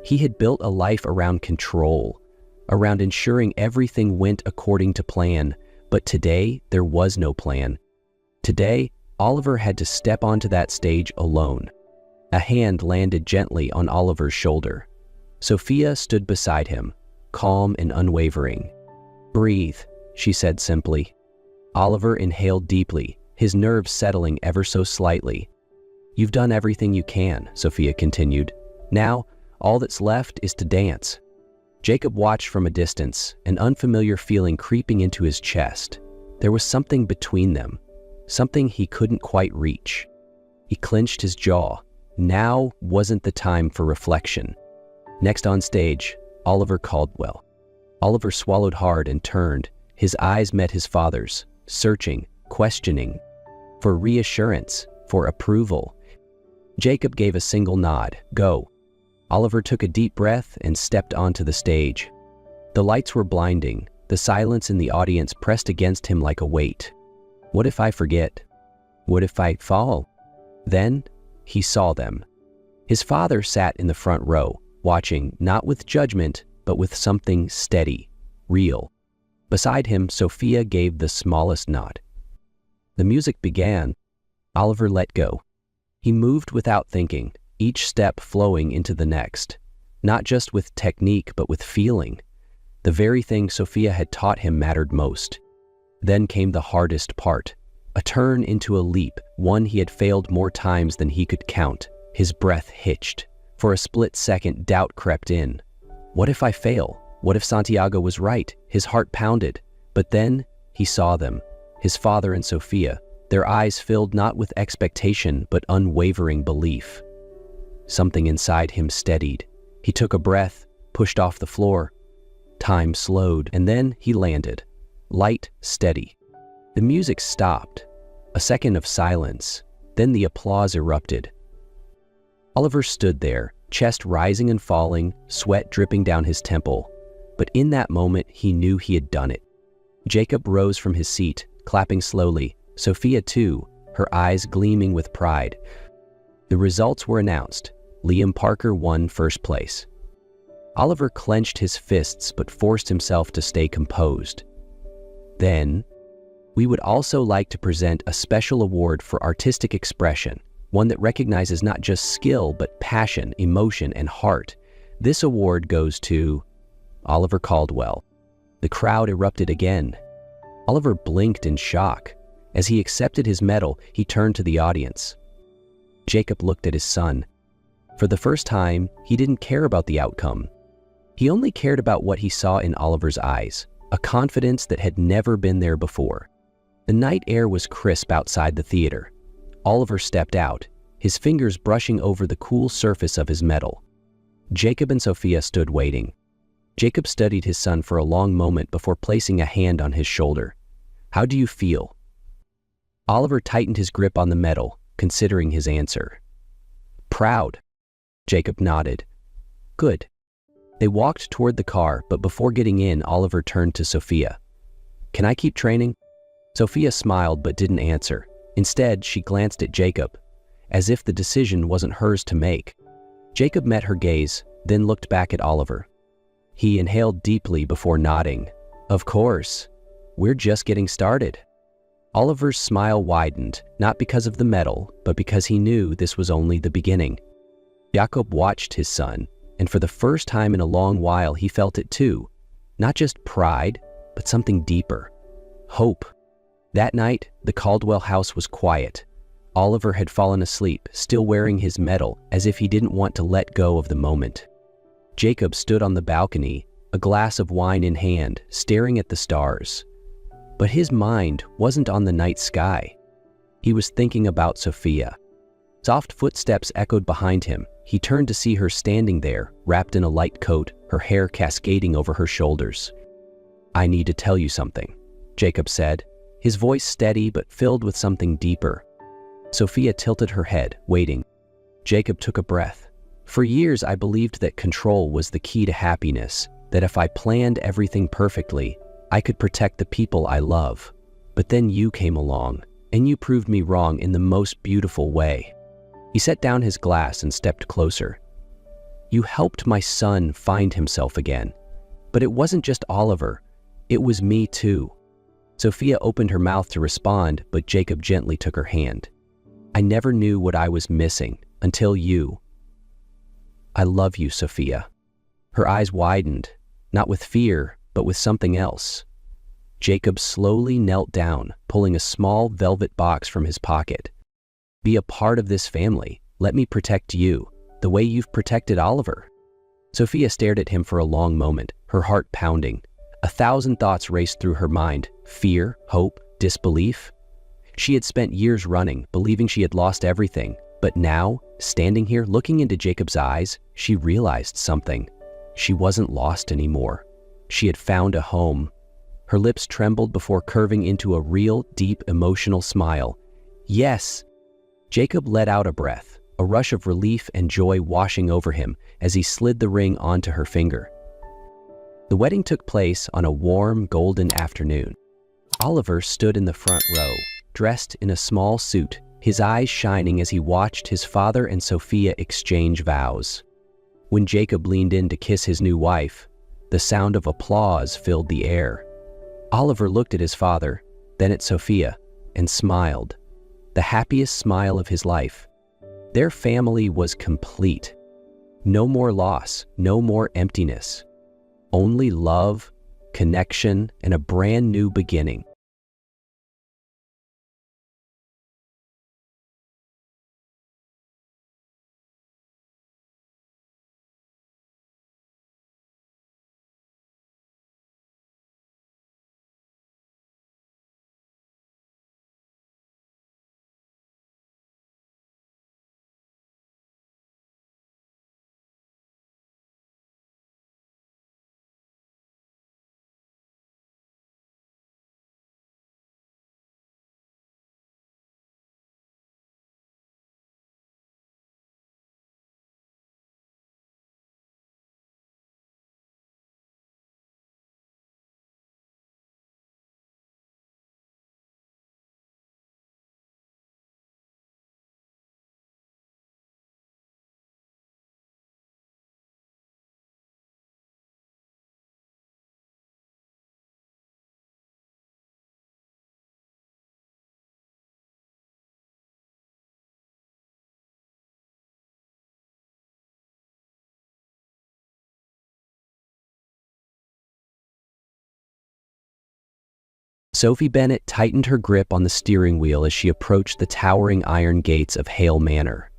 He had built a life around control, around ensuring everything went according to plan, but today there was no plan. Today, Oliver had to step onto that stage alone. A hand landed gently on Oliver's shoulder. Sophia stood beside him, calm and unwavering. "Breathe," she said simply. Oliver inhaled deeply, his nerves settling ever so slightly. "You've done everything you can," Sophia continued. "Now, all that's left is to dance." Jacob watched from a distance, an unfamiliar feeling creeping into his chest. There was something between them, something he couldn't quite reach. He clenched his jaw. Now wasn't the time for reflection. Next on stage, Oliver Caldwell. Oliver swallowed hard and turned. His eyes met his father's, searching, questioning, for reassurance, for approval. Jacob gave a single nod. "Go." Oliver took a deep breath and stepped onto the stage. The lights were blinding. The silence in the audience pressed against him like a weight. What if I forget? What if I fall? Then he saw them. His father sat in the front row, watching, not with judgment, but with something steady, real. Beside him, Sophia gave the smallest nod. The music began. Oliver let go. He moved without thinking, each step flowing into the next, not just with technique, but with feeling. The very thing Sophia had taught him mattered most. Then came the hardest part, a turn into a leap, one he had failed more times than he could count. His breath hitched. For a split second, doubt crept in. What if I fail? What if Santiago was right? His heart pounded. But then he saw them, his father and Sophia, their eyes filled not with expectation but unwavering belief. Something inside him steadied. He took a breath, pushed off the floor. Time slowed, and then he landed. Light, steady. The music stopped. A second of silence. Then the applause erupted. Oliver stood there, chest rising and falling, sweat dripping down his temple. But in that moment, he knew he had done it. Jacob rose from his seat, clapping slowly. Sophia too, her eyes gleaming with pride. The results were announced. Liam Parker won first place. Oliver clenched his fists but forced himself to stay composed. Then, we would also like to present a special award for artistic expression, one that recognizes not just skill but passion, emotion, and heart. This award goes to Oliver Caldwell. The crowd erupted again. Oliver blinked in shock. As he accepted his medal, he turned to the audience. Jacob looked at his son. For the first time, he didn't care about the outcome. He only cared about what he saw in Oliver's eyes, a confidence that had never been there before. The night air was crisp outside the theater. Oliver stepped out, his fingers brushing over the cool surface of his medal. Jacob and Sophia stood waiting. Jacob studied his son for a long moment before placing a hand on his shoulder. "How do you feel?" Oliver tightened his grip on the medal, considering his answer. "Proud." Jacob nodded. "Good." They walked toward the car, but before getting in, Oliver turned to Sophia. "Can I keep training?" Sophia smiled but didn't answer. Instead, she glanced at Jacob, as if the decision wasn't hers to make. Jacob met her gaze, then looked back at Oliver. He inhaled deeply before nodding. "Of course. We're just getting started." Oliver's smile widened, not because of the medal, but because he knew this was only the beginning. Jacob watched his son, and for the first time in a long while he felt it too. Not just pride, but something deeper. Hope. That night, the Caldwell house was quiet. Oliver had fallen asleep, still wearing his medal, as if he didn't want to let go of the moment. Jacob stood on the balcony, a glass of wine in hand, staring at the stars. But his mind wasn't on the night sky. He was thinking about Sophia. Soft footsteps echoed behind him. He turned to see her standing there, wrapped in a light coat, her hair cascading over her shoulders. "I need to tell you something," Jacob said, his voice steady but filled with something deeper. Sophia tilted her head, waiting. Jacob took a breath. "For years I believed that control was the key to happiness, that if I planned everything perfectly, I could protect the people I love. But then you came along, and you proved me wrong in the most beautiful way." He set down his glass and stepped closer. "You helped my son find himself again. But it wasn't just Oliver, it was me too." Sophia opened her mouth to respond, but Jacob gently took her hand. "I never knew what I was missing until you." "I love you, Sophia." Her eyes widened, not with fear, but with something else. Jacob slowly knelt down, pulling a small velvet box from his pocket. "Be a part of this family. Let me protect you, the way you've protected Oliver." Sophia stared at him for a long moment, her heart pounding. 1,000 thoughts raced through her mind: fear, hope, disbelief. She had spent years running, believing she had lost everything. But now, standing here, looking into Jacob's eyes, she realized something. She wasn't lost anymore. She had found a home. Her lips trembled before curving into a real, deep, emotional smile. "Yes!" Jacob let out a breath, a rush of relief and joy washing over him as he slid the ring onto her finger. The wedding took place on a warm, golden afternoon. Oliver stood in the front row, dressed in a small suit, his eyes shining as he watched his father and Sophia exchange vows. When Jacob leaned in to kiss his new wife, the sound of applause filled the air. Oliver looked at his father, then at Sophia, and smiled. The happiest smile of his life. Their family was complete. No more loss, no more emptiness. Only love, connection, and a brand new beginning. Sophie Bennett tightened her grip on the steering wheel as she approached the towering iron gates of Hale Manor.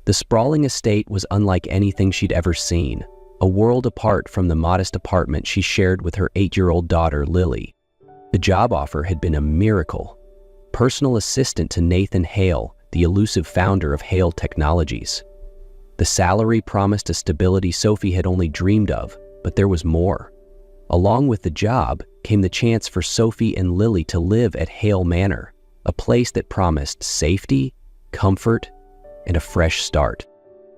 The sprawling estate was unlike anything she'd ever seen, a world apart from the modest apartment she shared with her 8-year-old daughter, Lily. The job offer had been a miracle. Personal assistant to Nathan Hale, the elusive founder of Hale Technologies. The salary promised a stability Sophie had only dreamed of, but there was more. Along with the job came the chance for Sophie and Lily to live at Hale Manor, a place that promised safety, comfort, and a fresh start.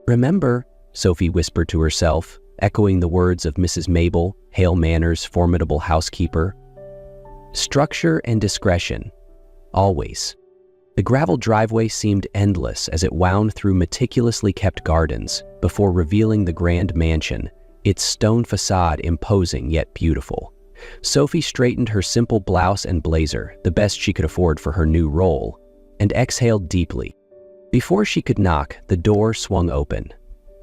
"Remember," Sophie whispered to herself, echoing the words of Mrs. Mabel, Hale Manor's formidable housekeeper. Structure and discretion, always. The gravel driveway seemed endless as it wound through meticulously kept gardens before revealing the grand mansion, its stone facade imposing yet beautiful. Sophie straightened her simple blouse and blazer, the best she could afford for her new role, and exhaled deeply. Before she could knock, the door swung open.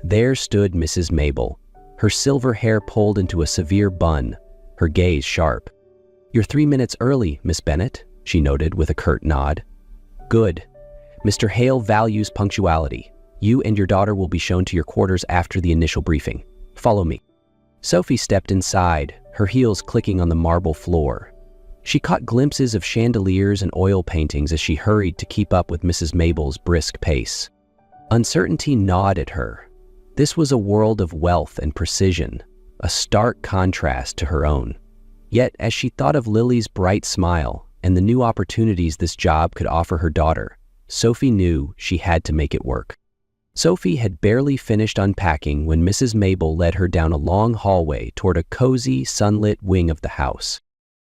There stood Mrs. Mabel, her silver hair pulled into a severe bun, her gaze sharp. "You're 3 minutes early, Miss Bennett," she noted with a curt nod. "Good. Mr. Hale values punctuality. You and your daughter will be shown to your quarters after the initial briefing. Follow me." Sophie stepped inside, her heels clicking on the marble floor. She caught glimpses of chandeliers and oil paintings as she hurried to keep up with Mrs. Mabel's brisk pace. Uncertainty gnawed at her. This was a world of wealth and precision, a stark contrast to her own. Yet, as she thought of Lily's bright smile and the new opportunities this job could offer her daughter, Sophie knew she had to make it work. Sophie had barely finished unpacking when Mrs. Mabel led her down a long hallway toward a cozy, sunlit wing of the house.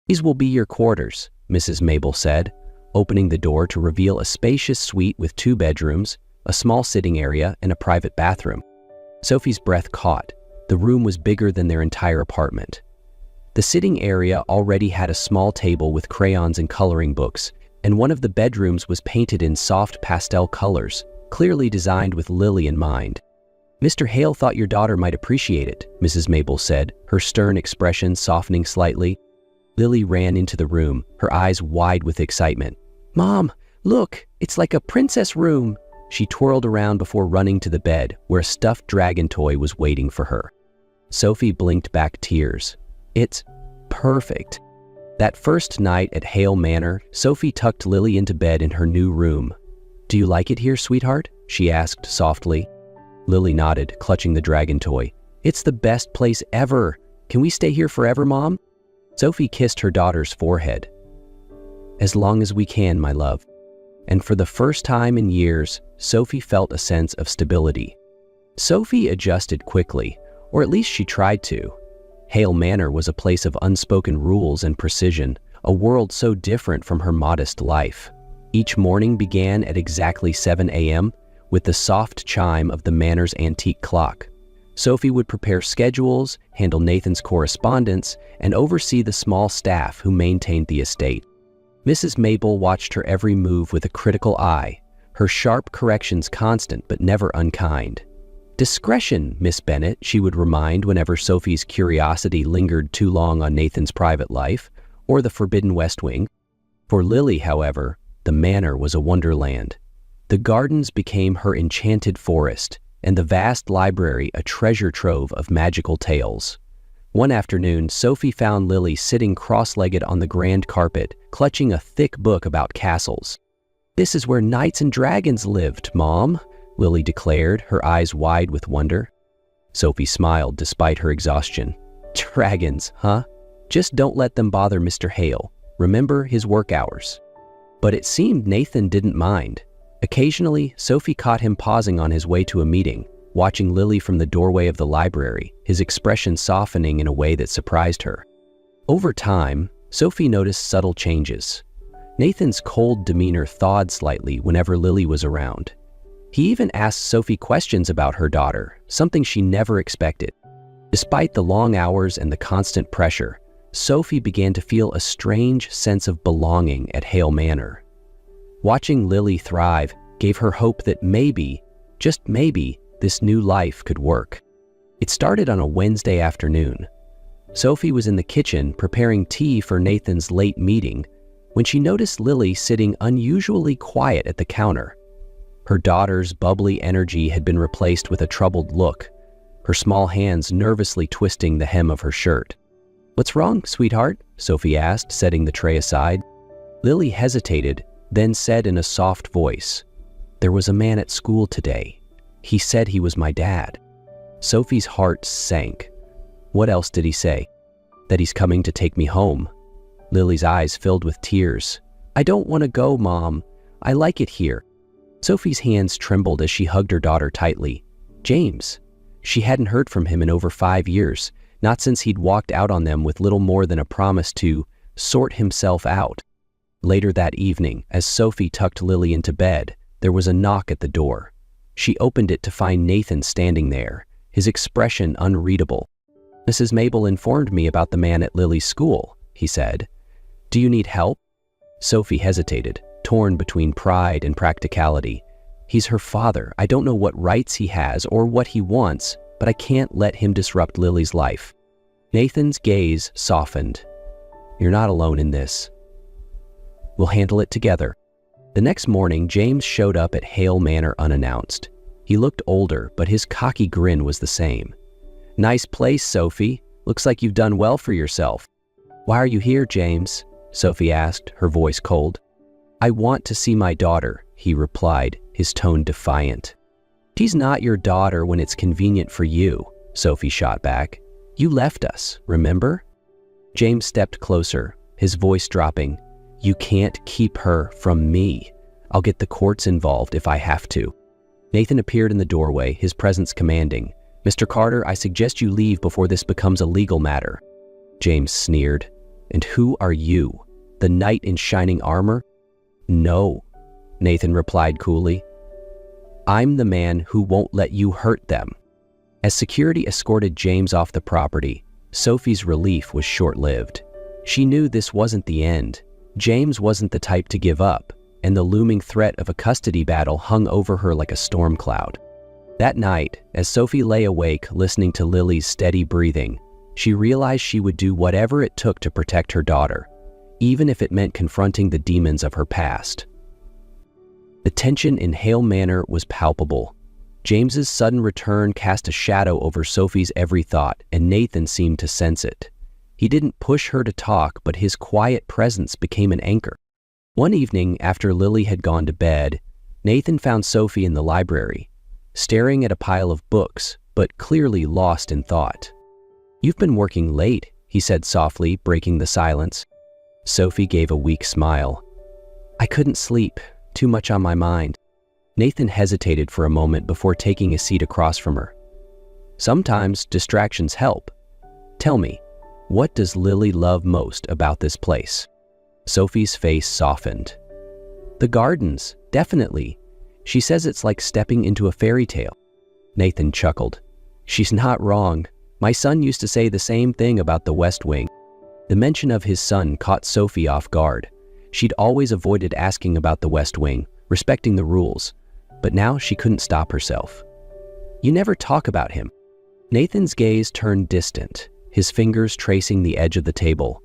"These will be your quarters," Mrs. Mabel said, opening the door to reveal a spacious suite with 2 bedrooms, a small sitting area, and a private bathroom. Sophie's breath caught. The room was bigger than their entire apartment. The sitting area already had a small table with crayons and coloring books, and one of the bedrooms was painted in soft pastel colors, clearly designed with Lily in mind. "Mr. Hale thought your daughter might appreciate it," Mrs. Mabel said, her stern expression softening slightly. Lily ran into the room, her eyes wide with excitement. "Mom, look, it's like a princess room." She twirled around before running to the bed, where a stuffed dragon toy was waiting for her. Sophie blinked back tears. "It's perfect." That first night at Hale Manor, Sophie tucked Lily into bed in her new room. "Do you like it here, sweetheart?" she asked softly. Lily nodded, clutching the dragon toy. "It's the best place ever. Can we stay here forever, Mom?" Sophie kissed her daughter's forehead. "As long as we can, my love." And for the first time in years, Sophie felt a sense of stability. Sophie adjusted quickly, or at least she tried to. Hale Manor was a place of unspoken rules and precision, a world so different from her modest life. Each morning began at exactly 7 a.m. with the soft chime of the manor's antique clock. Sophie would prepare schedules, handle Nathan's correspondence, and oversee the small staff who maintained the estate. Mrs. Mabel watched her every move with a critical eye, her sharp corrections constant but never unkind. "Discretion, Miss Bennett," she would remind whenever Sophie's curiosity lingered too long on Nathan's private life or the forbidden West Wing. For Lily, however, the manor was a wonderland. The gardens became her enchanted forest, and the vast library a treasure trove of magical tales. One afternoon, Sophie found Lily sitting cross-legged on the grand carpet, clutching a thick book about castles. "This is where knights and dragons lived, Mom," Lily declared, her eyes wide with wonder. Sophie smiled despite her exhaustion. "Dragons, huh? Just don't let them bother Mr. Hale. Remember his work hours." But it seemed Nathan didn't mind. Occasionally, Sophie caught him pausing on his way to a meeting, watching Lily from the doorway of the library, his expression softening in a way that surprised her. Over time, Sophie noticed subtle changes. Nathan's cold demeanor thawed slightly whenever Lily was around. He even asked Sophie questions about her daughter, something she never expected. Despite the long hours and the constant pressure, Sophie began to feel a strange sense of belonging at Hale Manor. Watching Lily thrive gave her hope that maybe, just maybe, this new life could work. It started on a Wednesday afternoon. Sophie was in the kitchen preparing tea for Nathan's late meeting when she noticed Lily sitting unusually quiet at the counter. Her daughter's bubbly energy had been replaced with a troubled look, her small hands nervously twisting the hem of her shirt. "What's wrong, sweetheart?" Sophie asked, setting the tray aside. Lily hesitated, then said in a soft voice, "There was a man at school today. He said he was my dad." Sophie's heart sank. What else did he say? That he's coming to take me home. Lily's eyes filled with tears. "I don't want to go, Mom. I like it here." Sophie's hands trembled as she hugged her daughter tightly. James. She hadn't heard from him in over 5 years, not since he'd walked out on them with little more than a promise to sort himself out. Later that evening, as Sophie tucked Lily into bed, there was a knock at the door. She opened it to find Nathan standing there, his expression unreadable. "Mrs. Mabel informed me about the man at Lily's school," he said. "Do you need help?" Sophie hesitated, torn between pride and practicality. "He's her father. I don't know what rights he has or what he wants, but I can't let him disrupt Lily's life." Nathan's gaze softened. "You're not alone in this. We'll handle it together." The next morning, James showed up at Hale Manor unannounced. He looked older, but his cocky grin was the same. "Nice place, Sophie. Looks like you've done well for yourself." "Why are you here, James?" Sophie asked, her voice cold. "I want to see my daughter," he replied, his tone defiant. "She's not your daughter when it's convenient for you," Sophie shot back. "You left us, remember?" James stepped closer, his voice dropping. "You can't keep her from me. I'll get the courts involved if I have to." Nathan appeared in the doorway, his presence commanding. "Mr. Carter, I suggest you leave before this becomes a legal matter." James sneered. "And who are you? The knight in shining armor?" "No," Nathan replied coolly. "I'm the man who won't let you hurt them." As security escorted James off the property, Sophie's relief was short-lived. She knew this wasn't the end. James wasn't the type to give up, and the looming threat of a custody battle hung over her like a storm cloud. That night, as Sophie lay awake listening to Lily's steady breathing, she realized she would do whatever it took to protect her daughter, even if it meant confronting the demons of her past. The tension in Hale Manor was palpable. James's sudden return cast a shadow over Sophie's every thought, and Nathan seemed to sense it. He didn't push her to talk, but his quiet presence became an anchor. One evening, after Lily had gone to bed, Nathan found Sophie in the library, staring at a pile of books, but clearly lost in thought. "You've been working late," he said softly, breaking the silence. Sophie gave a weak smile. "I couldn't sleep. Too much on my mind." Nathan hesitated for a moment before taking a seat across from her. "Sometimes distractions help. Tell me, what does Lily love most about this place?" Sophie's face softened. "The gardens, definitely. She says it's like stepping into a fairy tale." Nathan chuckled. "She's not wrong. My son used to say the same thing about the West Wing." The mention of his son caught Sophie off guard. She'd always avoided asking about the West Wing, respecting the rules, but now she couldn't stop herself. "You never talk about him." Nathan's gaze turned distant, his fingers tracing the edge of the table.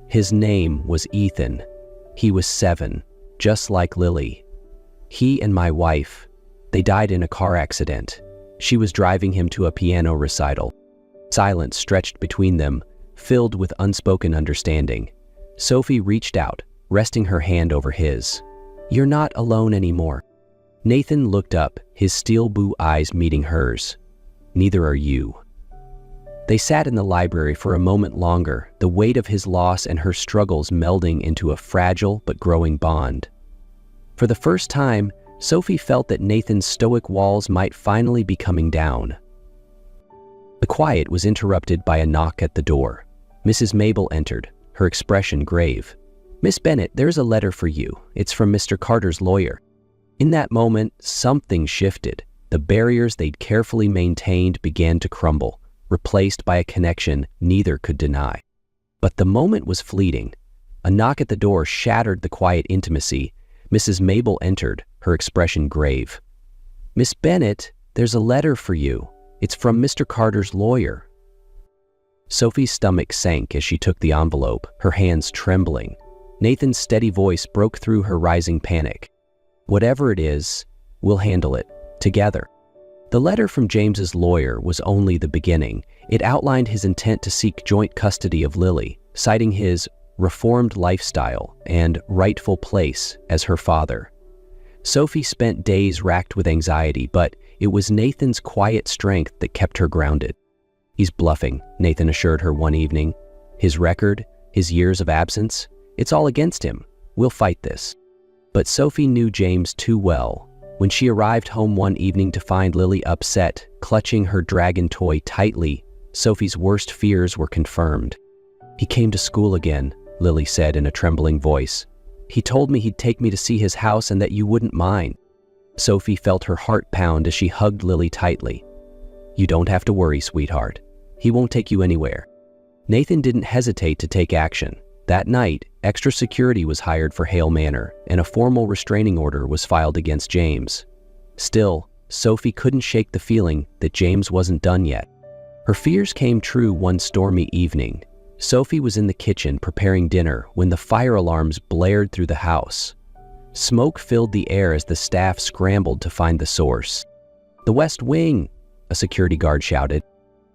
"His name was Ethan. He was 7, just like Lily. He and my wife, they died in a car accident. She was driving him to a piano recital." Silence stretched between them, filled with unspoken understanding. Sophie reached out, resting her hand over his. "You're not alone anymore." Nathan looked up, his steel blue eyes meeting hers. "Neither are you." They sat in the library for a moment longer, the weight of his loss and her struggles melding into a fragile but growing bond. For the first time, Sophie felt that Nathan's stoic walls might finally be coming down. The quiet was interrupted by a knock at the door. Mrs. Mabel entered, her expression grave. "Miss Bennet, there's a letter for you. It's from Mr. Carter's lawyer." In that moment, something shifted. The barriers they'd carefully maintained began to crumble, replaced by a connection neither could deny. But the moment was fleeting. A knock at the door shattered the quiet intimacy. Mrs. Mabel entered, her expression grave. "Miss Bennet, there's a letter for you. It's from Mr. Carter's lawyer." Sophie's stomach sank as she took the envelope, her hands trembling. Nathan's steady voice broke through her rising panic. "Whatever it is, we'll handle it, together." The letter from James's lawyer was only the beginning. It outlined his intent to seek joint custody of Lily, citing his reformed lifestyle and rightful place as her father. Sophie spent days racked with anxiety, but it was Nathan's quiet strength that kept her grounded. "He's bluffing," Nathan assured her one evening. "His record, his years of absence, it's all against him. We'll fight this." But Sophie knew James too well. When she arrived home one evening to find Lily upset, clutching her dragon toy tightly, Sophie's worst fears were confirmed. "He came to school again," Lily said in a trembling voice. "He told me he'd take me to see his house and that you wouldn't mind." Sophie felt her heart pound as she hugged Lily tightly. "You don't have to worry, sweetheart. He won't take you anywhere." Nathan didn't hesitate to take action. That night, extra security was hired for Hale Manor, and a formal restraining order was filed against James. Still, Sophie couldn't shake the feeling that James wasn't done yet. Her fears came true one stormy evening. Sophie was in the kitchen preparing dinner when the fire alarms blared through the house. Smoke filled the air as the staff scrambled to find the source. "The West Wing!" a security guard shouted.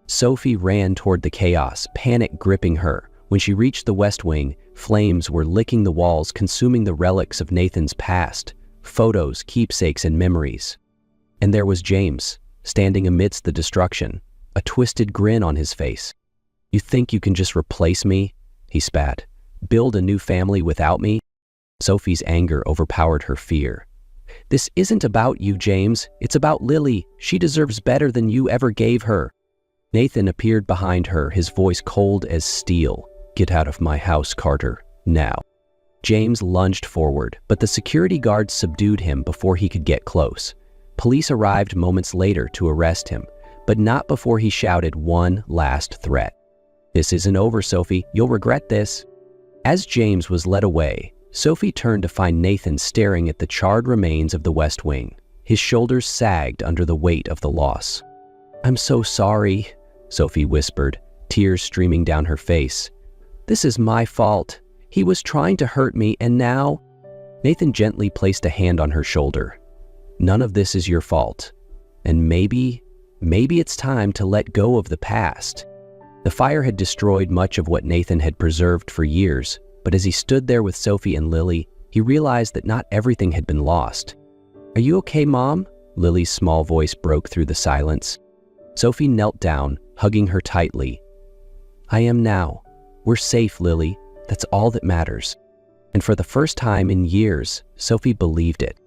Sophie ran toward the chaos, panic gripping her. When she reached the West Wing, flames were licking the walls, consuming the relics of Nathan's past, photos, keepsakes, and memories. And there was James, standing amidst the destruction, a twisted grin on his face. "You think you can just replace me?" he spat. "Build a new family without me?" Sophie's anger overpowered her fear. "This isn't about you, James. It's about Lily. She deserves better than you ever gave her." Nathan appeared behind her, his voice cold as steel. "Get out of my house, Carter, now." James lunged forward, but the security guards subdued him before he could get close. Police arrived moments later to arrest him, but not before he shouted one last threat. "This isn't over, Sophie. You'll regret this." As James was led away, Sophie turned to find Nathan staring at the charred remains of the West Wing. His shoulders sagged under the weight of the loss. "I'm so sorry," Sophie whispered, tears streaming down her face. "This is my fault. He was trying to hurt me, and now—" Nathan gently placed a hand on her shoulder. "None of this is your fault. And maybe it's time to let go of the past." The fire had destroyed much of what Nathan had preserved for years, but as he stood there with Sophie and Lily, he realized that not everything had been lost. "Are you okay, Mom?" Lily's small voice broke through the silence. Sophie knelt down, hugging her tightly. "I am now. We're safe, Lily. That's all that matters." And for the first time in years, Sophie believed it.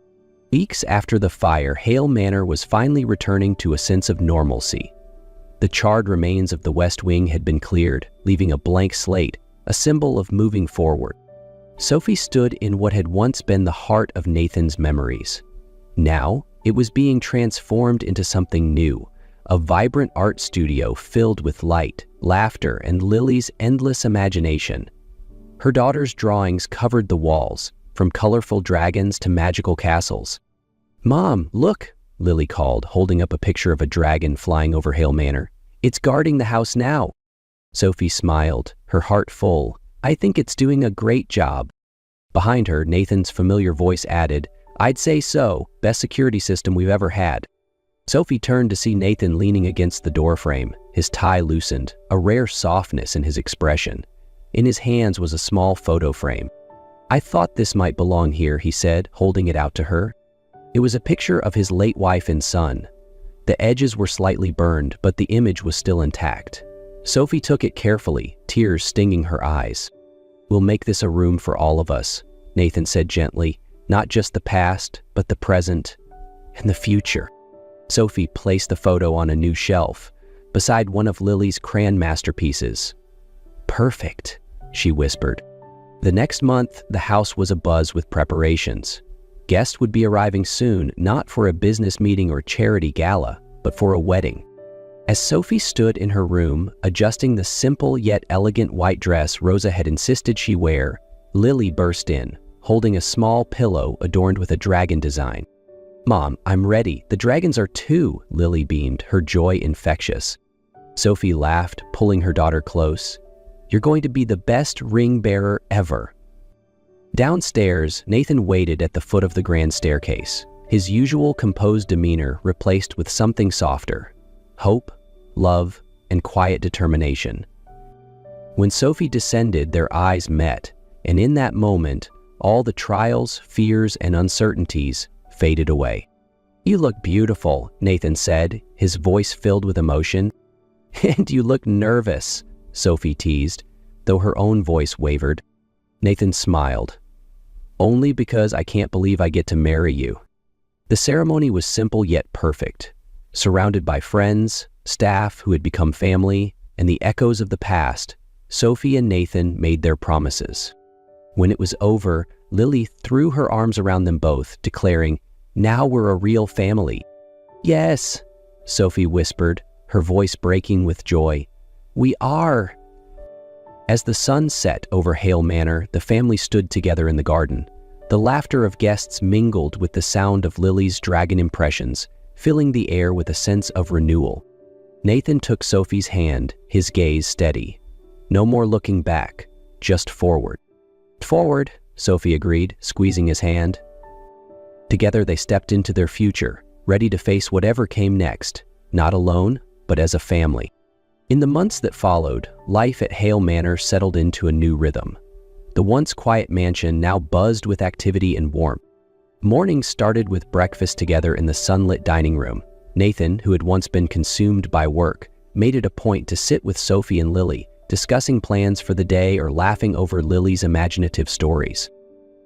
Weeks after the fire, Hale Manor was finally returning to a sense of normalcy. The charred remains of the West Wing had been cleared, leaving a blank slate, a symbol of moving forward. Sophie stood in what had once been the heart of Nathan's memories. Now, it was being transformed into something new, a vibrant art studio filled with light, laughter, and Lily's endless imagination. Her daughter's drawings covered the walls, from colorful dragons to magical castles. "Mom, look!" Lily called, holding up a picture of a dragon flying over Hale Manor. "It's guarding the house now." Sophie smiled, her heart full. "I think it's doing a great job." Behind her, Nathan's familiar voice added, "I'd say so. Best security system we've ever had." Sophie turned to see Nathan leaning against the doorframe, his tie loosened, a rare softness in his expression. In his hands was a small photo frame. "I thought this might belong here," he said, holding it out to her. It was a picture of his late wife and son. The edges were slightly burned, but the image was still intact. Sophie took it carefully, tears stinging her eyes. "We'll make this a room for all of us," Nathan said gently, "not just the past, but the present and the future." Sophie placed the photo on a new shelf, beside one of Lily's crayon masterpieces. "Perfect," she whispered. The next month, the house was abuzz with preparations. Guests would be arriving soon, not for a business meeting or charity gala, but for a wedding. As Sophie stood in her room, adjusting the simple yet elegant white dress Rosa had insisted she wear, Lily burst in, holding a small pillow adorned with a dragon design. "Mom, I'm ready. The dragons are too," Lily beamed, her joy infectious. Sophie laughed, pulling her daughter close. "You're going to be the best ring bearer ever." Downstairs, Nathan waited at the foot of the grand staircase, his usual composed demeanor replaced with something softer: hope, love, and quiet determination. When Sophie descended, their eyes met, and in that moment, all the trials, fears, and uncertainties faded away. "You look beautiful," Nathan said, his voice filled with emotion. "And you look nervous," Sophie teased, though her own voice wavered. Nathan smiled. "Only because I can't believe I get to marry you." The ceremony was simple yet perfect. Surrounded by friends, staff who had become family, and the echoes of the past, Sophie and Nathan made their promises. When it was over, Lily threw her arms around them both, declaring, "Now we're a real family." "Yes," Sophie whispered, her voice breaking with joy. "We are." As the sun set over Hale Manor, the family stood together in the garden. The laughter of guests mingled with the sound of Lily's dragon impressions, filling the air with a sense of renewal. Nathan took Sophie's hand, his gaze steady. No more looking back, just forward. "Forward," Sophie agreed, squeezing his hand. Together they stepped into their future, ready to face whatever came next, not alone, but as a family. In the months that followed, life at Hale Manor settled into a new rhythm. The once quiet mansion now buzzed with activity and warmth. Mornings started with breakfast together in the sunlit dining room. Nathan, who had once been consumed by work, made it a point to sit with Sophie and Lily, discussing plans for the day or laughing over Lily's imaginative stories.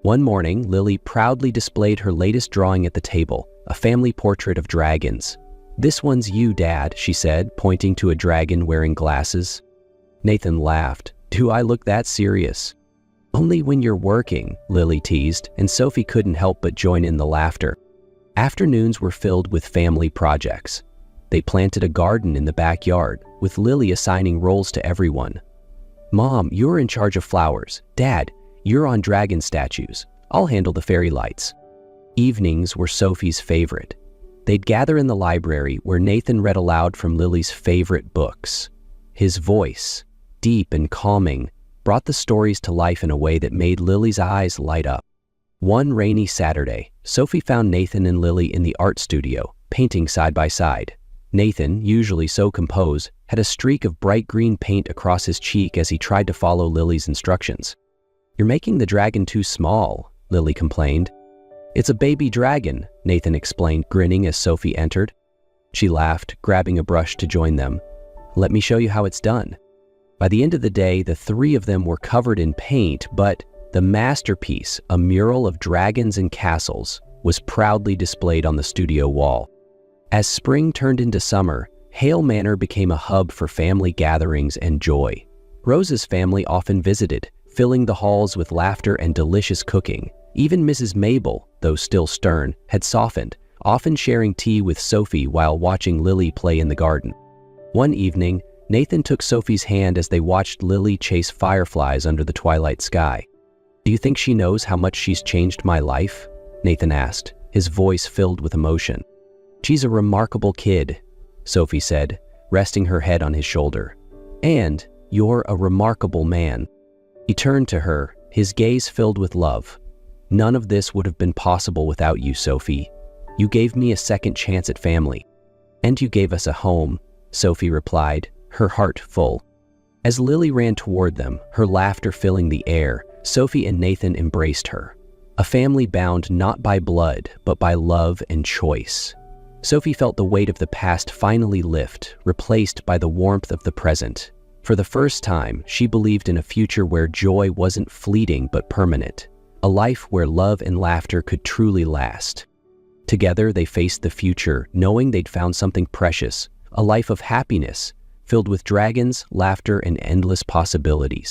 One morning, Lily proudly displayed her latest drawing at the table, a family portrait of dragons. "This one's you, Dad," she said, pointing to a dragon wearing glasses. Nathan laughed. "Do I look that serious?" "Only when you're working," Lily teased, and Sophie couldn't help but join in the laughter. Afternoons were filled with family projects. They planted a garden in the backyard, with Lily assigning roles to everyone. "Mom, you're in charge of flowers. Dad, you're on dragon statues. I'll handle the fairy lights." Evenings were Sophie's favorite. They'd gather in the library where Nathan read aloud from Lily's favorite books. His voice, deep and calming, brought the stories to life in a way that made Lily's eyes light up. One rainy Saturday, Sophie found Nathan and Lily in the art studio, painting side by side. Nathan, usually so composed, had a streak of bright green paint across his cheek as he tried to follow Lily's instructions. "You're making the dragon too small," Lily complained. "It's a baby dragon," Nathan explained, grinning as Sophie entered. She laughed, grabbing a brush to join them. "Let me show you how it's done." By the end of the day, the three of them were covered in paint, but the masterpiece, a mural of dragons and castles, was proudly displayed on the studio wall. As spring turned into summer, Hale Manor became a hub for family gatherings and joy. Rose's family often visited, filling the halls with laughter and delicious cooking. Even Mrs. Mabel, though still stern, had softened, often sharing tea with Sophie while watching Lily play in the garden. One evening, Nathan took Sophie's hand as they watched Lily chase fireflies under the twilight sky. "Do you think she knows how much she's changed my life?" Nathan asked, his voice filled with emotion. "She's a remarkable kid," Sophie said, resting her head on his shoulder. "And you're a remarkable man." He turned to her, his gaze filled with love. "None of this would have been possible without you, Sophie. You gave me a second chance at family." "And you gave us a home," Sophie replied, her heart full. As Lily ran toward them, her laughter filling the air, Sophie and Nathan embraced her. A family bound not by blood, but by love and choice. Sophie felt the weight of the past finally lift, replaced by the warmth of the present. For the first time, she believed in a future where joy wasn't fleeting but permanent, a life where love and laughter could truly last. Together, they faced the future, knowing they'd found something precious, a life of happiness, filled with dragons, laughter, and endless possibilities.